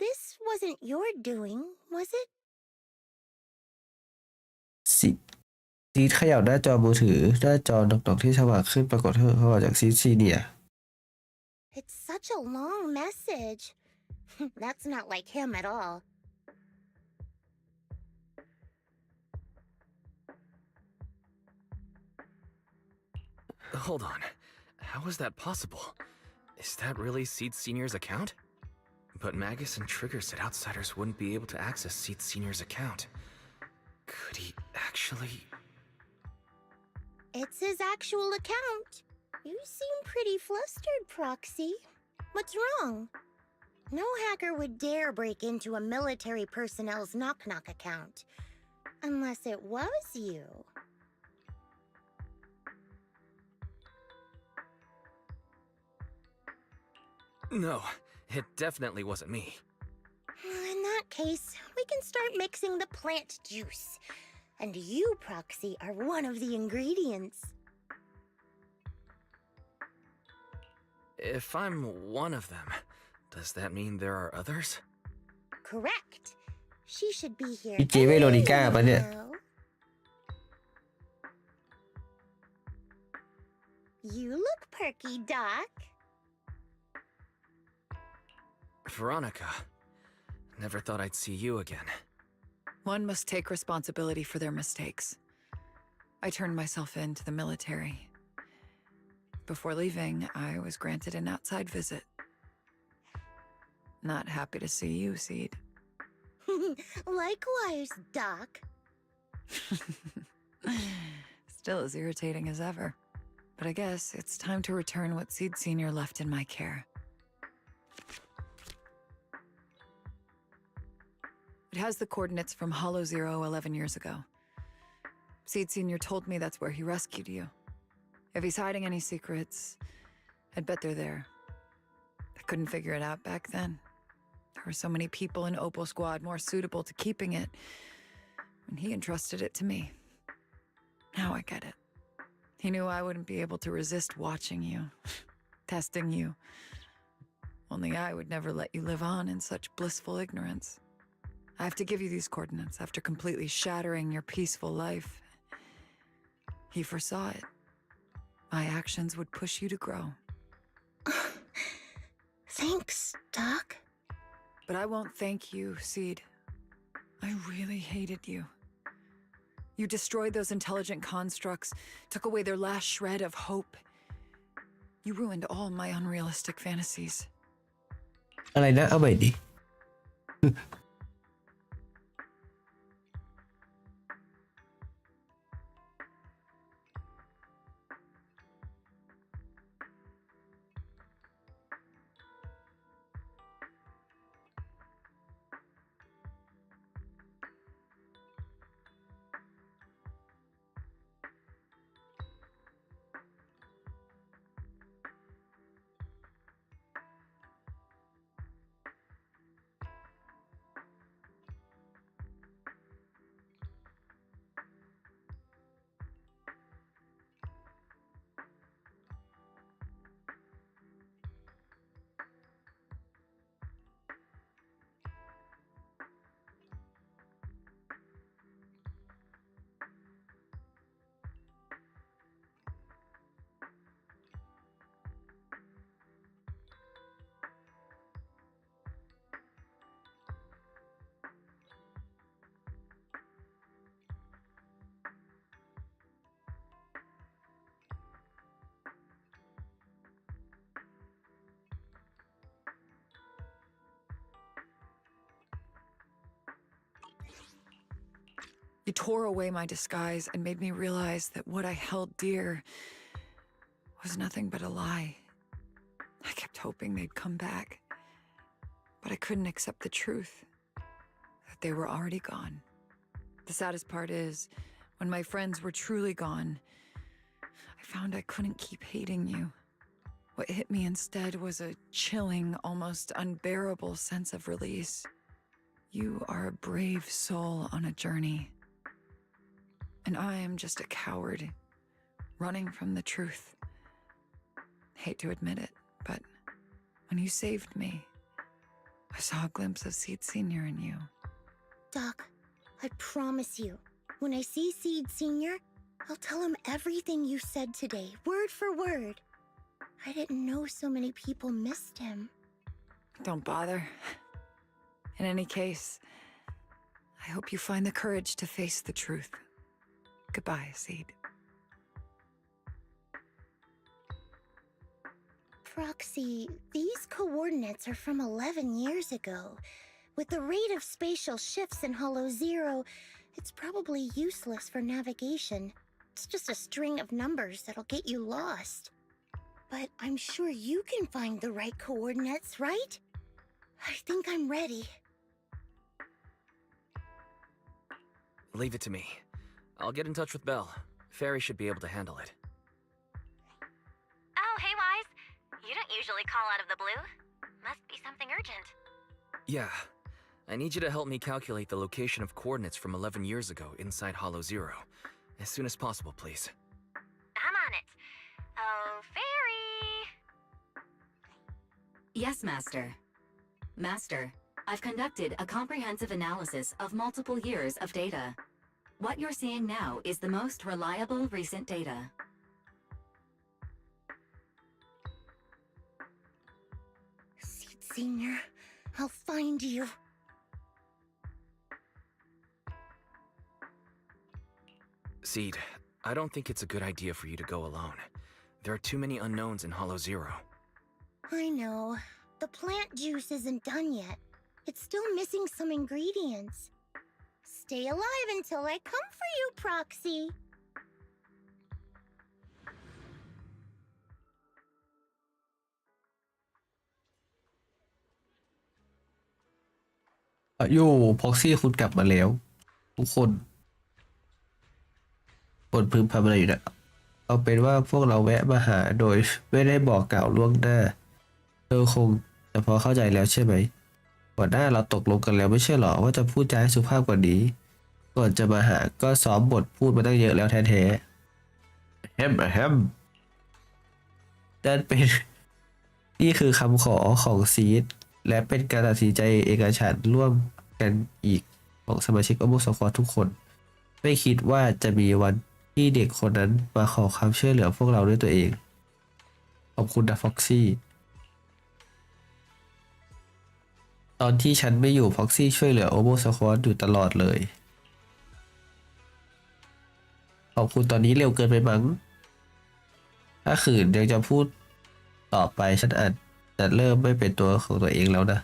this wasn't your doing, was it? ซีดเขย่าหน้าจอมือถือหน้าจอดอกๆที่สว่างขึ้นปรากฏข้อความจากซีเนีย It's such a long message. That's not like him at all. Hold on. How is that possible? Is that really Seed Senior's account? But Magus and Trigger said outsiders wouldn't be able to access Seed Senior's account. Could he actually... It's his actual account. You seem pretty flustered, Proxy. What's wrong? No hacker would dare break into a military personnel's knock-knock account. Unless it was you. No, it definitely wasn't me. In that case, we can start mixing the plant juice. And you, Proxy, are one of the ingredients. If I'm one of them, does that mean there are others? Correct. She should be here. พี่เจเวโรนิก้าปะเนี่ย now. You look perky, Doc. Veronica, never thought I'd see you again. One must take responsibility for their mistakes. I turned myself in to the military. Before leaving, I was granted an outside visit. Not happy to see you, Seed. Likewise, Doc. Still as irritating as ever. But I guess it's time to return what Seed Senior left in my care. It has the coordinates from Hollow Zero 11 years ago. Seed Senior told me that's where he rescued you. If he's hiding any secrets, I'd bet they're there. I couldn't figure it out back then. There were so many people in Opal Squad more suitable to keeping it, and he entrusted it to me. Now I get it. He knew I wouldn't be able to resist watching you, testing you. Only I would never let you live on in such blissful ignorance. I have to give you these coordinates after completely shattering your peaceful life. He foresaw it. My actions would push you to grow. Thanks, Doc. But I won't thank you, Seed. I really hated you. You destroyed those intelligent constructs, took away their last shred of hope. You ruined all my unrealistic fantasies. อะไรนะเอาใหม่ดิ You tore away my disguise and made me realize that what I held dear was nothing but a lie. I kept hoping they'd come back, but I couldn't accept the truth that they were already gone. The saddest part is, when my friends were truly gone, I found I couldn't keep hating you. What hit me instead was a chilling, almost unbearable sense of release. You are a brave soul on a journey. And I am just a coward, running from the truth. Hate to admit it, but when you saved me, I saw a glimpse of Seed Senior in you. Doc, I promise you, when I see Seed Senior, I'll tell him everything you said today, word for word. I didn't know so many people missed him. Don't bother. In any case, I hope you find the courage to face the truth. Goodbye, Seed. Proxy, these coordinates are from 11 years ago. With the rate of spatial shifts in Hollow Zero, it's probably useless for navigation. It's just a string of numbers that'll get you lost. But I'm sure you can find the right coordinates, right? I think I'm ready. Leave it to me. I'll get in touch with Belle. Fairy should be able to handle it. Oh, hey, Wise. You don't usually call out of the blue. Must be something urgent. Yeah. I need you to help me calculate the location of coordinates from 11 years ago inside Hollow Zero. As soon as possible, please. I'm on it. Oh, Fairy! Yes, Master. Master, I've conducted a comprehensive analysis of multiple years of data. What you're seeing now is the most reliable recent data. Seed Senior, I'll find you. Seed, I don't think it's a good idea for you to go alone. There are too many unknowns in Hollow Zero. I know. The plant juice isn't done yet. It's still missing some ingredients. Stay alive until I come for you, Proxy.โย่พ็อกซี่คุณกลับมาแล้ว ทุกคนพึมพำอะไรอยู่นะเอาเป็นว่าพวกเราแวะมาหาโดยไม่ได้บอกกล่าวล่วงหน้าคงจะพอเข้าใจแล้วใช่ไหมก่อนหน้าเราตกลงกันแล้วไม่ใช่หรอว่าจะพูดจาให้สุภาพกว่านี้ก่อนจะมาหาก็ซ้อมบทพูดมาตั้งเยอะแล้วแท้ๆแฮมนั่นเป็นนี่คือคำขอของซีดและเป็นการตัดสินใจเอกฉันท์ร่วมกันอีกของสมาชิกอบสควอตทุกคนไม่คิดว่าจะมีวันที่เด็กคนนั้นมาขอความช่วยเหลือพวกเราด้วยตัวเองขอบคุณนะฟ็อกซี่ตอนที่ฉันไม่อยู่ฟ็อกซี่ช่วยเหลือโอโบสควอตอยู่ตลอดเลยขอบคุณตอนนี้เร็วเกินไปมั้งถ้าขืนยังจะพูดต่อไปฉันอาจจะเริ่มไม่เป็นตัวของตัวเองแล้วนะ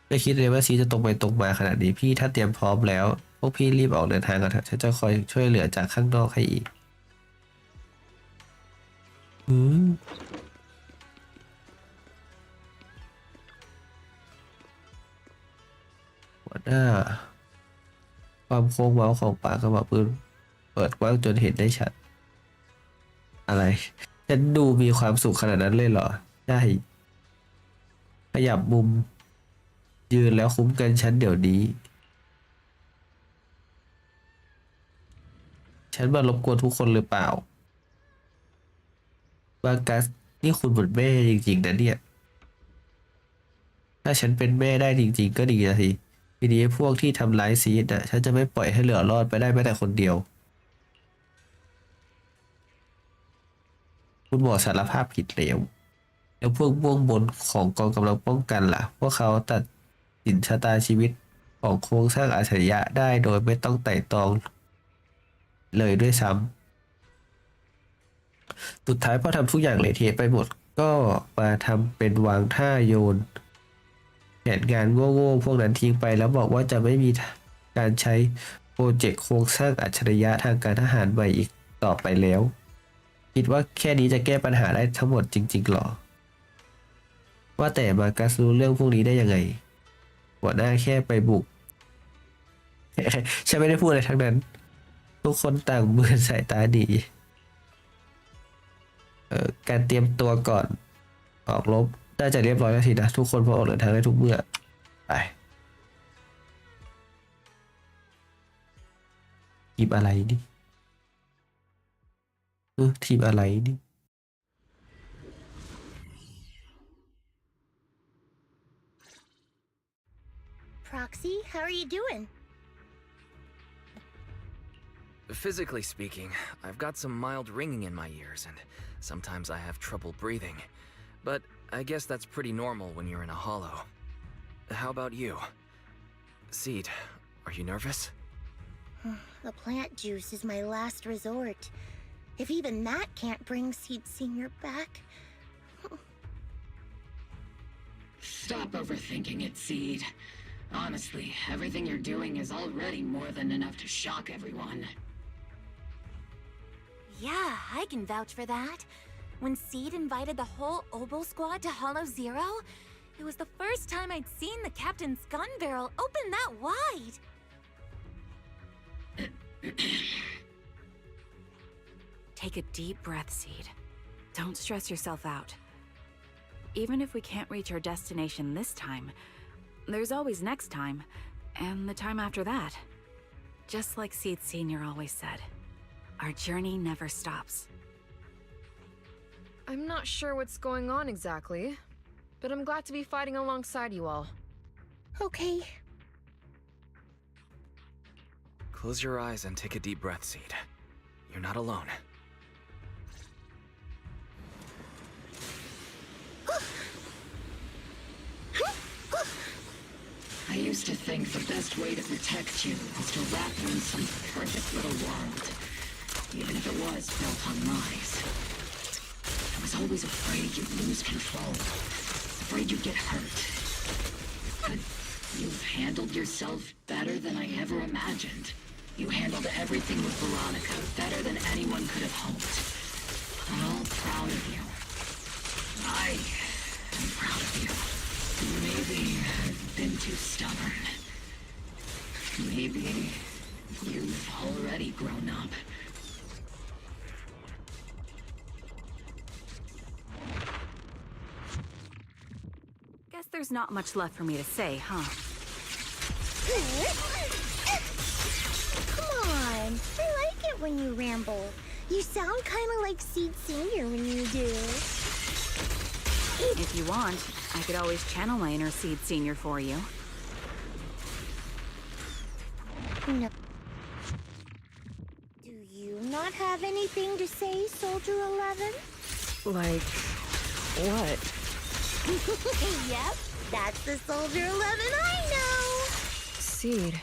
ไม่คิดเลยว่าซีจะตรงไปตรงมาขนาดนี้พี่ถ้าเตรียมพร้อมแล้วพวกพี่รีบออกเดินทางกันเถอะฉันจะคอยช่วยเหลือจากข้างนอกให้อีกหัวหน้าความโค้งเว้าของปากกระบอกปืนเปิดกว้างจนเห็นได้ชัดอะไรฉันดูมีความสุขขนาดนั้นเลยเหรอใช่ขยับมุมยืนแล้วคุ้มกันฉันเดี๋ยวนี้ฉันมารบกวนทุกคนหรือเปล่าบากัสนี่คุณเหมือนแม่จริงๆนะเนี่ยถ้าฉันเป็นแม่ได้จริงๆก็ดีนะทีนี้พวกที่ทำร้ายซีดน่ะฉันจะไม่ปล่อยให้เหลือรอดไปได้แม้แต่คนเดียวคุณหมอสารภาพผิดแล้วพวกเบื้องบนของกองกำลังป้องกันล่ะพวกเขาตัดสินชะตาชีวิตของโครงสร้างอัจฉริยะได้โดยไม่ต้องไต่ตรองเลยด้วยซ้ำสุดท้ายพอทำทุกอย่างเละเทะไปหมดก็มาทำเป็นวางท่าโยนแผนงานโง่ๆพวกนั้นทิ้งไปแล้วบอกว่าจะไม่มีการใช้ รเจกต์โครงสร้างอัจฉริยะทางการทหารใหม่อีกต่อไปแล้ว คิดว่าแค่นี้จะแก้ปัญหาได้ทั้งหมดจริงๆหรอ ว่าแต่มากัสรู้เรื่องพวกนี้ได้ยังไง หัวหน้าแค่ไปบุก ฉันไม่ได้พูดอะไรทั้งนั้น ทุกคนต่างมือสายตาดีการเตรียมตัวก่อนออกรบน่าจะเรียบร้อยแล้วสินะ ทุกคนพร้อมออกเดินทางได้ทุกเมื่อไปทีมอะไรนี่ทีมอะไรนี่ Proxy, how are you doing? Physically speaking, I've got some mild ringing in my ears, and sometimes I have trouble breathing. But I guess that's pretty normal when you're in a hollow. How about you? Seed, are you nervous? The plant juice is my last resort. If even that can't bring Seed Senior back... Stop overthinking it, Seed. Honestly, everything you're doing is already more than enough to shock everyone. Yeah, I can vouch for that. When Seed invited the whole Oboe squad to Hollow Zero, it was the first time I'd seen the captain's gun barrel open that wide. Take a deep breath, Seed. Don't stress yourself out. Even if we can't reach our destination this time, there's always next time, and the time after that. Just like Seed Senior always said, our journey never stops. I'm not sure what's going on exactly, but I'm glad to be fighting alongside you all. Okay. Close your eyes and take a deep breath, Seed. You're not alone. I used to think the best way to protect you was to wrap you in some perfect little world, even if it was built on lies. I was always afraid you'd lose control, afraid you'd get hurt. But you've handled yourself better than I ever imagined. You handled everything with Veronica better than anyone could have hoped. I'm all proud of you. I am proud of you. Maybe I've been too stubborn. Maybe you've already grown up. Guess there's not much left for me to say, huh? Come on, I like it when you ramble. You sound kind of like Seed Senior when you do. If you want, I could always channel my inner Seed Senior for you. No. Do you not have anything to say, Soldier 11? Like, what? Yep, that's the Soldier 11 I know! Seed.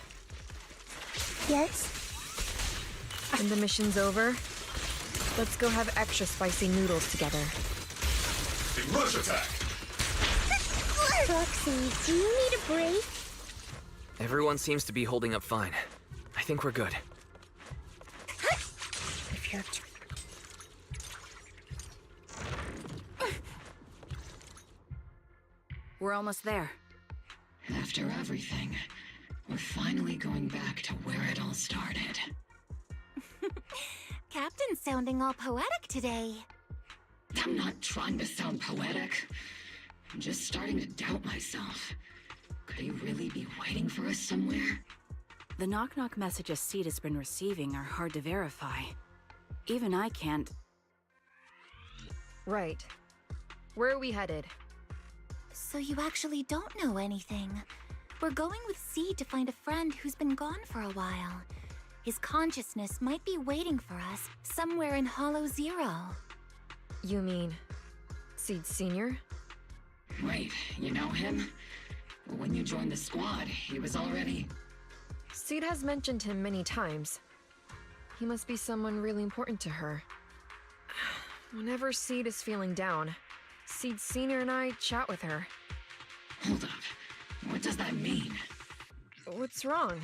Yes? And the mission's over? Let's go have extra spicy noodles together. Rush attack! Roxy, do you need a break? Everyone seems to be holding up fine. I think we're good. If you're... We're almost there. After everything, we're finally going back to where it all started. Captain's sounding all poetic today. I'm not trying to sound poetic. I'm just starting to doubt myself. Could he really be waiting for us somewhere? The knock-knock messages Seed has been receiving are hard to verify. Even I can't... Right. Where are we headed? So you actually don't know anything. We're going with Seed to find a friend who's been gone for a while. His consciousness might be waiting for us somewhere in Hollow Zero. You mean... Seed Senior? Wait, you know him? When you joined the squad, he was already... Seed has mentioned him many times. He must be someone really important to her. Whenever Seed is feeling down, Seed Senior and I chat with her. Hold up. What does that mean? What's wrong?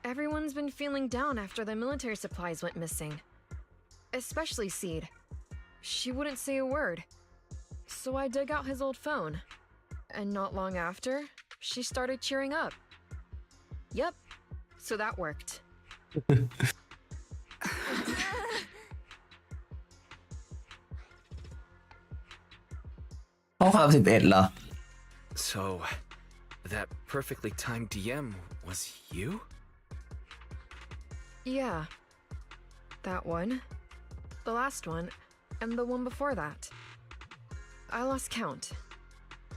Everyone's been feeling down after the military supplies went missing. Especially Seed. She wouldn't say a word. So I dug out his old phone. And not long after, she started cheering up. Yep. So that worked. ข้อความ11เหรอ So, that perfectly timed DM was you? Yeah. That one. The last one. And the one before that. I lost count.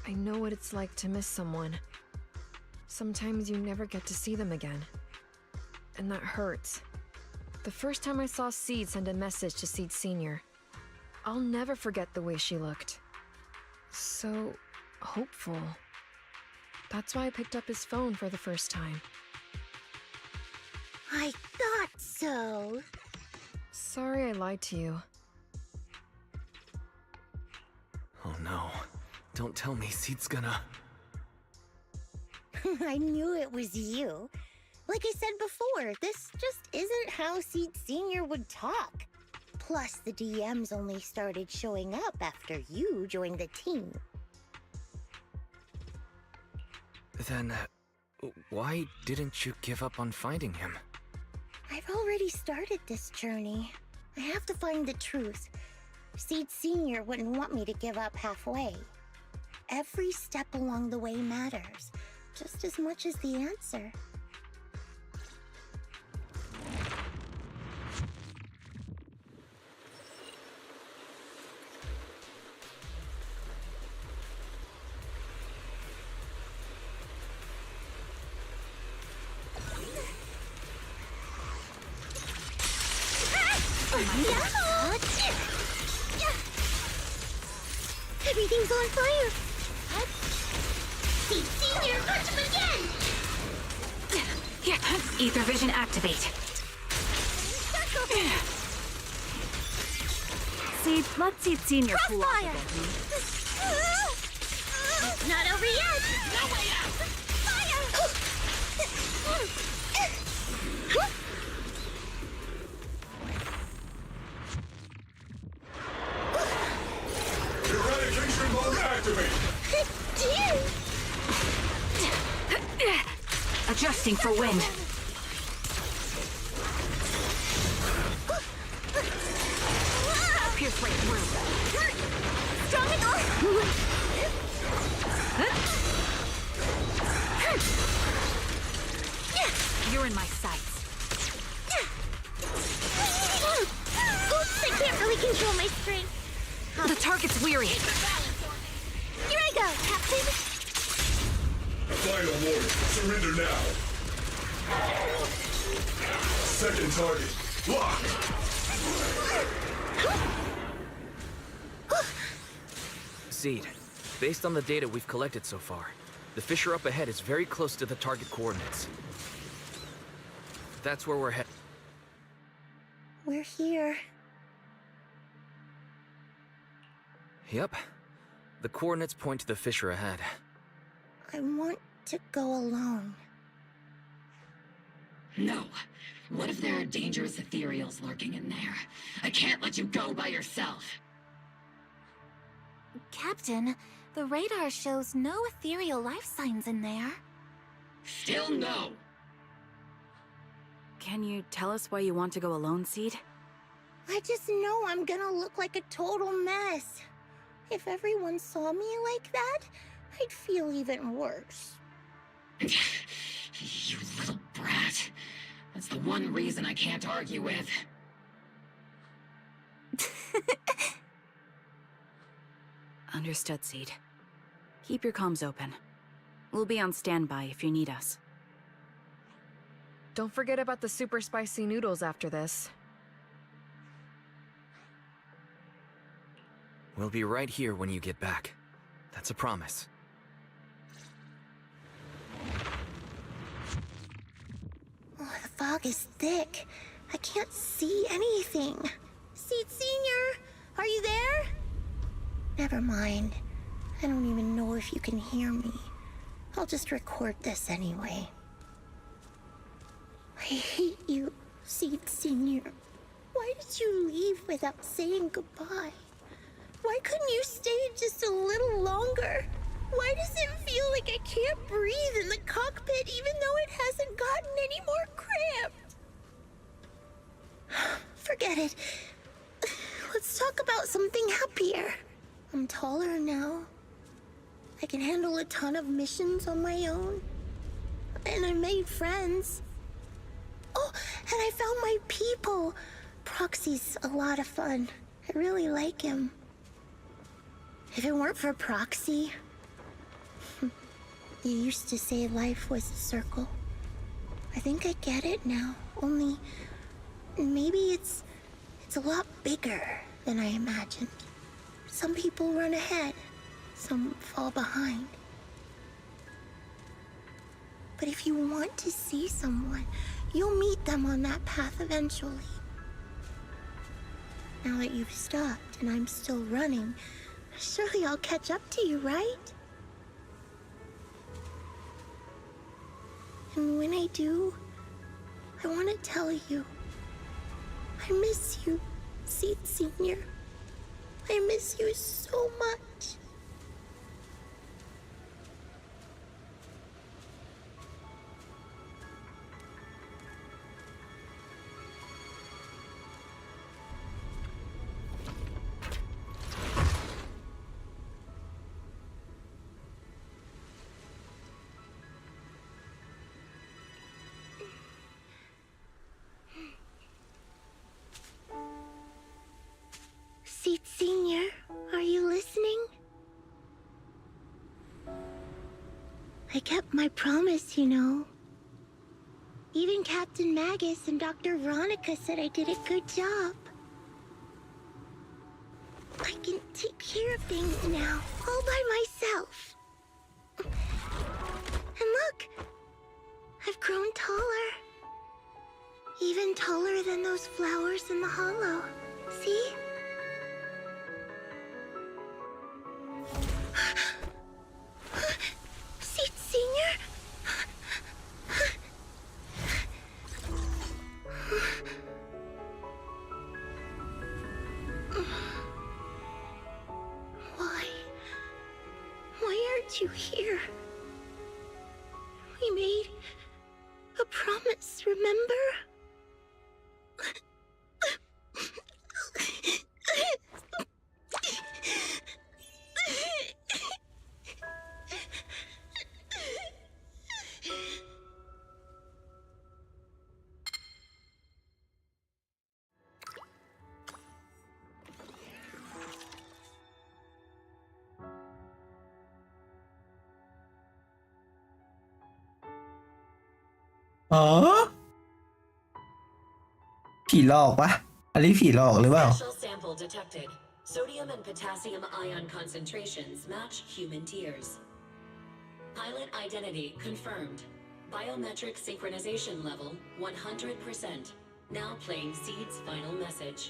I know what it's like to miss someone. Sometimes you never get to see them again. And that hurts. The first time I saw Seed send a message to Seed Sr., I'll never forget the way she looked. So hopeful. That's why I picked up his phone for the first time. I thought so. Sorry I lied to you. Oh no. Don't tell me Seed's gonna... I knew it was you. Like I said before, this just isn't how Seed Sr. would talk. Plus, the DMs only started showing up after you joined the team. Then, why didn't you give up on finding him? I've already started this journey. I have to find the truth. Seed Sr. wouldn't want me to give up halfway. Every step along the way matters, just as much as the answer. Everything's on fire! Seed Sr. punch him again! Here, ether vision activate. Seed, let Seed Sr. cool off a bit. It's not over yet! No way out! Fire! Eradication mode activate! Adjusting for wind. Pierce right through. Strong enough! You're in my sights. Oops, I can't really control my strength. The target's weary. Here I go, Captain! Final warning, surrender now. Second target, lock! Seed, based on the data we've collected so far, the fissure up ahead is very close to the target coordinates. That's where we're headed. We're here. Yep. The coordinates point to the fissure ahead. I want to go alone. No. What if there are dangerous ethereals lurking in there? I can't let you go by yourself. Captain, the radar shows no ethereal life signs in there. Still no. Can you tell us why you want to go alone, Seed? I just know I'm gonna look like a total mess. If everyone saw me like that, I'd feel even worse. You little brat. That's the one reason I can't argue with. Understood, Seed. Keep your comms open. We'll be on standby if you need us. Don't forget about the super spicy noodles after this. We'll be right here when you get back. That's a promise. Oh, the fog is thick. I can't see anything. Seed Sr., are you there? Never mind. I don't even know if you can hear me. I'll just record this anyway. I hate you, Seed Senior. Why did you leave without saying goodbye? Why couldn't you stay just a little longer? Why does it feel like I can't breathe in the cockpit even though it hasn't gotten any more cramped? Forget it. Let's talk about something happier. I'm taller now. I can handle a ton of missions on my own. And I made friends. Oh, and I found my people. Proxy's a lot of fun. I really like him. If it weren't for Proxy... You used to say life was a circle. I think I get it now. Only... maybe it's a lot bigger than I imagined. Some people run ahead. Some fall behind. But if you want to see someone, you'll meet them on that path eventually. Now that you've stopped and I'm still running, surely I'll catch up to you, right? And when I do, I want to tell you, I miss you, Seed Senior. I miss you so much. Seed Senior, are you listening? I kept my promise, you know. Even Captain Magus and Dr. Veronica said I did a good job. I can take care of things now, all by myself. And look, I've grown taller. Even taller than those flowers in the hollow. See? Seed Senior? Why aren't you here? We made a promise, remember?อ๋อผีหลอกปะอันนี้ผีหลอกหรือเปล่า Special sample detected. Sodium and potassium ion concentrations match human tears. Pilot identity confirmed. Biometric synchronization level 100%. Now playing Seed's final message.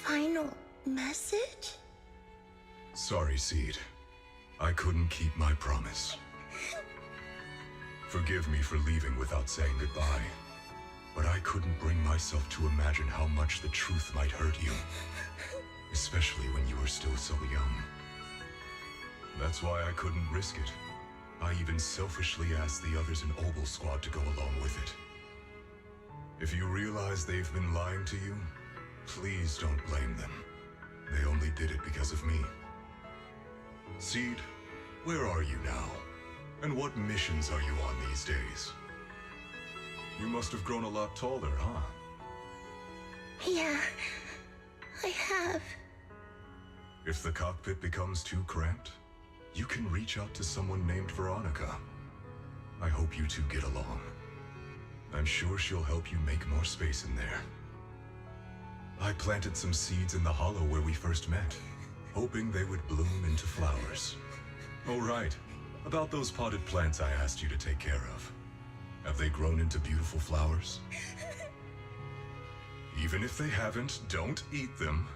Final message? Sorry, Seed. I couldn't keep my promise. Forgive me for leaving without saying goodbye, but I couldn't bring myself to imagine how much the truth might hurt you, especially when you were still so young. That's why I couldn't risk it. I even selfishly asked the others in Obel Squad to go along with it. If you realize they've been lying to you, please don't blame them. They only did it because of me. Seed, where are you now? And what missions are you on these days? You must have grown a lot taller, huh? Yeah, I have. If the cockpit becomes too cramped, you can reach out to someone named Veronica. I hope you two get along. I'm sure she'll help you make more space in there. I planted some seeds in the hollow where we first met, hoping they would bloom into flowers. Oh, right. About those potted plants I asked you to take care of. Have they grown into beautiful flowers? Even if they haven't, don't eat them.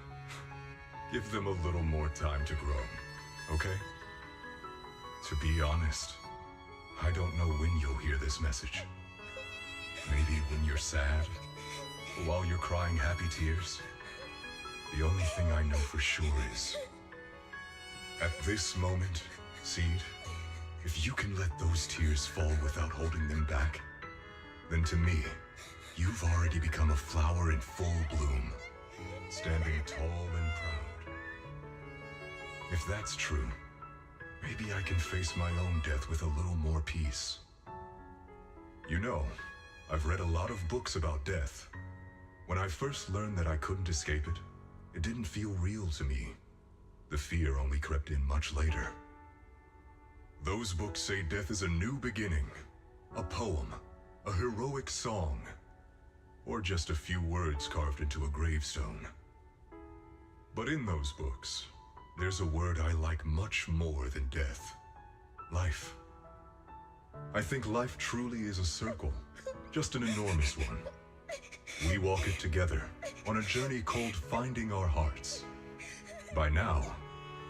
Give them a little more time to grow, okay? To be honest, I don't know when you'll hear this message. Maybe when you're sad, or while you're crying happy tears. The only thing I know for sure is, at this moment, Seed, if you can let those tears fall without holding them back, then to me, you've already become a flower in full bloom, standing tall and proud. If that's true, maybe I can face my own death with a little more peace. You know, I've read a lot of books about death. When I first learned that I couldn't escape it, it didn't feel real to me. The fear only crept in much later. Those books say death is a new beginning, a poem, a heroic song, or just a few words carved into a gravestone. But in those books, there's a word I like much more than death. Life. I think life truly is a circle, just an enormous one. We walk it together on a journey called finding our hearts. By now,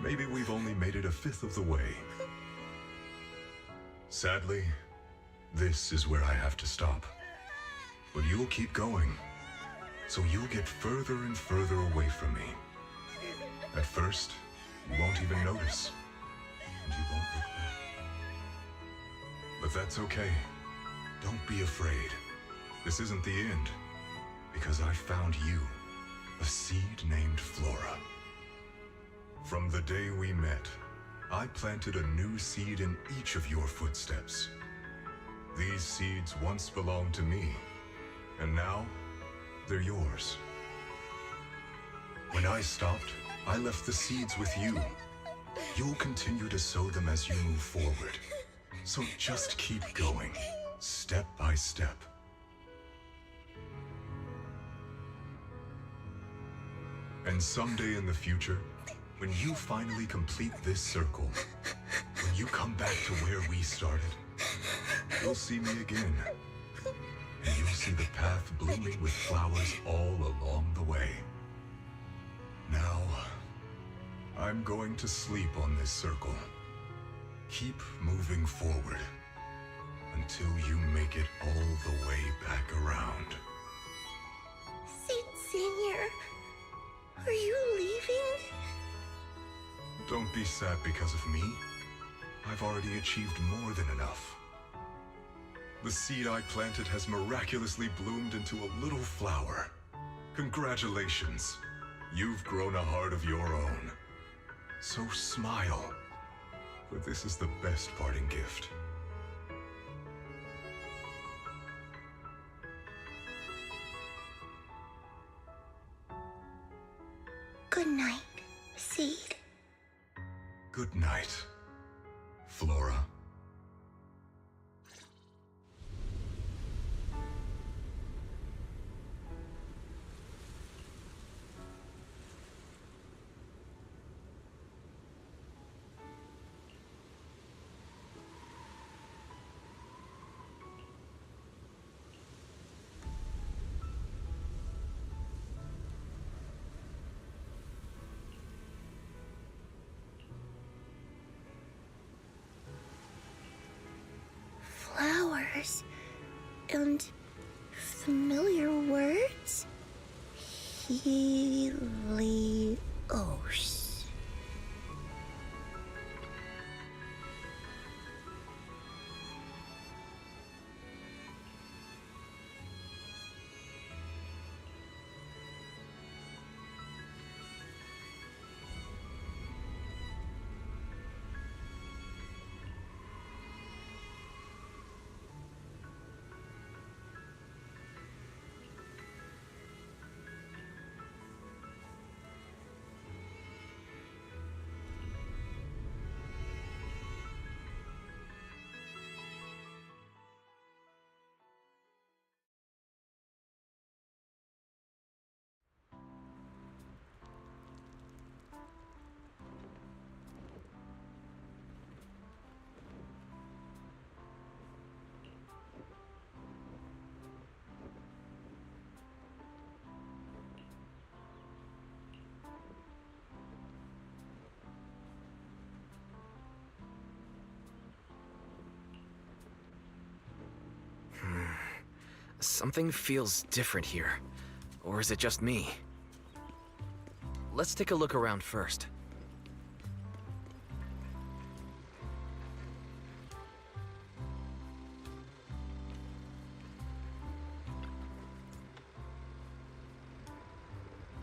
maybe we've only made it a fifth of the way. Sadly, this is where I have to stop. But you'll keep going, so you'll get further and further away from me. At first, you won't even notice, and you won't look back. But that's okay. Don't be afraid. This isn't the end, because I found you, a seed named Flora. From the day we met, I planted a new seed in each of your footsteps. These seeds once belonged to me, and now they're yours. When I stopped, I left the seeds with you. You'll continue to sow them as you move forward. So just keep going, step by step. And someday in the future, when you finally complete this circle, when you come back to where we started, you'll see me again. And you'll see the path blooming with flowers all along the way. Now, I'm going to sleep on this circle. Keep moving forward until you make it all the way back around. Seed Senior, are you leaving? Don't be sad because of me. I've already achieved more than enough. The seed I planted has miraculously bloomed into a little flower. Congratulations. You've grown a heart of your own. So smile, for this is the best parting gift. Good night, Seed. Good night, Flora. Flowers and familiar words. Helios. Something feels different here. Or is it just me? Let's take a look around first.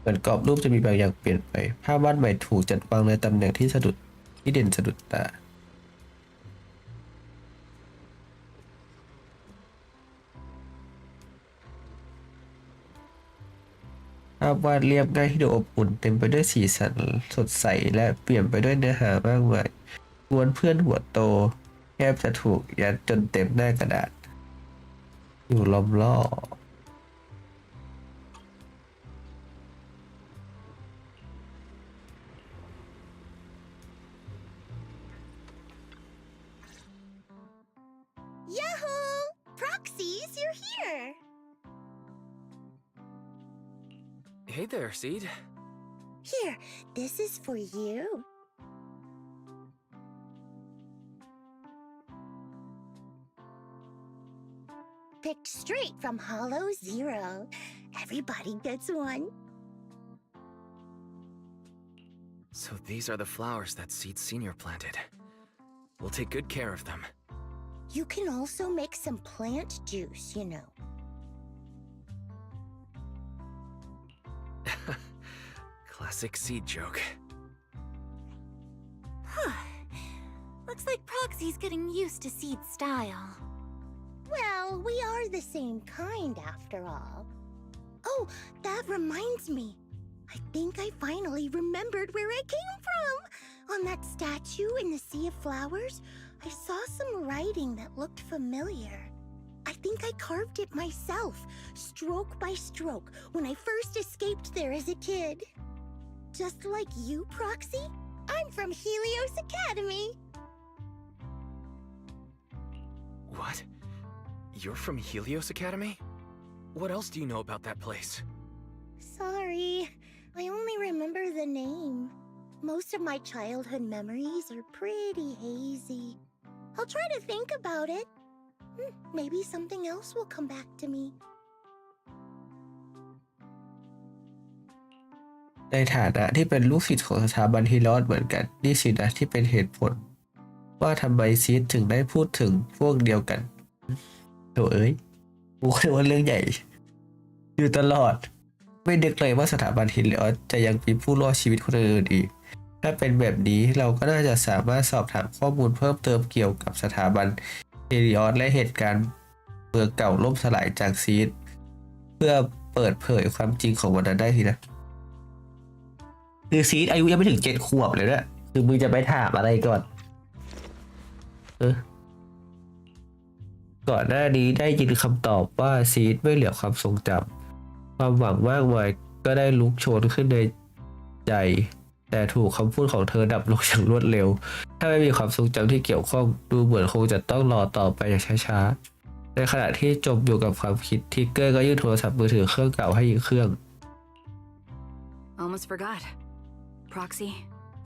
เหมือนกรอบรูปจะมีบางอย่างเปลี่ยนไปภาพวาดใหม่ถูกจัดวางในตำแหน่งที่เด่นสะดุดตาภาพวาดเรียบง่ายที่ดูอบอุ่นเต็มไปด้วยสีสันสดใสและเปลี่ยนไปด้วยเนื้อหามากมายกวนเพื่อนหัวโตแทบจะถูกยัดจนเต็มหน้ากระดาษอยู่ล้อมล่อYahoo! Proxies, you're here! Hey there, Seed. Here, this is for you. Picked straight from Hollow Zero. Everybody gets one. So these are the flowers that Seed Senior planted. We'll take good care of them. You can also make some plant juice, you know. Classic Seed joke. Looks like Proxy's getting used to Seed's style. Well, we are the same kind after all. Oh, that reminds me. I think I finally remembered where I came from. On that statue in the Sea of Flowers, I saw some writing that looked familiar. I think I carved it myself, stroke by stroke, when I first escaped there as a kid. Just like you, Proxy, I'm from Helios Academy. What? You're from Helios Academy? What else do you know about that place? Sorry, I only remember the name. Most of my childhood memories are pretty hazy. I'll try to think about it. Maybe something else will come back to me. ในฐานะที่เป็นลูกศิษย์ของสถาบันฮีรอสเหมือนกันนี่สินะที่เป็นเหตุผลว่าทำไมซีดถึงได้พูดถึงพวกเดียวกันโถเอ้ยกูคิดว่าเรื่องใหญ่อยู่ตลอดไม่นึกเลยว่าสถาบันฮีรอสจะยังมีผู้รอดชีวิตคนอื่นอีกถ้าเป็นแบบนี้เราก็น่าจะสามารถสอบถามข้อมูลเพิ่มเติมเกี่ยวกับสถาบันฮีรอสและเหตุการณ์เมืองเก่าล่มสลายจากซีดเพื่อเปิดเผยความจริงของวันนั้นได้ทีนะคือซีดอายุยังไม่ถึง7 ขวบเลยนะคือมึงจะไปถามอะไรก่อนก่อนหน้านี้ได้ยินคำตอบว่าซีดไม่เหลือความทรงจำความหวังมากมายก็ได้ลุกโชนขึ้นในใจแต่ถูกคำพูดของเธอดับลงอย่างรวดเร็วถ้าไม่มีความทรงจำที่เกี่ยวข้องดูเหมือนคงจะต้องรอต่อไปอย่างช้าๆในขณะที่จมอยู่กับความคิดทิกเกอร์ก็ยื่นโทรศัพท์มือถือเครื่องเก่าให้อีกเครื่อง Almost forgot. Proxy,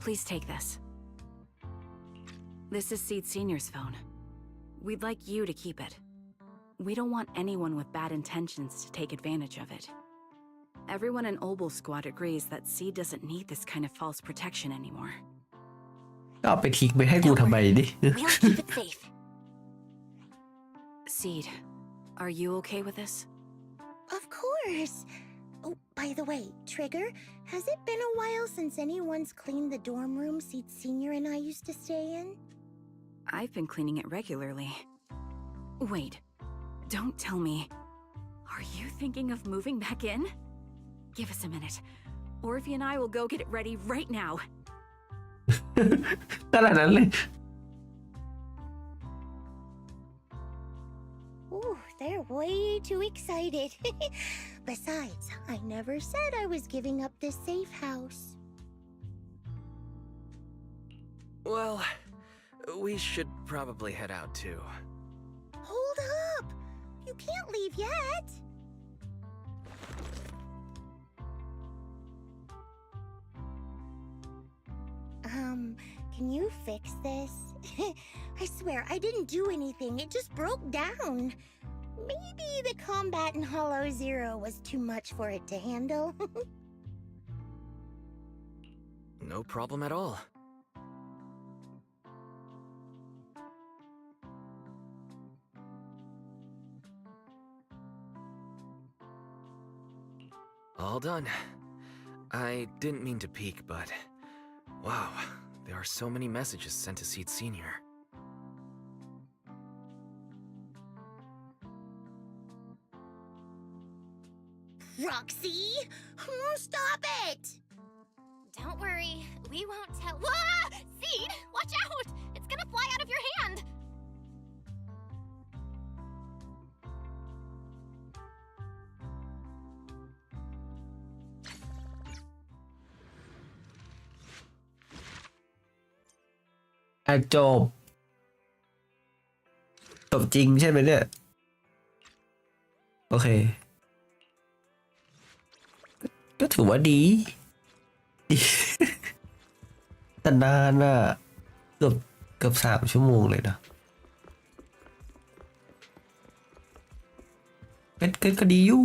please take this. This is Seed Senior's phone. We'd like you to keep it. We don't want anyone with bad intentions to take advantage of it. Everyone in Obel's squad agrees that Seed doesn't need this kind of false protection anymore. เอาไปทิ้งไปให้กูทำไมดิ We'll keep it safe. Seed, are you okay with this? Of course. Oh, by the way, Trigger, has it been a while since anyone's cleaned the dorm room Seed Senior and I used to stay in? I've been cleaning it regularly. Wait, don't tell me. Are you thinking of moving back in? Give us a minute. Orphe and I will go get it ready right now. ขนาดนั้นเลย Ooh, they're way too excited. Besides, I never said I was giving up this safe house. Well, we should probably head out too. Hold up! You can't leave yet! Can you fix this? I swear, I didn't do anything. It just broke down. Maybe the combat in Hollow Zero was too much for it to handle. No problem at all. All done. I didn't mean to peek, but wow, there are so many messages sent to Seed Senior. Roxy! Stop it! Don't worry, we won't tell. Whoa! Seed, watch out! It's gonna fly out of your hand!จบจริงใช่ไหมเนี่ย โอเค ก็ถือว่าดี แต่นานอ่ะเกือบ3 ชั่วโมงเลยนะก็ดีอยู่